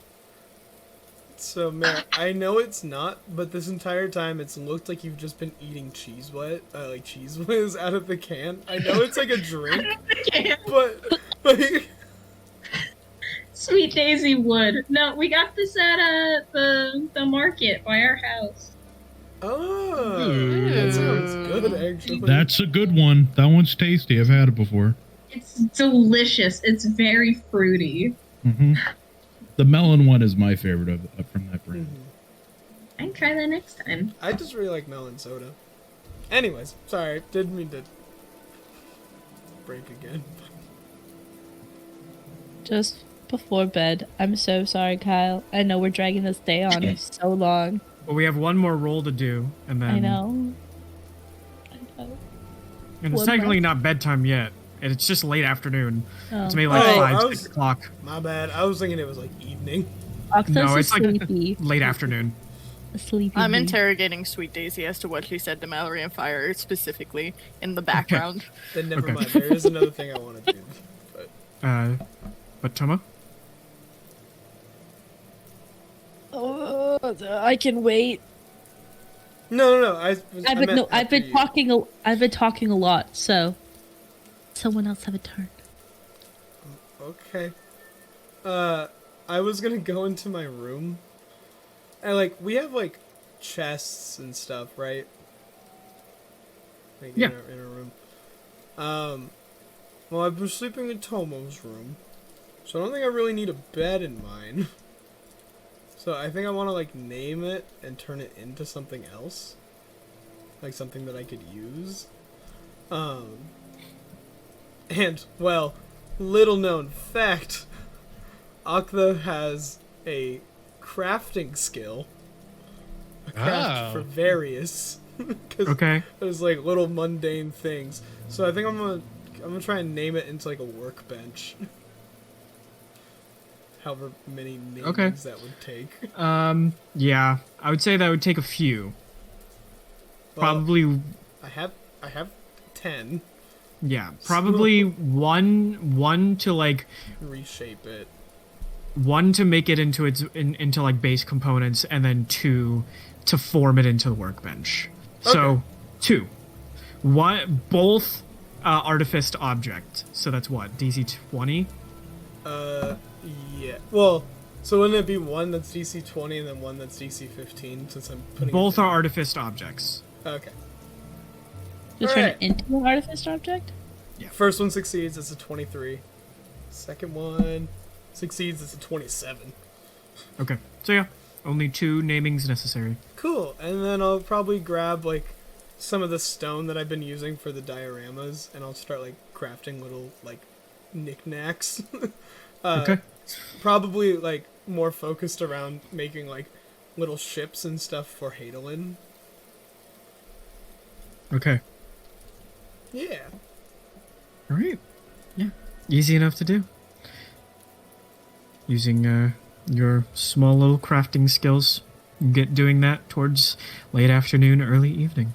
C: So, Mare, I know it's not, but this entire time it's looked like you've just been eating cheese whiz out of the can. I know it's like a drink, but like,
F: Sweet Daisy would. No, we got this at the market by our house.
C: oh, that sounds good actually.
G: That's a good one. That one's tasty. I've had it before.
F: It's delicious. It's very fruity.
G: Hmm. The melon one is my favorite from that brand.
F: I can try that next time.
C: I just really like melon soda. Anyways, sorry, didn't mean to break again.
B: Just before bed. I'm so sorry, Kyle. I know we're dragging this day on so long.
A: Well, we have one more roll to do, and then
B: I know.
A: And it's
B: One
A: technically
B: left.
A: not bedtime yet. And it's just late afternoon.
B: Oh.
A: It's maybe like
C: Oh,
A: 6 o'clock.
C: My bad. I was thinking it was like evening.
B: Octo's
A: No, it's like
B: sleepy.
A: late afternoon.
B: A sleepy.
D: I'm
B: bee.
D: interrogating Sweet Daisy as to what she said to Mallory and Fire specifically in the background.
C: Then never
A: Okay.
C: mind. There is another thing I want to do. But
A: But Toma?
B: Oh, I can wait.
C: no.
B: I've been talking a lot, so someone else have a turn.
C: Okay. I was gonna go into my room, and like we have like chests and stuff, right? Like,
A: Yeah.
C: In our room. Well, I've been sleeping in Tomo's room, so I don't think I really need a bed in mine. So I think I want to like name it and turn it into something else, like something that I could use. And well, little known fact, Akla has a crafting skill. A craft
E: Oh.
C: for various. Cause
A: Okay.
C: there's like little mundane things. So I think I'm gonna try and name it into like a workbench. However many namings that would take.
A: Yeah. I would say that would take a few.
C: Well,
A: Probably,
C: I have 10.
A: yeah. Probably one to like,
C: Reshape it.
A: one to make it into into like base components, and then two to form it into the workbench. So,
C: Okay.
A: two. One, both artificed object. So that's what, DC 20?
C: Yeah. Well, so wouldn't it be one that's DC 20 and then one that's DC 15 since I'm putting
A: Both
C: it
A: are artificed objects.
C: Okay.
B: Just turn
C: Alright.
B: it into an artifice object?
C: First one succeeds, it's a 23. Second one succeeds, it's a 27.
A: Okay. So yeah, only 2 namings necessary.
C: Cool. And then I'll probably grab like some of the stone that I've been using for the dioramas and I'll start like crafting little like knickknacks.
A: Okay.
C: Probably like more focused around making like little ships and stuff for Hadolin.
A: Okay.
C: Yeah.
A: All right. Yeah. Easy enough to do. Using your small little crafting skills, doing that towards late afternoon, early evening.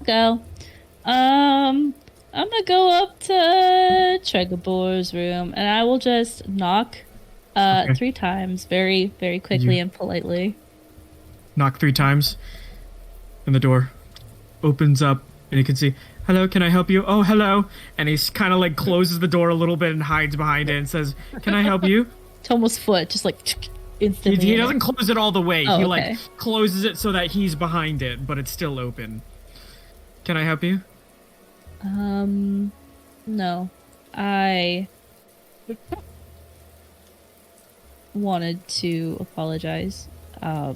B: Go. I'm gonna go up to Tregabor's room and I will just knock
A: Okay.
B: 3 times very, very quickly
A: You-
B: and politely.
A: Knock 3 times, and the door opens up, and you can see, "Hello, can I help you?" "Oh, hello." And he's kind of like closes the door a little bit and hides behind it and says, "Can I help you?"
B: Tomo's foot just like
A: He,
B: instantly.
A: he
B: in it.
A: doesn't close it all the way.
B: Oh,
A: he
B: okay.
A: like closes it so that he's behind it, but it's still open. "Can I help you?"
B: No. I wanted to apologize. I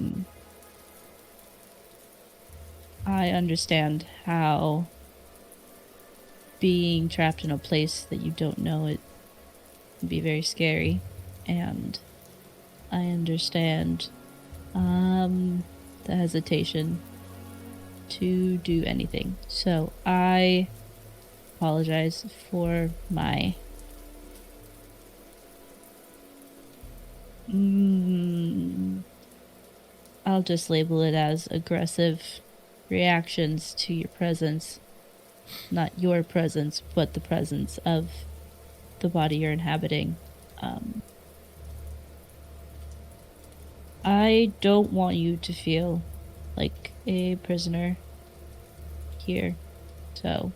B: understand how being trapped in a place that you don't know it can be very scary, and I understand the hesitation to do anything. So I apologize for my I'll just label it as aggressive reactions to your presence. Not your presence, but the presence of the body you're inhabiting. I don't want you to feel like a prisoner here. So,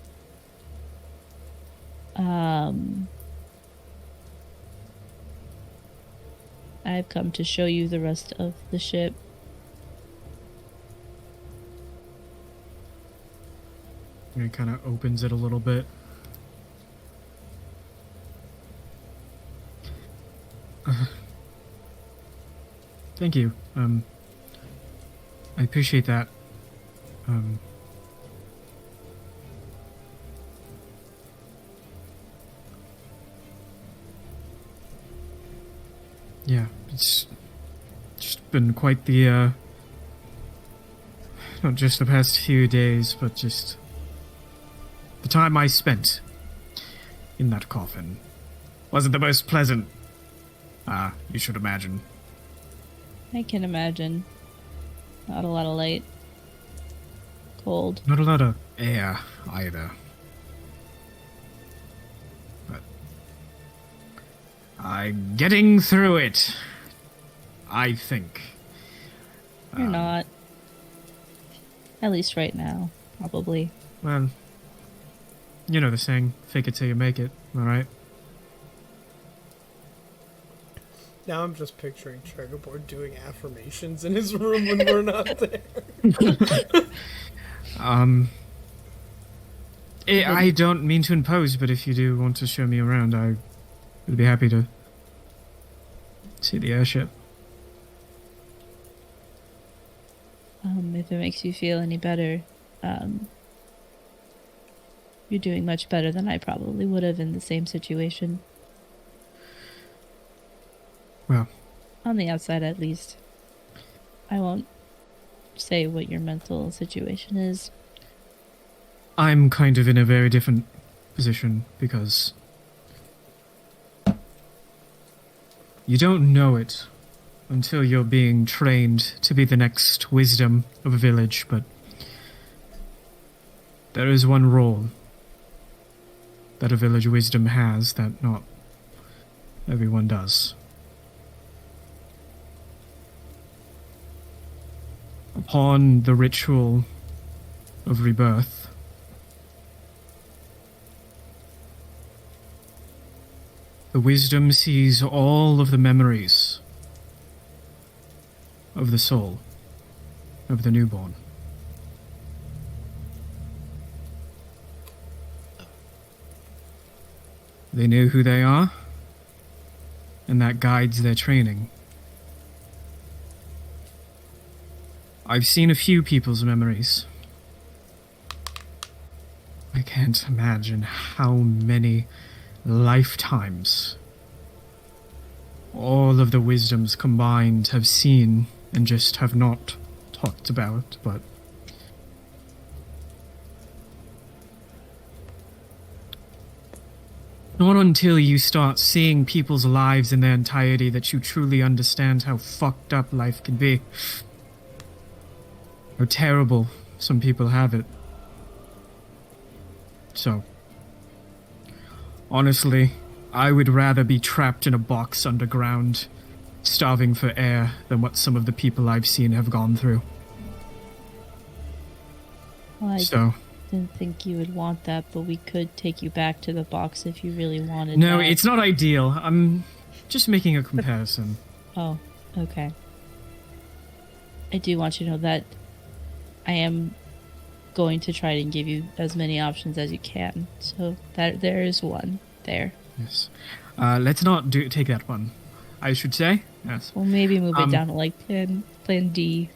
B: I've come to show you the rest of the ship.
A: And it kind of opens it a little bit. Thank you. I appreciate that. Yeah, it's just been quite the, not just the past few days, but just the time I spent in that coffin wasn't the most pleasant. You should imagine.
B: I can imagine. Not a lot of light. Cold.
A: Not a lot of air either. But I'm getting through it. I think.
B: You're not. At least right now, probably.
A: Well, you know the saying, fake it till you make it, alright?
C: Now I'm just picturing Triggerboard doing affirmations in his room when we're not there.
A: I don't mean to impose, but if you do want to show me around, I would be happy to see the airship.
B: If it makes you feel any better, you're doing much better than I probably would have in the same situation.
A: Well,
B: on the outside at least. I won't say what your mental situation is.
A: I'm kind of in a very different position because you don't know it until you're being trained to be the next wisdom of a village, but there is one role that a village wisdom has that not everyone does. Upon the ritual of rebirth, the wisdom sees all of the memories of the soul of the newborn. They know who they are, and that guides their training. I've seen a few people's memories. I can't imagine how many lifetimes all of the wisdoms combined have seen and just have not talked about, but not until you start seeing people's lives in their entirety that you truly understand how fucked up life can be. How terrible some people have it. So, honestly, I would rather be trapped in a box underground, starving for air, than what some of the people I've seen have gone through.
B: Well, I
A: So,
B: didn't think you would want that, but we could take you back to the box if you really wanted
A: no,
B: that.
A: it's not ideal. I'm just making a comparison.
B: Oh, okay. I do want you to know that I am going to try to give you as many options as you can. So that there is one there.
A: Yes. Let's not take that one, I should say. Yes.
B: Well, maybe move it down to like plan D.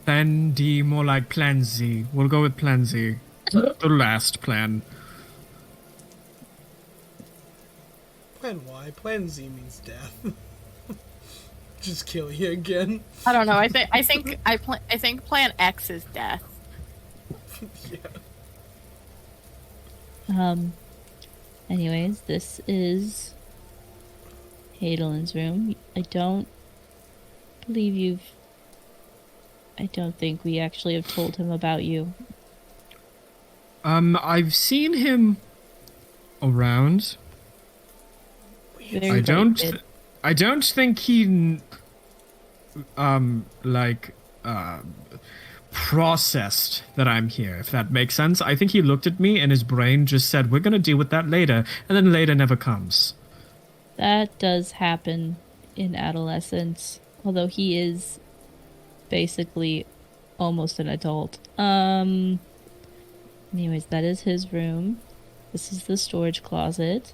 A: Plan D, more like Plan Z. We'll go with Plan Z. The last plan.
C: Plan Y. Plan Z means death. Just kill you again.
D: I don't know. I think Plan X is death.
C: Yeah.
B: Anyways, this is Hadelin's room. I don't think we actually have told him about you.
A: I've seen him around.
B: Very
A: I don't.
B: bright kid.
A: I don't think he, like, processed that I'm here. If that makes sense. I think he looked at me and his brain just said, "We're gonna deal with that later," and then later never comes.
B: That does happen in adolescence, although he is basically almost an adult. Anyways, that is his room. This is the storage closet.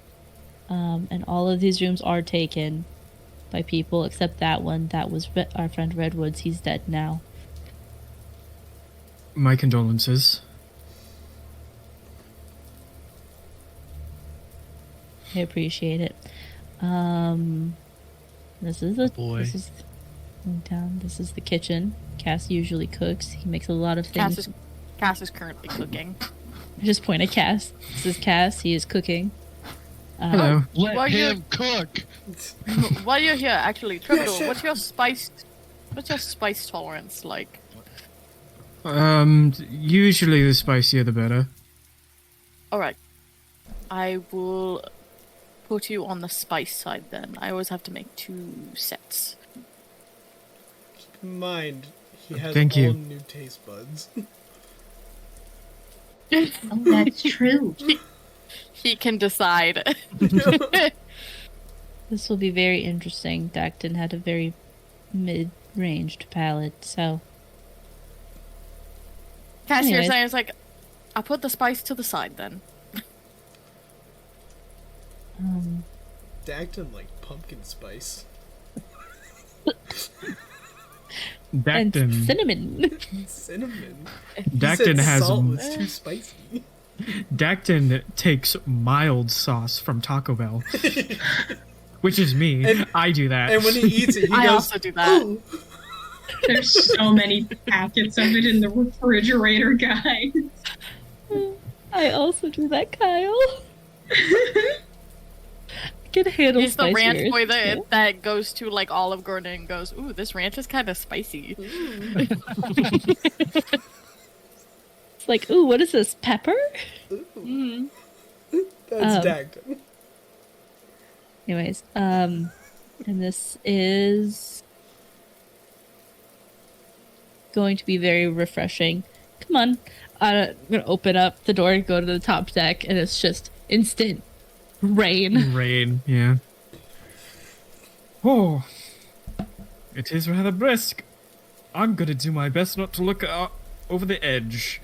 B: And all of these rooms are taken by people except that one. That was our friend Redwoods. He's dead now.
A: My condolences.
B: I appreciate it. This is the
E: Boy.
B: This is down. This is the kitchen. Cass usually cooks. He makes a lot of things.
D: Cass is currently cooking.
B: I just point at Cass. This is Cass. He is cooking.
A: Hello.
E: Let
D: Well, you-
E: him cook.
D: While you're here, actually, Triple, what's your spice tolerance like?
A: Usually the spicier the better.
D: Alright. I will put you on the spice side then. I always have to make 2 sets.
C: Keep in mind, he has
A: Thank
C: all
A: you.
C: new taste buds.
F: Oh, that's true.
D: He can decide.
B: This will be very interesting. Dacton had a very mid-ranged palate, so
D: Cass, you're
B: Anyways.
D: saying it's like, I'll put the spice to the side then.
C: Dagton like pumpkin spice.
B: and
A: Dacton.
B: cinnamon.
C: Cinnamon.
A: Dacton has
C: salt was too spicy.
A: Dacton takes mild sauce from Taco Bell, which is me.
C: And-
A: I do that.
C: And when he eats it, he
D: I
C: goes,
D: also do that.
C: "Ooh."
J: There's so many packets of it in the refrigerator, guys.
B: I also do that, Kyle. I can handle
D: He's the ranch
B: spicier.
D: boy that goes to like Olive Garden and goes, "Ooh, this ranch is kind of spicy."
B: It's like, ooh, what is this? Pepper?
D: Mm.
C: That's Dagton.
B: Anyways, and this is going to be very refreshing. Come on. I'm gonna open up the door, go to the top deck, and it's just instant rain.
A: Rain, yeah. Oh, it is rather brisk. I'm gonna do my best not to look over the edge.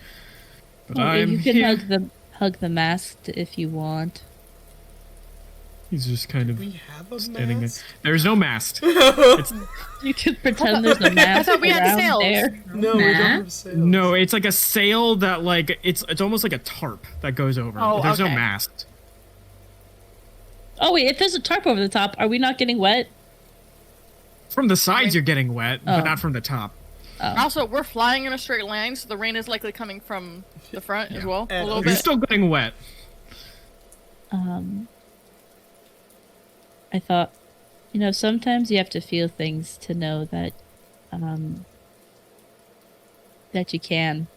A: But
B: Oh,
A: I'm
B: you can
A: here.
B: hug the mast if you want.
A: He's just kind of
C: We have a
A: standing there.
C: mask?
A: There's no mast.
B: You can pretend there's a mast
D: thought we had
B: around
D: sails.
B: there.
C: No, we don't have sails.
A: No, it's like a sail that like it's almost like a tarp that goes over.
D: Oh,
A: There's no
D: okay.
A: mast.
B: Oh wait, if there's a tarp over the top, are we not getting wet?
A: From the sides, you're getting wet,
B: Oh.
A: but not from the top.
D: Also, we're flying in a straight line, so the rain is likely coming from the front as well. A
C: And
D: little
A: You're
D: bit.
A: still getting wet.
B: I thought, sometimes you have to feel things to know that, that you can.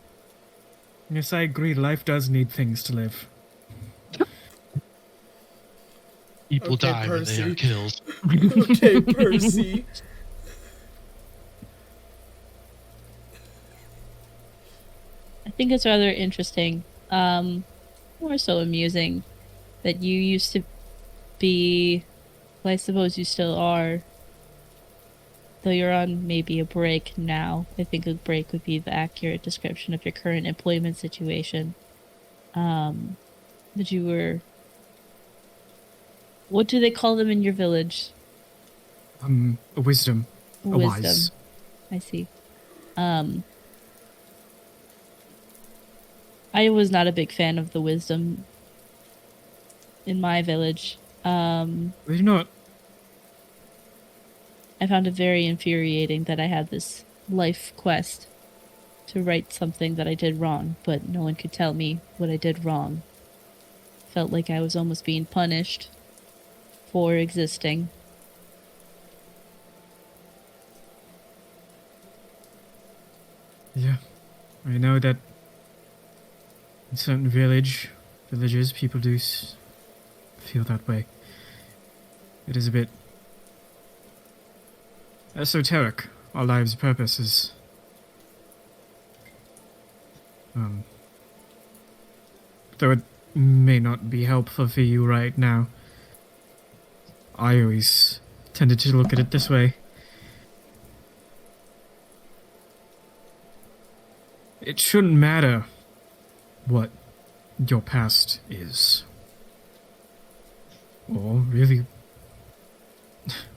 A: Yes, I agree. Life does need things to live.
E: People
C: Okay,
E: die when they are
C: Percy.
E: killed.
C: Okay, Percy.
B: I think it's rather interesting, more so amusing, that you used to be, well, I suppose you still are, though you're on maybe a break now. I think a break would be the accurate description of your current employment situation. That you were, what do they call them in your village?
A: A wisdom. A wise.
B: Wisdom. I see. I was not a big fan of the wisdom in my village.
A: They're not.
B: I found it very infuriating that I had this life quest to right something that I did wrong, but no one could tell me what I did wrong. Felt like I was almost being punished for existing.
A: Yeah. I know that in certain villages, people do feel that way. It is a bit esoteric. Our lives' purpose is though it may not be helpful for you right now, I always tended to look at it this way. It shouldn't matter what your past is, or really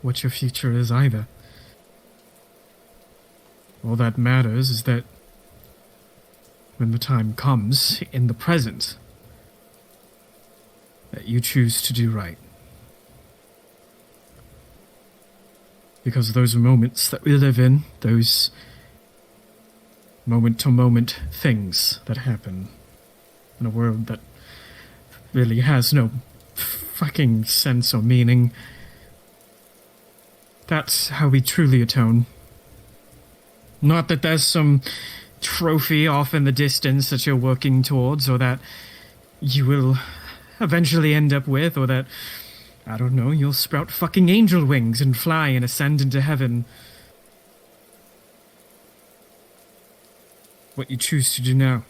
A: what your future is either. All that matters is that when the time comes, in the present, that you choose to do right. Because those moments that we live in, those moment-to-moment things that happen in a world that really has no fucking sense or meaning, that's how we truly atone. Not that there's some trophy off in the distance that you're working towards, or that you will eventually end up with, or that, I don't know, you'll sprout fucking angel wings and fly and ascend into heaven. What you choose to do now.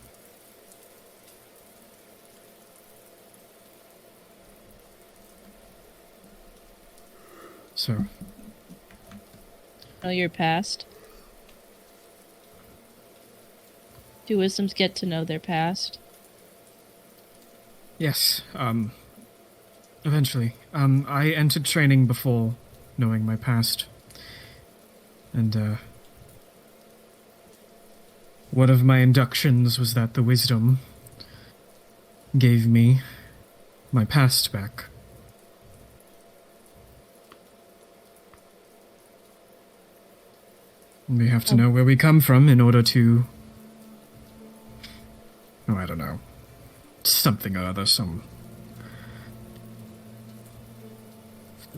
A: So.
B: Know your past. Do wisdoms get to know their past?
A: Yes, eventually. I entered training before knowing my past. And, one of my inductions was that the wisdom gave me my past back. We have to know where we come from in order to... Oh, I don't know. Something or other, some...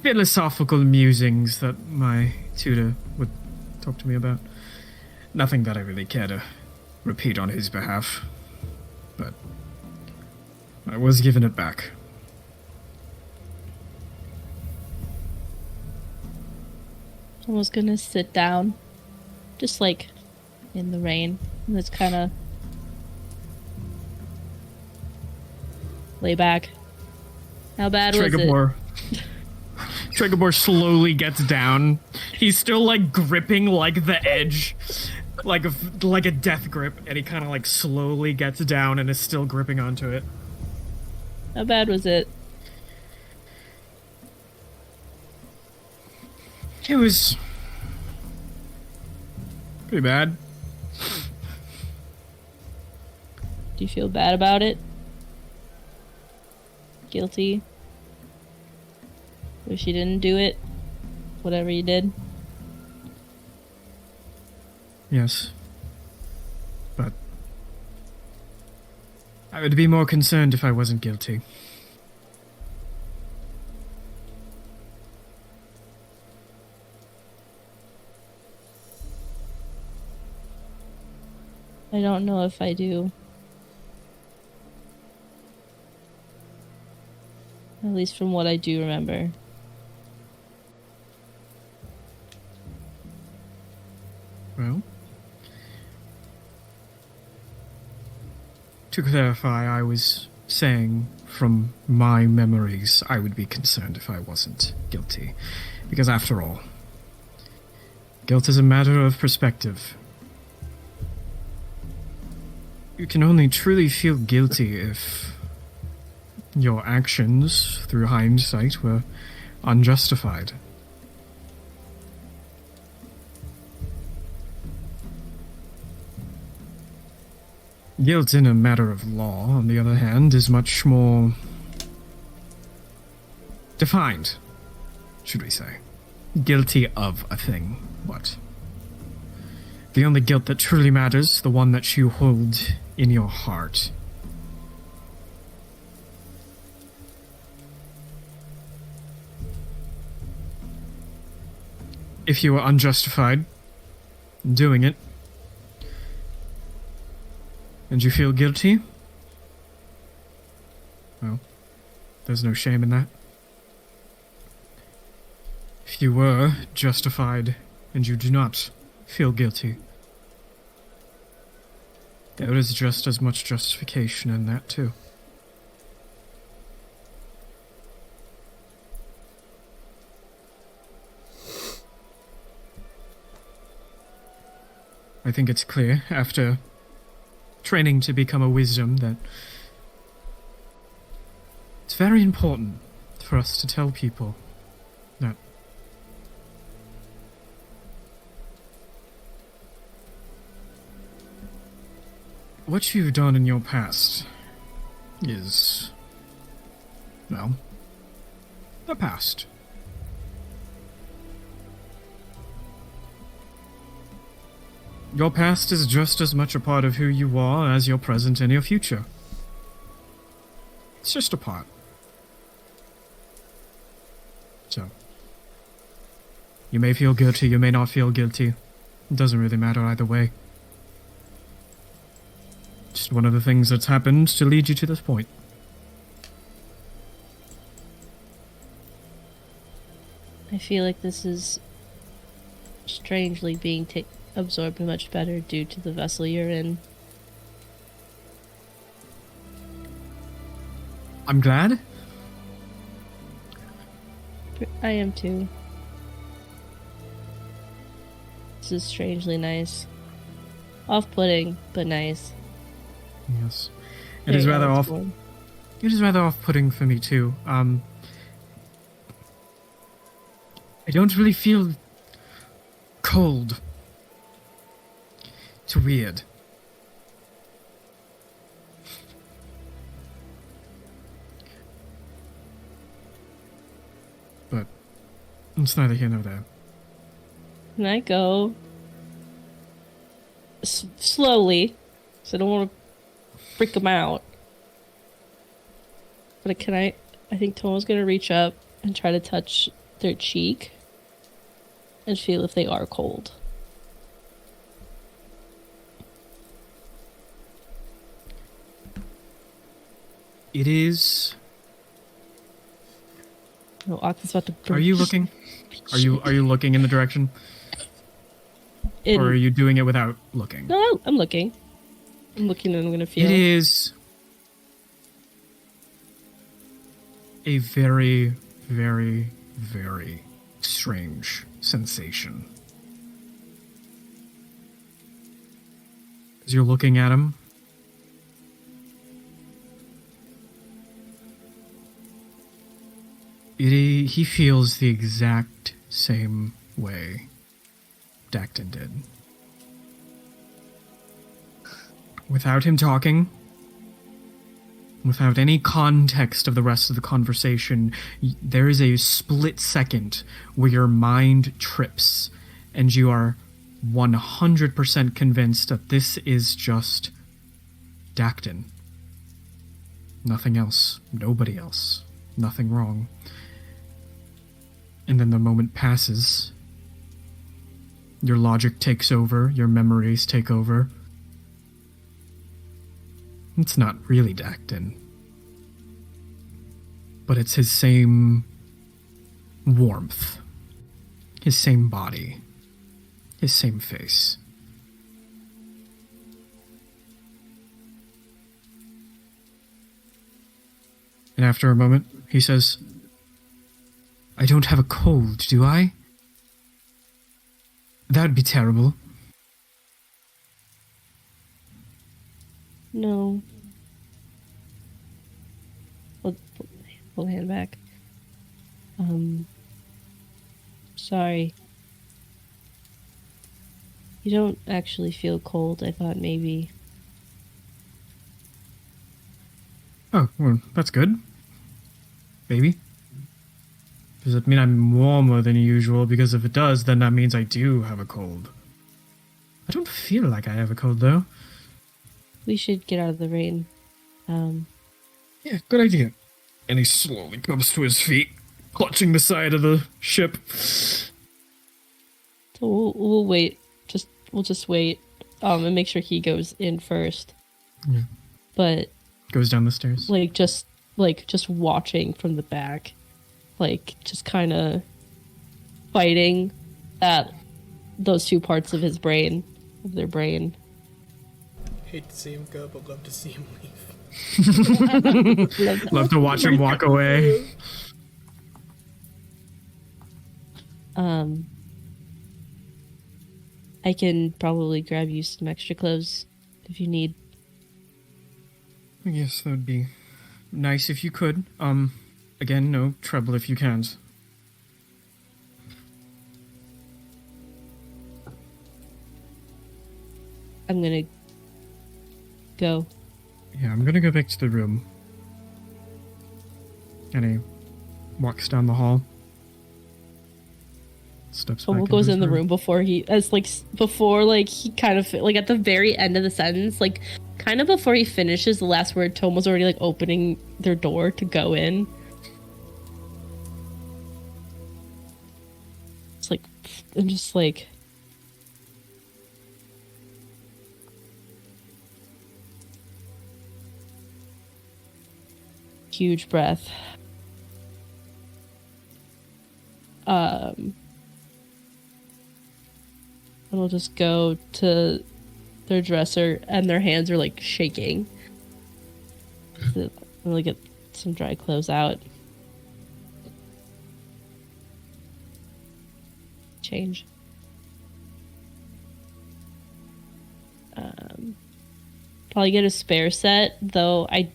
A: philosophical musings that my tutor would talk to me about. Nothing that I really care to repeat on his behalf. But I was given it back.
B: I was gonna sit down. Just like in the rain. And just kinda lay back. How bad was it?
A: Trigabor slowly gets down. He's still like gripping like the edge, like a death grip, and he kind of like slowly gets down and is still gripping onto it.
B: How bad was it?
A: It was pretty bad.
B: Do you feel bad about it? Guilty? Wish you didn't do it? Whatever you did?
A: Yes. But I would be more concerned if I wasn't guilty.
B: I don't know if I do. At least from what I do remember.
A: Well, to clarify, I was saying from my memories, I would be concerned if I wasn't guilty. Because after all, guilt is a matter of perspective. You can only truly feel guilty if your actions, through hindsight, were unjustified. Guilt in a matter of law, on the other hand, is much more defined, should we say. Guilty of a thing. What? The only guilt that truly matters, the one that you hold in your heart. If you were unjustified in doing it, and you feel guilty, well, there's no shame in that. if you were justified and you do not feel guilty, there is just as much justification in that, too. I think it's clear, after training to become a wisdom, that it's very important for us to tell people that what you've done in your past is, well, the past. Your past is just as much a part of who you are as your present and your future. It's just a part. So, you may feel guilty, you may not feel guilty. It doesn't really matter either way. Just one of the things that's happened to lead you to this point.
B: I feel like this is strangely being absorbed much better due to the vessel you're in.
A: I'm glad.
B: I am too. This is strangely nice. Off-putting, but nice.
A: Yes. It is rather off. It is rather off-putting for me too. I don't really feel cold. It's weird. But it's neither here nor there.
B: Can I go slowly? So I don't want to freak them out. But can I think Tomo's gonna reach up and try to touch their cheek and feel if they are cold.
A: It is.
B: Oh, Aka's about to.
A: Are you looking? Are you looking in the direction? Or are you doing it without looking?
B: No, I'm looking. I'm looking and I'm gonna feel.
A: It is a very, very, very strange sensation. As you're looking at him, he feels the exact same way Dacton did. Without him talking, without any context of the rest of the conversation, there is a split second where your mind trips and you are 100% convinced that this is just Dacton. Nothing else. Nobody else. Nothing wrong. And then the moment passes. Your logic takes over. Your memories take over. It's not really Dacton. But it's his same warmth. His same body. His same face. And after a moment, he says, I don't have a cold, do I? That'd be terrible.
B: No. Pull hand back. Sorry. You don't actually feel cold. I thought maybe.
A: Oh, well, that's good. Maybe. Does it mean I'm warmer than usual? Because if it does, then that means I do have a cold. I don't feel like I have a cold, though.
B: We should get out of the rain.
A: Yeah, good idea. And he slowly comes to his feet, clutching the side of the ship.
B: So we'll wait. We'll just wait. And make sure he goes in first.
A: Yeah.
B: But
A: goes down the stairs.
B: Just watching from the back. Just kind of fighting at those two parts of their brain.
C: Hate to see him go, but love to see him leave.
A: Love to watch him walk away.
B: I can probably grab you some extra clothes if you need.
A: Yes, that would be nice if you could. Again, no trouble if you can't.
B: I'm gonna go.
A: Yeah, I'm gonna go back to the room. And he walks down the hall. Steps
B: Tomo
A: back
B: goes
A: into
B: in
A: his
B: the room before he, he kind of, like, at the very end of the sentence, like, kind of before he finishes the last word, Tomo's already, like, opening their door to go in. It's like, I'm just like... Huge breath. It'll just go to their dresser, and their hands are like shaking. So they'll get some dry clothes out. Change. Probably get a spare set, though I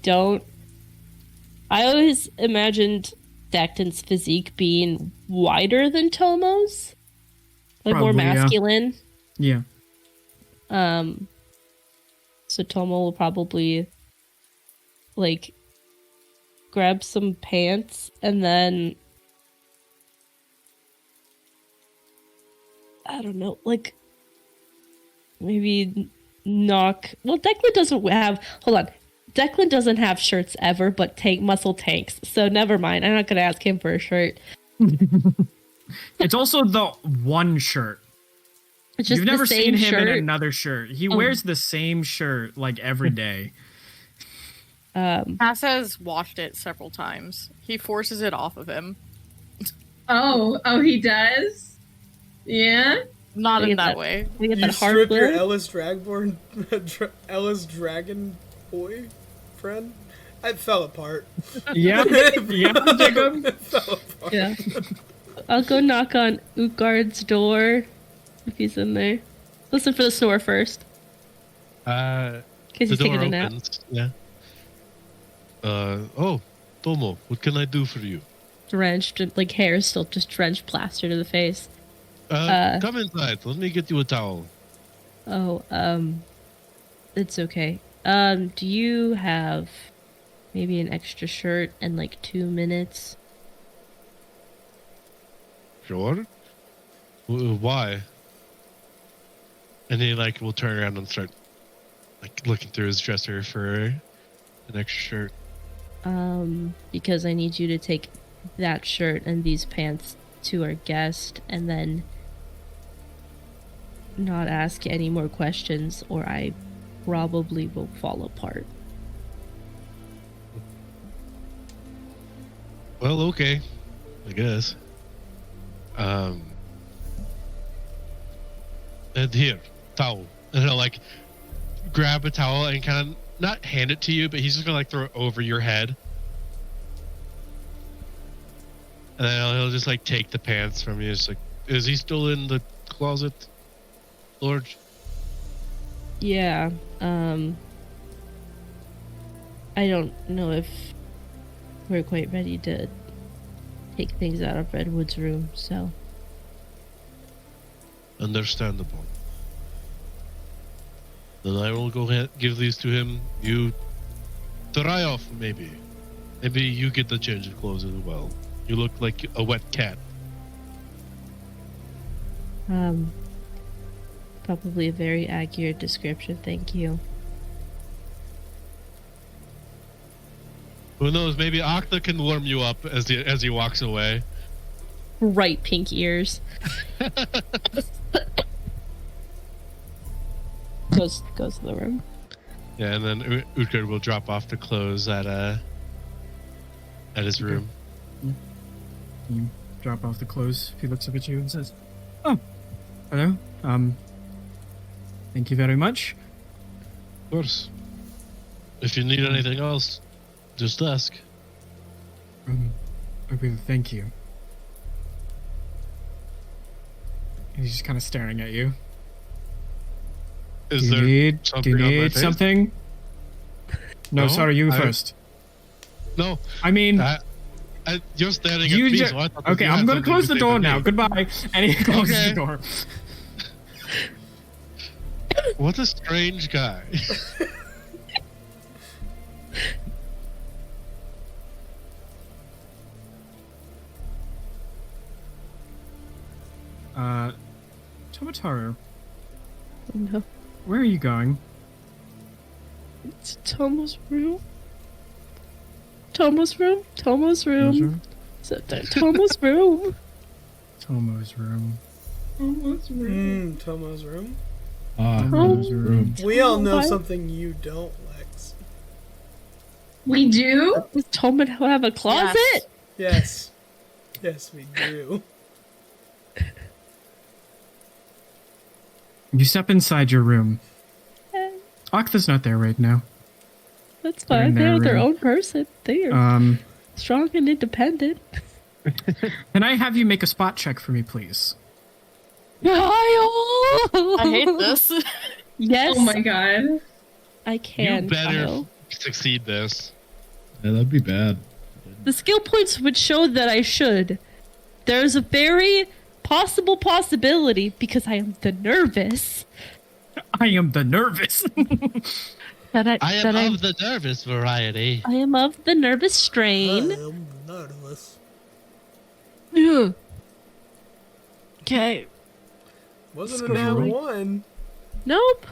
B: always imagined Dacton's physique being wider than Tomo's. Like,
A: Probably,
B: more masculine.
A: Yeah.
B: So Tomo will probably, like, grab some pants and then, I don't know, like, maybe knock... Well, Declan doesn't have... Hold on. Declan doesn't have shirts ever, but muscle tanks. So never mind. I'm not going to ask him for a shirt.
A: It's also the one shirt.
B: It's just
A: You've never
B: the same
A: seen him
B: shirt.
A: in another shirt. He wears the same shirt like every day.
D: Cass has washed it several times. He forces it off of him.
J: Oh, he does? Yeah?
D: Not
B: We
D: in
B: get
D: that
B: that-
D: way.
B: We get
C: You
B: that hard
C: strip your
B: blue.
C: Ellis Dragborn, Ellis Dragon boy friend. It fell apart.
A: Yeah, yeah, Jacob.
C: It fell apart.
B: Yeah. I'll go knock on Utgard's door if he's in there. Listen for the snore first.
E: The
B: Because he's
E: door
B: taking a nap.
E: opens. Yeah. Oh, Tomo, what can I do for you?
B: Drenched, like hair is still just drenched, plastered to the face.
E: Come inside. Let me get you a towel.
B: Oh, it's okay. Do you have maybe an extra shirt and like 2 minutes?
E: Sure. Why? And he like will turn around and start like looking through his dresser for an extra shirt.
B: Because I need you to take that shirt and these pants to our guest and then not ask any more questions or I probably will fall apart.
E: Well, okay. I guess. And here, towel. And he'll like grab a towel and kind of not hand it to you, but he's just gonna like throw it over your head. And then he'll just like take the pants from you. It's like, is he still in the closet, Lord?
B: Yeah, I don't know if we're quite ready to take things out of Redwood's room, so...
E: Understandable. Then I will go ahead give these to him. You dry off, maybe. Maybe you get the change of clothes as well. You look like a wet cat.
B: Probably a very accurate description, thank you.
E: Who knows? Maybe Octa can warm you up as he walks away.
B: Bright pink ears. goes to the room.
E: Yeah, and then Utgard will drop off the clothes at his room.
A: drop off the clothes. He looks up at you and says, "Oh, hello. Thank you very much."
E: Of course. If you need anything else, just ask.
A: I really thank you. And he's just kind of staring at you.
E: Is
A: do
E: there
A: you need
E: something on my face?
A: something? No,
E: No,
A: sorry, you
E: I-
A: first.
E: No,
A: I mean,
E: you're staring
A: you
E: at me,
A: just.
E: so I thought that
A: Okay,
E: you
A: I'm
E: had
A: gonna
E: something
A: close
E: to
A: the
E: say
A: door
E: to
A: now.
E: me.
A: Goodbye. And he closes
E: Okay.
A: the door.
E: What a strange guy.
A: Tomotaru,
B: Oh, no.
A: where are you going?
B: It's Tomo's room. Tomo's room. Tomo's room. Tomo's room.
A: Tomo's room.
C: Tomo's room.
A: Tomo's room.
C: We all know
B: What?
C: something you don't, Lex.
J: We do?
B: Does Tomo have a closet?
C: Yes. Yes, we do.
A: You step inside your room. Octa's not there right now.
B: That's
A: They're in
B: fine. They're their
A: room.
B: own person. They are strong and independent.
A: Can I have you make a spot check for me, please?
D: I hate this.
B: Yes,
J: Oh my god.
B: I can.
E: You better
B: Kyle.
E: succeed this.
G: Yeah, that'd be bad.
B: The skill points would show that I should. There's a very possible possibility because I am the nervous.
A: I am the nervous.
B: That
E: I am of the nervous variety.
B: I am of the nervous strain.
C: I'm nervous.
D: Okay.
C: Wasn't a damn one.
B: Nope.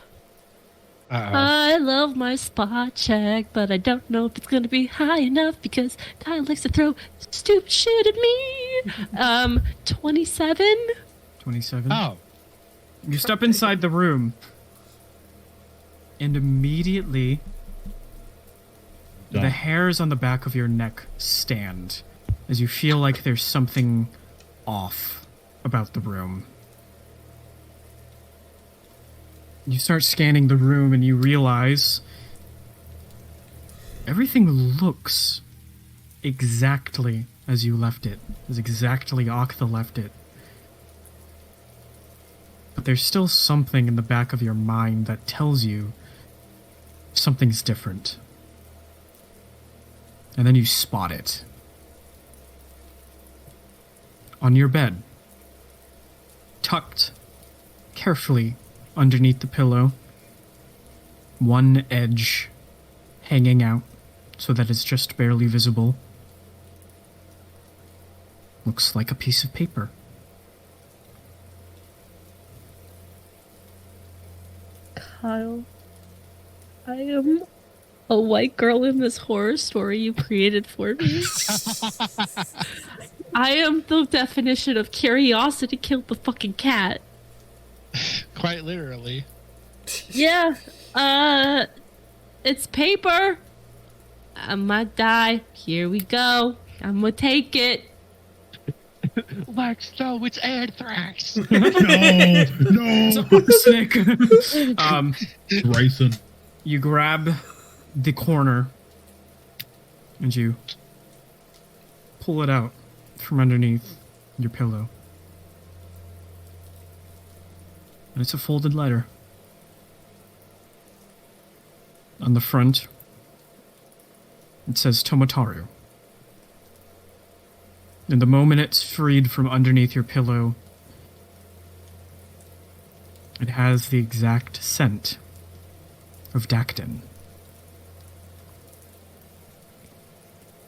E: Uh-oh.
B: I love my spot check, but I don't know if it's gonna be high enough because Kyle likes to throw stupid shit at me. 27.
A: 27.
E: Oh.
A: You step inside the room, and immediately the
G: Done.
A: hairs on the back of your neck stand as you feel like there's something off about the room. You start scanning the room and you realize everything looks exactly as you left it, as exactly Octa left it. But there's still something in the back of your mind that tells you something's different. And then you spot it. On your bed, tucked carefully underneath the pillow, one edge hanging out so that it's just barely visible. Looks like a piece of paper.
B: Kyle, I am a white girl in this horror story you created for me. I am the definition of curiosity killed the fucking cat.
E: Quite literally.
B: Yeah, it's paper. I might die. Here we go. I'm gonna take it.
E: Lex, no, it's anthrax.
G: No.
A: Sick.
G: Bryson.
A: You grab the corner and you pull it out from underneath your pillow. And it's a folded letter. On the front, it says Tomotaru. And the moment it's freed from underneath your pillow, it has the exact scent of Dactin.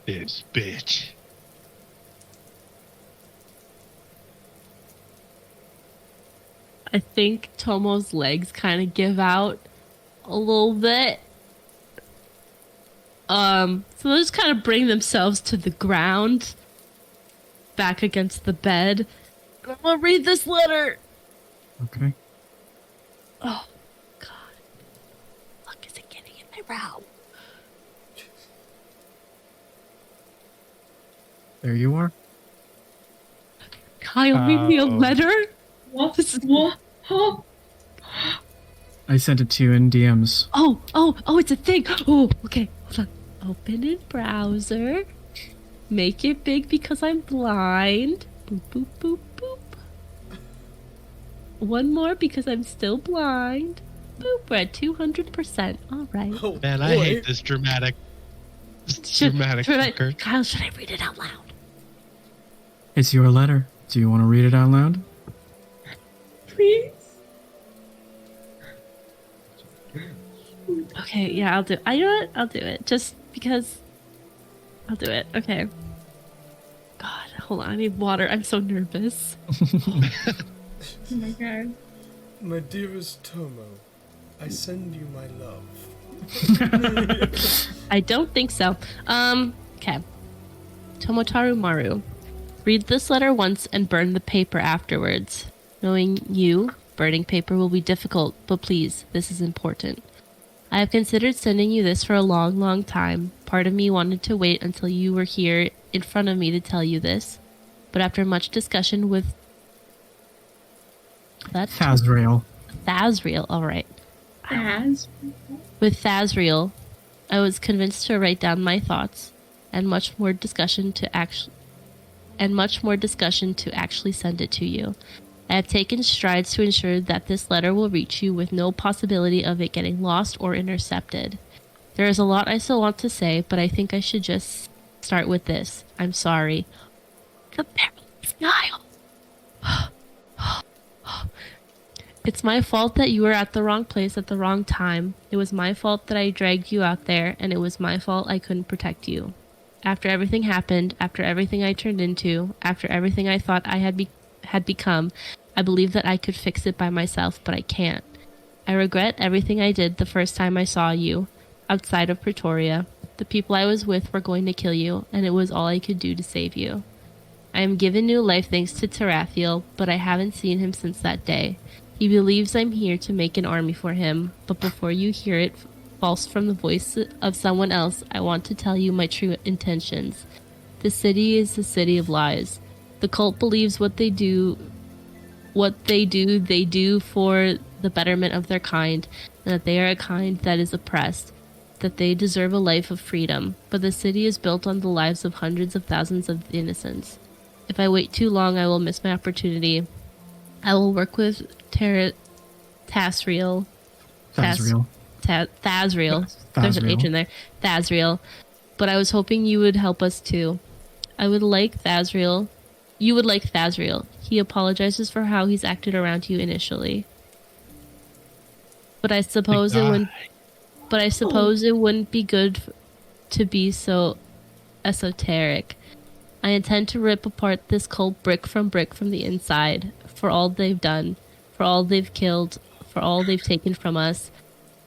E: This bitch.
B: I think Tomo's legs kind of give out a little bit. So they'll just kind of bring themselves to the ground, back against the bed. I'm gonna read this letter.
A: Okay.
B: Oh, God. Fuck, is it getting in my route?
A: There you are.
B: Kyle made me a
E: Oh.
B: letter?
J: What? What? Oh,
A: I sent it to you in DMs.
B: Oh, it's a thing. Oh, okay. Hold on. Open in browser. Make it big because I'm blind. Boop, boop, boop, boop. One more because I'm still blind. Boop, we're at 200%. All right.
C: Oh,
E: Man,
C: boy.
E: I hate this dramatic fucker.
B: Kyle, should I read it out loud?
A: It's your letter. Do you want to read it out loud?
J: please.
B: Okay, yeah, I'll do. You know what? I'll do it just because. I'll do it. Okay. God, hold on. I need water. I'm so nervous.
J: Oh my god.
C: My dearest Tomo, I send you my love.
B: I don't think so. Okay. Tomotaru Maru. Read this letter once and burn the paper afterwards. Knowing you, burning paper will be difficult, but please, this is important. I have considered sending you this for a long, long time. Part of me wanted to wait until you were here in front of me to tell you this. But after much discussion with...
A: Thazrael.
B: Thazrael, alright.
J: As
B: With Thazrael, I was convinced to write down my thoughts and much more discussion to actually send it to you. I have taken strides to ensure that this letter will reach you with no possibility of it getting lost or intercepted. There is a lot I still want to say, but I think I should just start with this. I'm sorry. The paralyzed Nile. It's my fault that you were at the wrong place at the wrong time. It was my fault that I dragged you out there, and it was my fault I couldn't protect you. After everything happened, after everything I turned into, after everything I thought I had become, I believed that I could fix it by myself, but I can't. I regret everything I did the first time I saw you, outside of Pretoria. The people I was with were going to kill you, and it was all I could do to save you. I am given new life thanks to Tarathiel, but I haven't seen him since that day. He believes I'm here to make an army for him, but before you hear it false from the voice of someone else, I want to tell you my true intentions. The city is the city of lies. The cult believes they do for the betterment of their kind, and that they are a kind that is oppressed, that they deserve a life of freedom, but the city is built on the lives of hundreds of thousands of innocents. If I wait too long, I will miss my opportunity. I will work with Thazrael.
A: Thazrael.
B: Thazrael. There's an H in there. Thazrael. But I was hoping you would help us too. You would like Thazrael. He apologizes for how he's acted around you initially. But I suppose it wouldn't. But I suppose it wouldn't be good to be so esoteric. I intend to rip apart this cult brick from the inside. For all they've done, for all they've killed, for all they've taken from us.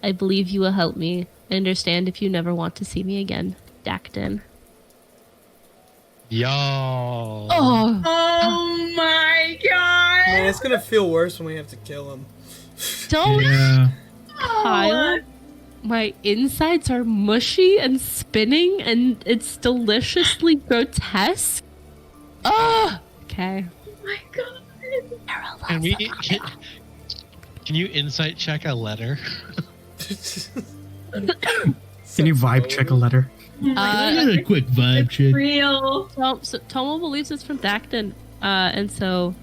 B: I believe you will help me. I understand if you never want to see me again. Dacton.
E: Yo.
B: Oh.
J: Oh my god!
C: Man, it's gonna feel worse when we have to kill him.
B: Don't,
G: Yeah.
B: Kyle. My insides are mushy and spinning, and it's deliciously grotesque. Oh. Okay.
J: Oh my god!
E: Can you insight check a letter?
A: Can you vibe check a letter?
G: A quick vibe check.
J: Real.
B: So Tomo believes it's from Dacton, and so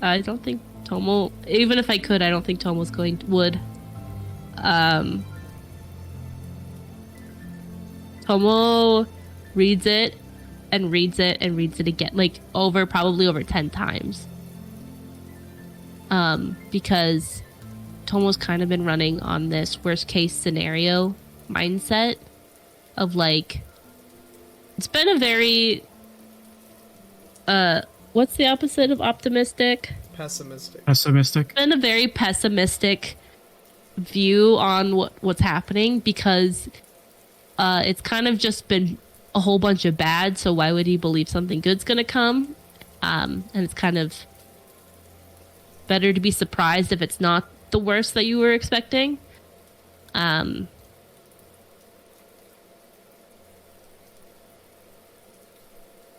B: I don't think Tomo. Even if I could, I don't think Tomo's would. Tomo reads it and reads it and reads it again, like probably over 10 times. Because Tomo's kind of been running on this worst case scenario mindset of like, it's been a very, what's the opposite of optimistic?
C: Pessimistic.
A: Pessimistic.
B: It's been a very pessimistic view on what's happening because it's kind of just been a whole bunch of bad, so why would he believe something good's gonna come? And it's kind of better to be surprised if it's not the worst that you were expecting.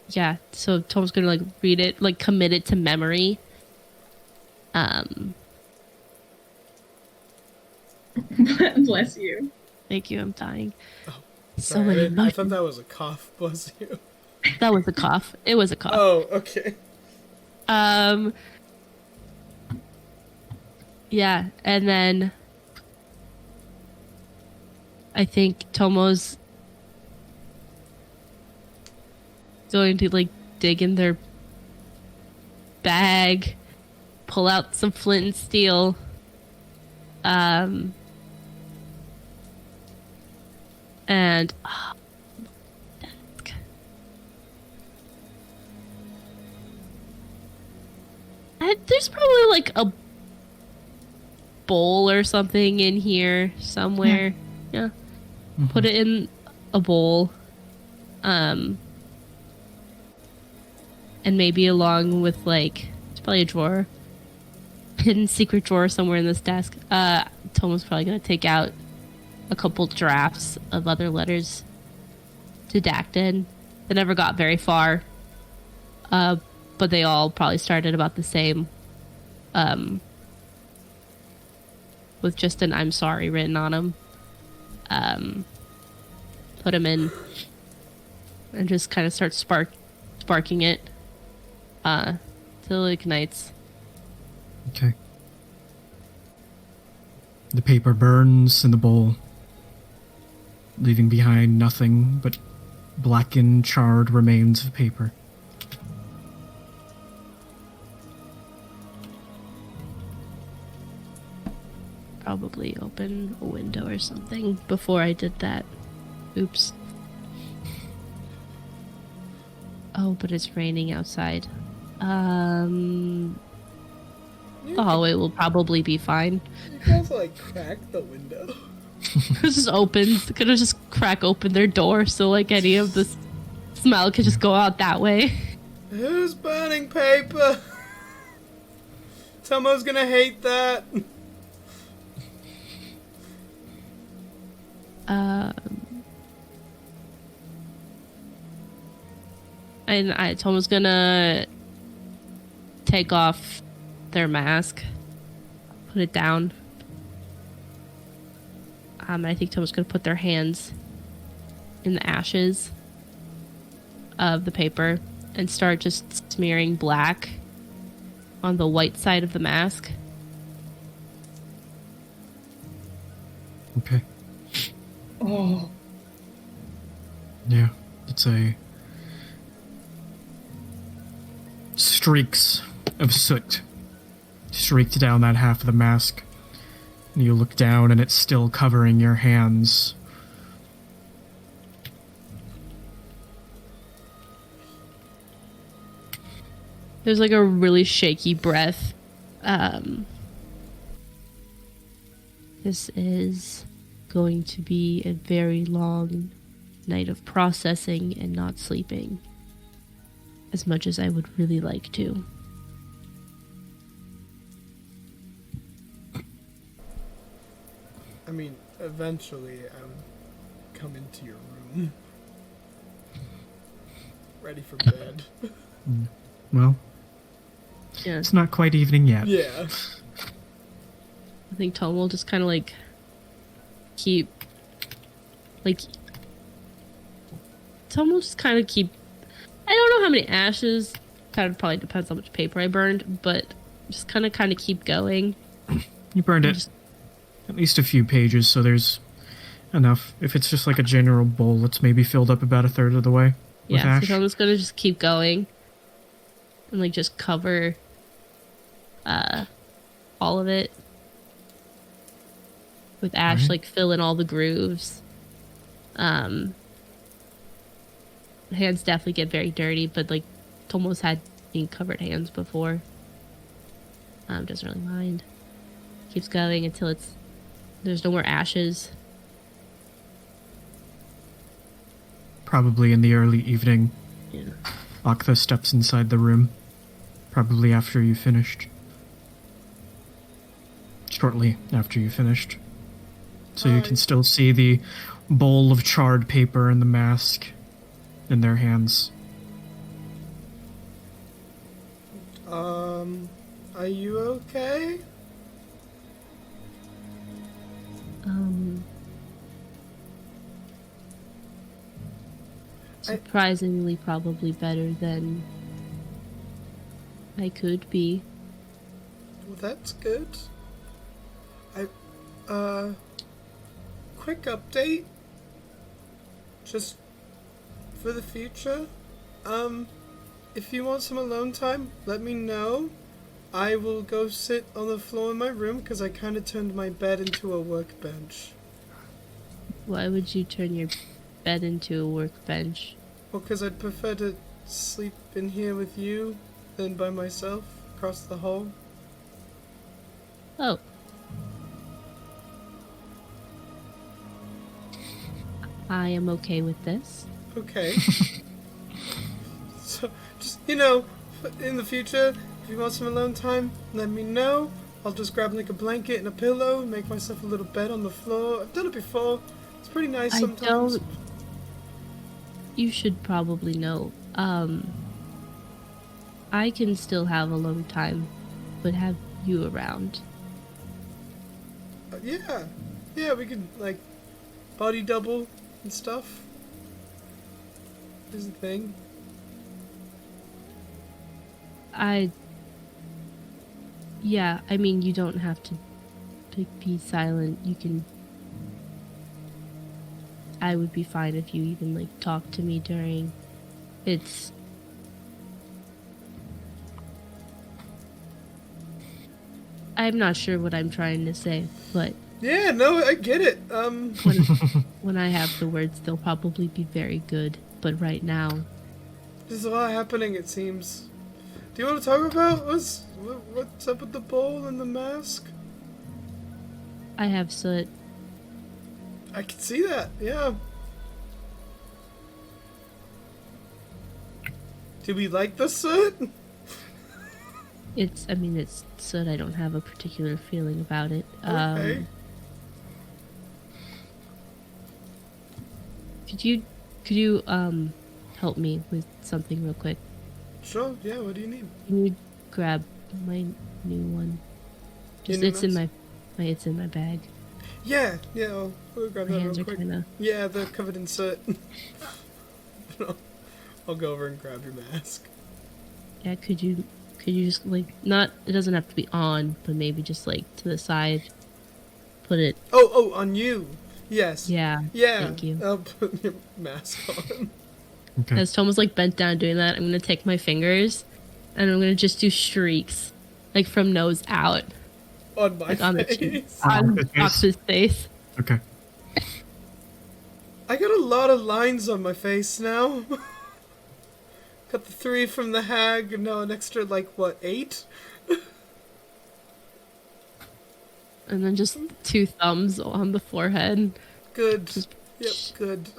B: yeah, so Tom's gonna like read it, like commit it to memory.
J: Bless you.
B: Thank you, I'm dying. So
C: Sorry,
B: many
C: I
B: emotions.
C: thought that was a cough. Bless you.
B: That was a cough. It was a cough.
C: Oh, okay.
B: Yeah, and then I think Tomo's going to like dig in their bag, pull out some flint and steel, and there's probably like a bowl or something in here somewhere. Yeah. Put it in a bowl. And maybe along with like, it's probably a drawer. Hidden secret drawer somewhere in this desk. Tomo's probably gonna take out a couple drafts of other letters to Dacton. They never got very far. But they all probably started about the same. With just an "I'm sorry" written on them. Put them in and just kind of start sparking it till it ignites.
A: Okay. The paper burns in the bowl, leaving behind nothing but blackened, charred remains of paper.
B: Probably open a window or something before I did that. Oops. Oh, but it's raining outside. The hallway will probably be fine.
C: You guys like crack the window.
B: Just opens. Gonna just crack open their door so like any of the smell could just go out that way.
C: Who's burning paper? Tomo's gonna hate that.
B: And Tomo's gonna take off their mask, put it down. I think Tomo's gonna put their hands in the ashes of the paper and start just smearing black on the white side of the mask.
A: Okay.
J: Oh.
A: Yeah, it's a streaks of soot streaked down that half of the mask. And you look down and it's still covering your hands.
B: There's like a really shaky breath. This is going to be a very long night of processing and not sleeping. As much as I would really like to.
C: I mean, eventually I would come into your room. Ready for bed.
A: Well,
B: Yeah.
A: it's not quite evening yet.
C: Yeah.
B: I think Tom will just kind of like keep, like, Tom will just kind of keep. I don't know how many ashes. Kind of probably depends how much paper I burned, but just kind of keep going.
A: You burned it
B: Just-
A: at least a few pages, so there's enough. If it's just like a general bowl, it's maybe filled up about a third of the way with
B: Yeah,
A: ash.
B: so Tom's gonna just keep going and like just cover all of it with ash,
A: Alright.
B: like fill in all the grooves. Hands definitely get very dirty, but like Tomo's had ink covered hands before. Doesn't really mind. Keeps going until there's no more ashes.
A: Probably in the early evening,
B: Yeah.
A: Akta steps inside the room. Probably after you finished. Shortly after you finished. So you can still see the bowl of charred paper and the mask in their hands.
C: Are you okay?
B: Surprisingly, probably better than I could be.
C: Well, that's good. Quick update. Just for the future. If you want some alone time, let me know. I will go sit on the floor in my room because I kind of turned my bed into a workbench.
B: Why would you turn your bed into a workbench?
C: Well, because I'd prefer to sleep in here with you than by myself across the hall.
B: Oh. I am okay with this.
C: Okay. So, just, you know, in the future, if you want some alone time, let me know. I'll just grab like a blanket and a pillow and make myself a little bed on the floor. I've done it before. It's pretty nice sometimes.
B: You should probably know. I can still have alone time, but have you around.
C: Yeah, we could, like, body double and stuff. Is a thing.
B: Yeah, I mean, you don't have to be silent. You can... I would be fine if you even, like, talk to me during... It's... I'm not sure what I'm trying to say, but...
C: Yeah, no, I get it.
B: When I have the words, they'll probably be very good. But right now...
C: There's a lot happening, it seems. Do you want to talk about what's up with the bowl and the mask?
B: I have soot.
C: I can see that, yeah. Do we like the soot?
B: It's soot. I don't have a particular feeling about it.
C: Okay.
B: Could you help me with something real quick?
C: Sure, yeah, what do you need?
B: Can you grab my new one? Just it's in my it's in my bag.
C: Yeah, we'll grab
B: My
C: that
B: hands
C: real
B: are
C: quick.
B: kinda...
C: Yeah, they're covered in soot. I'll go over and grab your mask.
B: Yeah, could you just, like, not, it doesn't have to be on, but maybe just, like, to the side. Put it...
C: Oh, on you. Yes.
B: Yeah.
C: Yeah.
B: Thank you.
C: I'll put your mask on.
A: Okay.
B: As Tom was, like, bent down doing that, I'm gonna take my fingers, and I'm gonna just do streaks, like, from nose out.
C: On my
B: like, on the
C: face.
B: chin. On Fox's face.
A: Okay.
C: I got a lot of lines on my face now. Got the 3 from the hag, and now an extra, like, what, 8?
B: And then just 2 thumbs on the forehead.
C: Good. Yep, good.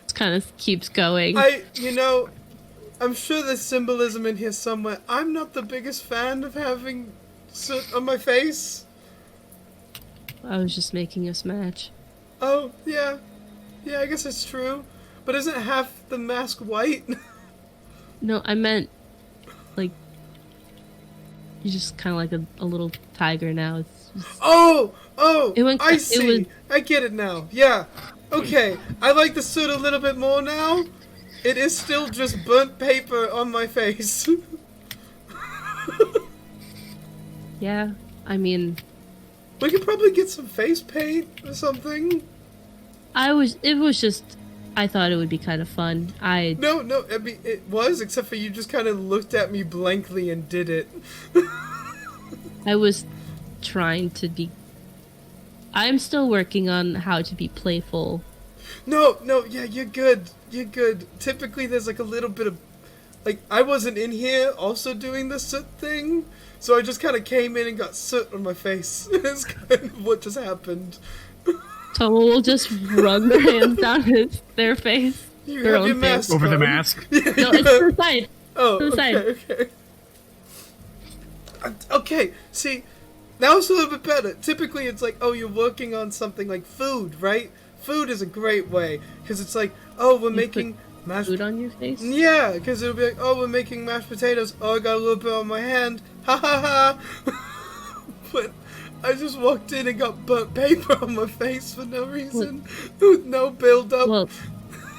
B: Just kind of keeps going.
C: I'm sure there's symbolism in here somewhere. I'm not the biggest fan of having soot on my face.
B: I was just making us match.
C: Oh, yeah. Yeah, I guess it's true. But isn't half the mask white?
B: No, I meant, like, you're just kind of like a little tiger now. It's just...
C: Oh, I
B: It
C: see.
B: was...
C: I get it now. Yeah. Okay, I like the soot a little bit more now. It is still just burnt paper on my face.
B: Yeah, I mean...
C: We could probably get some face paint or something.
B: It was just, I thought it would be kind of fun.
C: No, I mean, it was, except for you just kind of looked at me blankly and did it.
B: I was trying to be... I'm still working on how to be playful.
C: No, yeah, you're good. You're good. Typically, there's like a little bit of... Like, I wasn't in here also doing the soot thing, so I just kind of came in and got soot on my face. It's kind of what just happened.
B: Tomo will just run their hands down their face.
C: You
B: their
C: have
B: own
C: your
B: face.
C: mask
A: Over the
C: on.
A: mask.
B: No, it's to the side.
C: Oh,
B: to the side.
C: okay. Okay, see, now it's a little bit better. Typically, it's like, oh, you're working on something like food, right? Food is a great way, because it's like, oh, we're making Mashed
B: food on your face?
C: Yeah, because it'll be like, oh, we're making mashed potatoes. Oh, I got a little bit on my hand. Ha ha ha. But I just walked in and got burnt paper on my face for no reason. With no build up.
B: Well,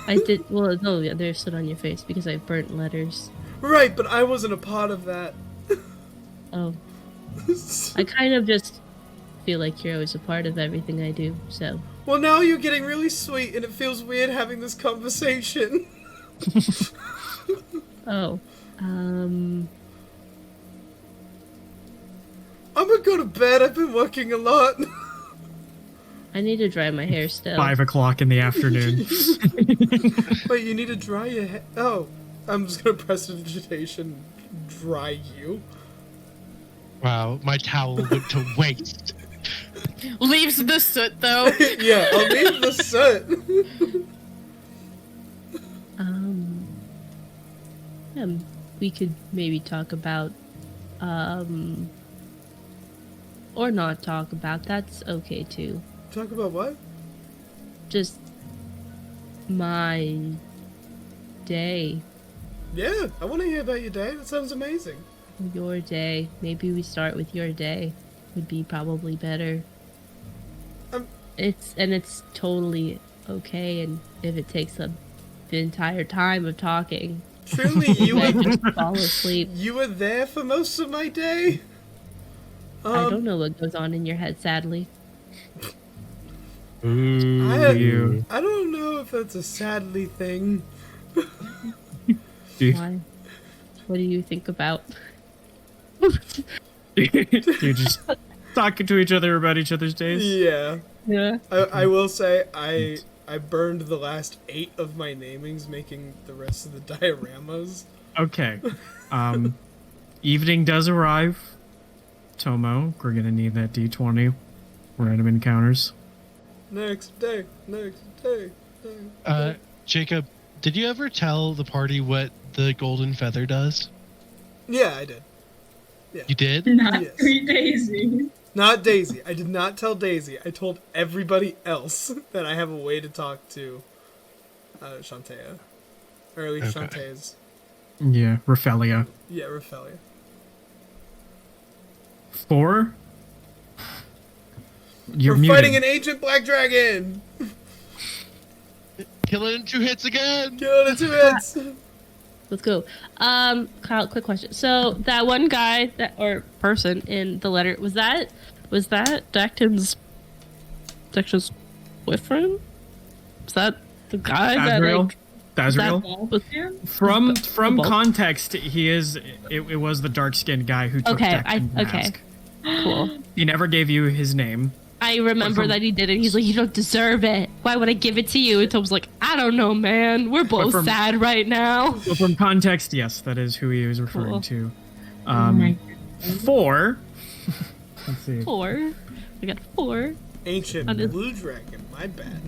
B: I did. Well, no, yeah, there's soot on your face because I burnt letters.
C: Right, but I wasn't a part of that.
B: Oh. I kind of just feel like you're always a part of everything I do, so.
C: Well, now you're getting really sweet, and it feels weird having this conversation.
B: Oh.
C: I'm gonna go to bed. I've been working a lot.
B: I need to dry my hair still.
A: 5 o'clock in the afternoon.
C: Wait, you need to dry your hair. Oh, I'm just gonna press vegetation, dry you.
E: Wow, my towel went to waste.
D: Leaves the soot though.
C: Yeah, I'll leave the soot.
B: Yeah, we could maybe talk about, or not talk about. That's okay too.
C: Talk about what?
B: Just my day.
C: Yeah, I want to hear about your day. That sounds amazing.
B: Your day. Maybe we start with your day. Would be probably better. It's totally okay, and if it takes up the entire time of talking,
C: Truly, you
B: I
C: were
B: just fall asleep.
C: you were there for most of my day.
B: I don't know what goes on in your head, sadly.
E: Ooh,
C: I don't know if that's a sadly thing.
B: Why? What do you think about?
A: You're just talking to each other about each other's days.
C: Yeah.
B: Yeah.
C: I will say I burned the last 8 of my namings making the rest of the dioramas.
A: Okay. Evening does arrive. Tomo, we're gonna need that D20. Random encounters.
C: Next day.
E: Jacob, did you ever tell the party what the golden feather does?
C: Yeah, I did.
E: You did?
J: Not
C: Yes.
J: Sweet Daisy.
C: Not Daisy. I did not tell Daisy. I told everybody else that I have a way to talk to Shantea. Or at least
E: Okay.
C: Shantea's.
A: Yeah, Raphaelia.
C: Yeah, Raphaelia.
A: 4. You're
C: We're
A: muted.
C: fighting an ancient black dragon!
E: Kill it in 2 hits again!
C: Kill it in 2 hits!
B: Let's go. Kyle, quick question. So that one guy or person in the letter, was that Dacton's boyfriend? Was that the guy
A: Azrael.
B: that
A: Azrael.
B: was
A: From
B: both?
A: context, he is. It was the dark-skinned guy who took
B: Okay,
A: Declan's mask.
B: cool.
A: He never gave you his name.
B: I remember that he did it. He's like, you don't deserve it. Why would I give it to you? And Tom's like, I don't know, man. We're both
A: from-
B: sad right now.
A: So from context, yes, that is who he was referring
B: Cool.
A: to.
J: Oh my
A: 4. Let's see.
B: 4. I got 4.
C: Ancient
B: That is-
C: blue dragon, my bad.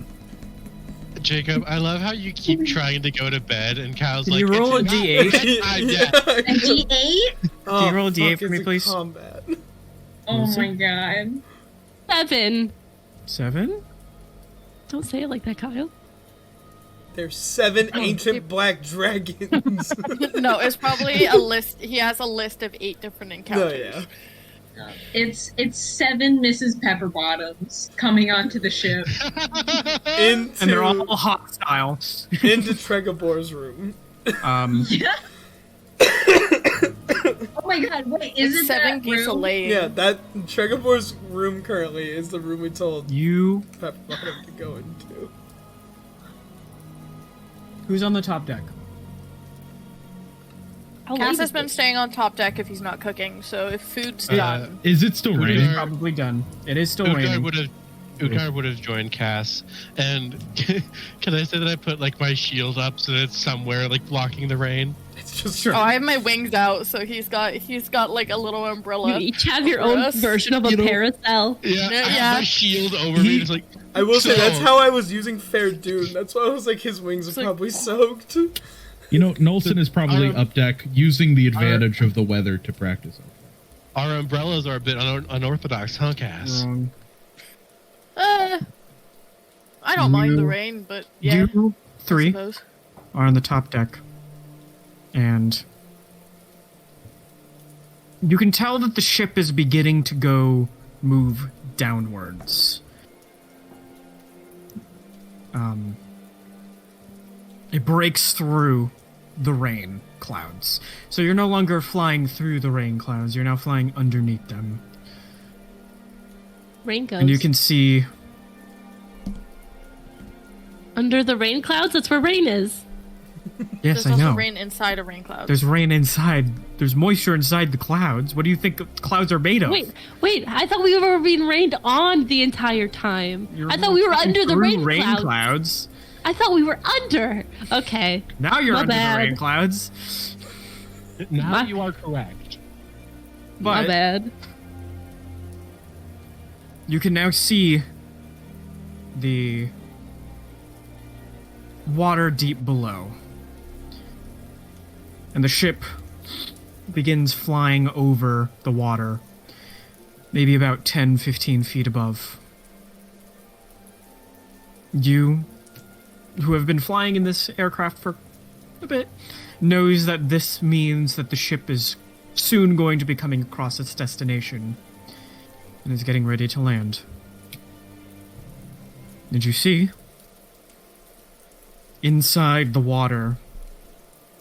E: Jacob, I love how you keep trying to go to bed, and Kyle's
A: Can
E: like,
A: you roll a
E: "It's not
A: D8?
E: bedtime yet."
J: A D8?
C: Oh,
A: you roll a D8
C: fuck,
A: for
C: it's
A: me,
C: a
A: please?
C: Combat.
J: Oh my god.
B: 7.
A: 7?
B: Don't say it like that, Kyle.
C: There's 7 ancient black dragons.
D: No, it's probably a list. He has a list of 8 different
C: No,
D: encounters.
C: yeah.
J: It's 7 Mrs. Pepperbottoms coming onto the ship.
A: And they're all
C: Into
A: hostile.
C: Tregabor's room.
J: Yeah. Oh my god, wait, is it
D: 7
J: that
D: geese a
J: room?
D: lane.
C: Yeah, that Tregabor's room currently is the room we told
A: You.
C: Pepperbottom to go into.
A: Who's on the top deck?
B: How
D: Cass
B: late
D: has
B: is
D: been
B: it?
D: staying on top deck if he's not cooking, so if food's
E: Uh,
D: done.
G: Is it still
E: Ugar-
G: raining?
A: Probably done. It is still
E: Ugar
A: raining.
E: would have joined Cass, and can I say that I put like my shield up so that it's somewhere like blocking the rain?
C: It's just
A: Sure.
D: Oh, I have my wings out, so he's got like a little umbrella.
B: You each have your
D: over
B: own
D: us.
B: version of a
E: You know-
B: parasol.
E: Yeah, I
D: Yeah.
E: have my shield over me. Just like
C: I will say
E: So-
C: that's how I was using Fair Dune. That's why I was like his wings are
D: like-
C: probably soaked.
G: You know, Nulson is probably
E: Our-
G: up deck using the advantage of the weather to practice.
E: our umbrellas are a bit unorthodox, huh, Cass?
A: Wrong.
D: I don't mind the
A: You
D: rain, but yeah.
A: Do
D: I
A: 3.
D: suppose.
A: are on the top deck, and you can tell that the ship is beginning to move downwards. It breaks through the rain clouds. So you're no longer flying through the rain clouds, you're now flying underneath them.
B: Rain goes.
A: And you can see...
B: Under the rain clouds? That's where rain is.
A: Yes,
D: There's
A: I
D: also
A: know.
D: rain inside a rain cloud.
A: There's rain inside. There's moisture inside the clouds. What do you think clouds are made of?
B: Wait, I thought we were being rained on the entire time.
A: You're
B: I thought we were
A: flying
B: under the
A: through
B: rain clouds.
A: clouds.
B: I thought we were under. Okay.
A: Now you're
B: My
A: under
B: bad.
A: the rain clouds.
E: Now you are correct.
B: My
A: But
B: bad.
A: you can now see the water deep below. And the ship begins flying over the water, maybe about 10, 15 feet above. You, who have been flying in this aircraft for a bit, knows that this means that the ship is soon going to be coming across its destination and is getting ready to land. Did you see? Inside the water,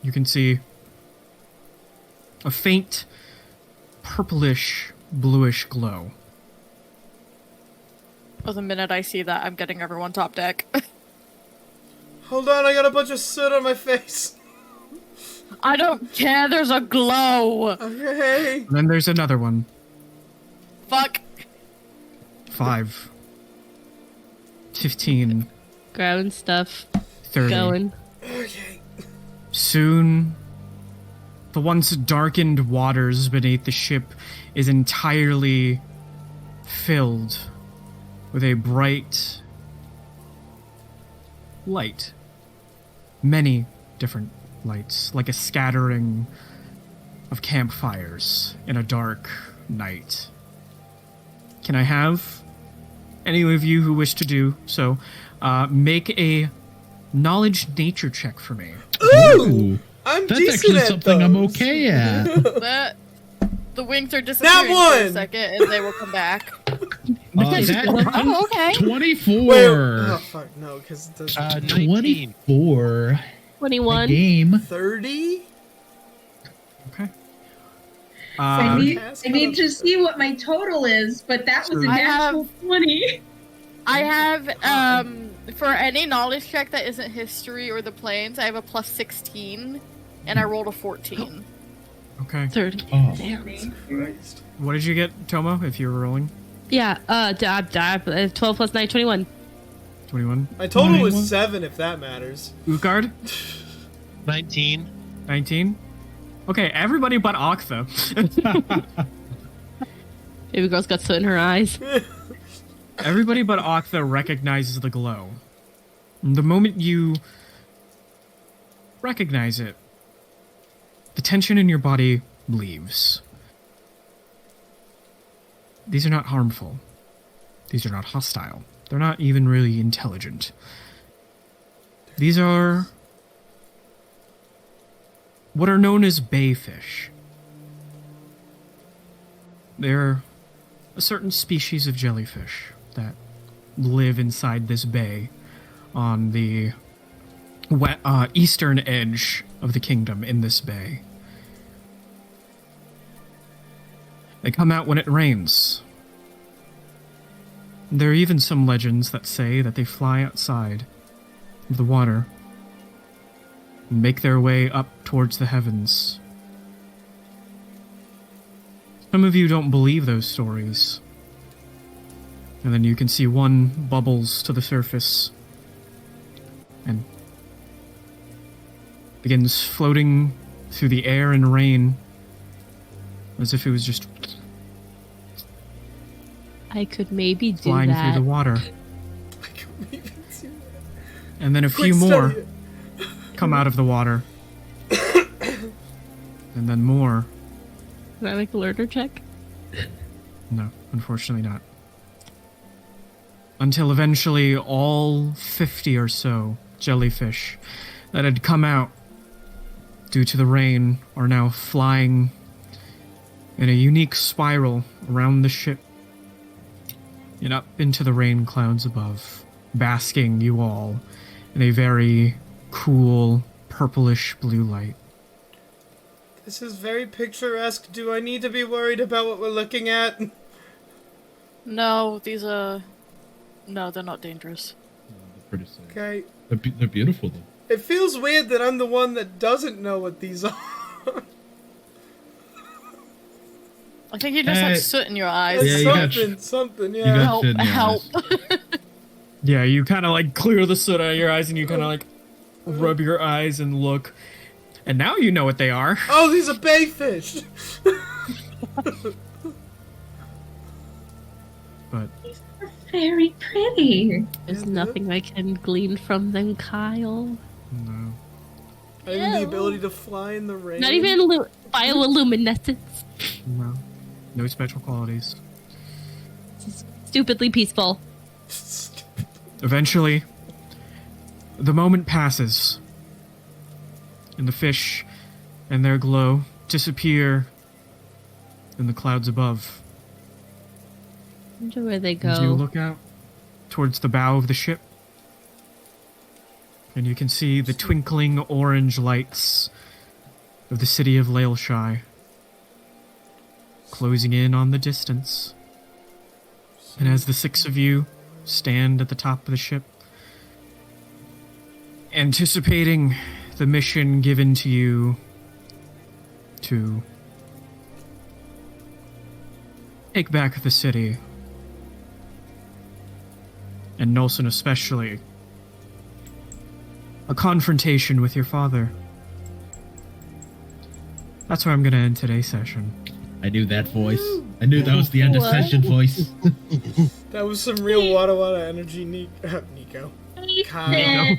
A: you can see a faint purplish, bluish glow.
D: Oh, the minute I see that, I'm getting everyone top deck.
C: Hold on, I got a bunch of soot on my face.
D: I don't care, there's a glow!
C: Okay.
A: And then there's another one.
D: Fuck!
A: 5, 15,
B: Ground stuff
A: 30.
B: going.
C: Okay.
A: Soon, the once darkened waters beneath the ship is entirely filled with a bright light. Many different lights, like a scattering of campfires in a dark night. Can I have any of you who wish to do so make a knowledge nature check for me?
C: Ooh! I'm
G: That's
C: decent
G: actually
C: at
G: something I'm
C: those.
G: okay at.
D: That, the wings are disappearing for
C: one!
D: a second, and they will come back.
B: Oh, okay.
G: 24.
C: Wait, oh fuck, no, because it does
E: 19.
G: 24.
B: 21.
G: Game.
C: 30?
A: Okay.
J: I need,
C: Ask
J: I need
C: about-
J: to see what my total is, but that was a
D: I
J: natural 20.
D: I have, for any knowledge check that isn't history or the planes, I have a plus 16, and I rolled a 14.
A: Okay.
B: 30.
G: Oh.
B: Damn.
C: Christ.
A: What did you get, Tomo, if you were rolling?
B: Yeah, 12 plus 9, 21.
A: 21.
C: My total
G: 21.
C: was 7, if that matters.
A: Utgard?
E: 19.
A: 19? Okay, everybody but Octha.
B: Baby girl's got soot in her eyes.
A: Everybody but Octha recognizes the glow. The moment you recognize it, the tension in your body leaves. These are not harmful. These are not hostile. They're not even really intelligent. These are what are known as bayfish. They're a certain species of jellyfish that live inside this bay on the eastern edge of the kingdom in this bay. They come out when it rains. There are even some legends that say that they fly outside of the water and make their way up towards the heavens. Some of you don't believe those stories. And then you can see one bubbles to the surface and begins floating through the air and rain as if it was just
B: I could maybe do
A: flying
B: that.
A: through the water.
C: I couldn't even see that.
A: And then a
C: Quick,
A: few more
C: study it.
A: come out of the water. And then more.
B: Can I make a learner check?
A: No, unfortunately not. Until eventually all 50 or so jellyfish that had come out due to the rain are now flying in a unique spiral around the ship and up into the rain clouds above, basking you all in a very cool purplish blue light.
C: This is very picturesque. Do I need to be worried about what we're looking at?
D: No, these are... No, they're not dangerous.
G: They're pretty sick.
C: Okay.
G: They're beautiful though.
C: It feels weird that I'm the one that doesn't know what these are.
D: I think you just
G: Hey.
D: have soot in your eyes.
G: Yeah, you got
C: something,
G: You
C: yeah.
G: got
D: Help,
G: shit in your
D: help.
G: eyes.
A: Yeah, you kind of like clear the soot out of your eyes and you kind of like rub your eyes and look. And now you know what they are.
C: Oh, these are bayfish!
A: But
F: They're very pretty.
B: There's nothing I can glean from them, Kyle.
A: no.
C: I have the ability to fly in the rain.
B: Not even bioluminescence.
A: No. No special qualities.
B: Just stupidly peaceful.
A: Eventually, the moment passes, and the fish and their glow disappear in the clouds above.
B: I wonder where they
A: As you
B: go.
A: look out towards the bow of the ship, and you can see the twinkling orange lights of the city of Leylshei closing in on the distance. And as the six of you stand at the top of the ship, anticipating the mission given to you to take back the city, and Nulson especially, a confrontation with your father. That's where I'm gonna end today's session.
G: I knew that voice. I knew that was the end of session voice.
C: That was some real Wada Wada energy, Nico. Kyle.
F: Ethan.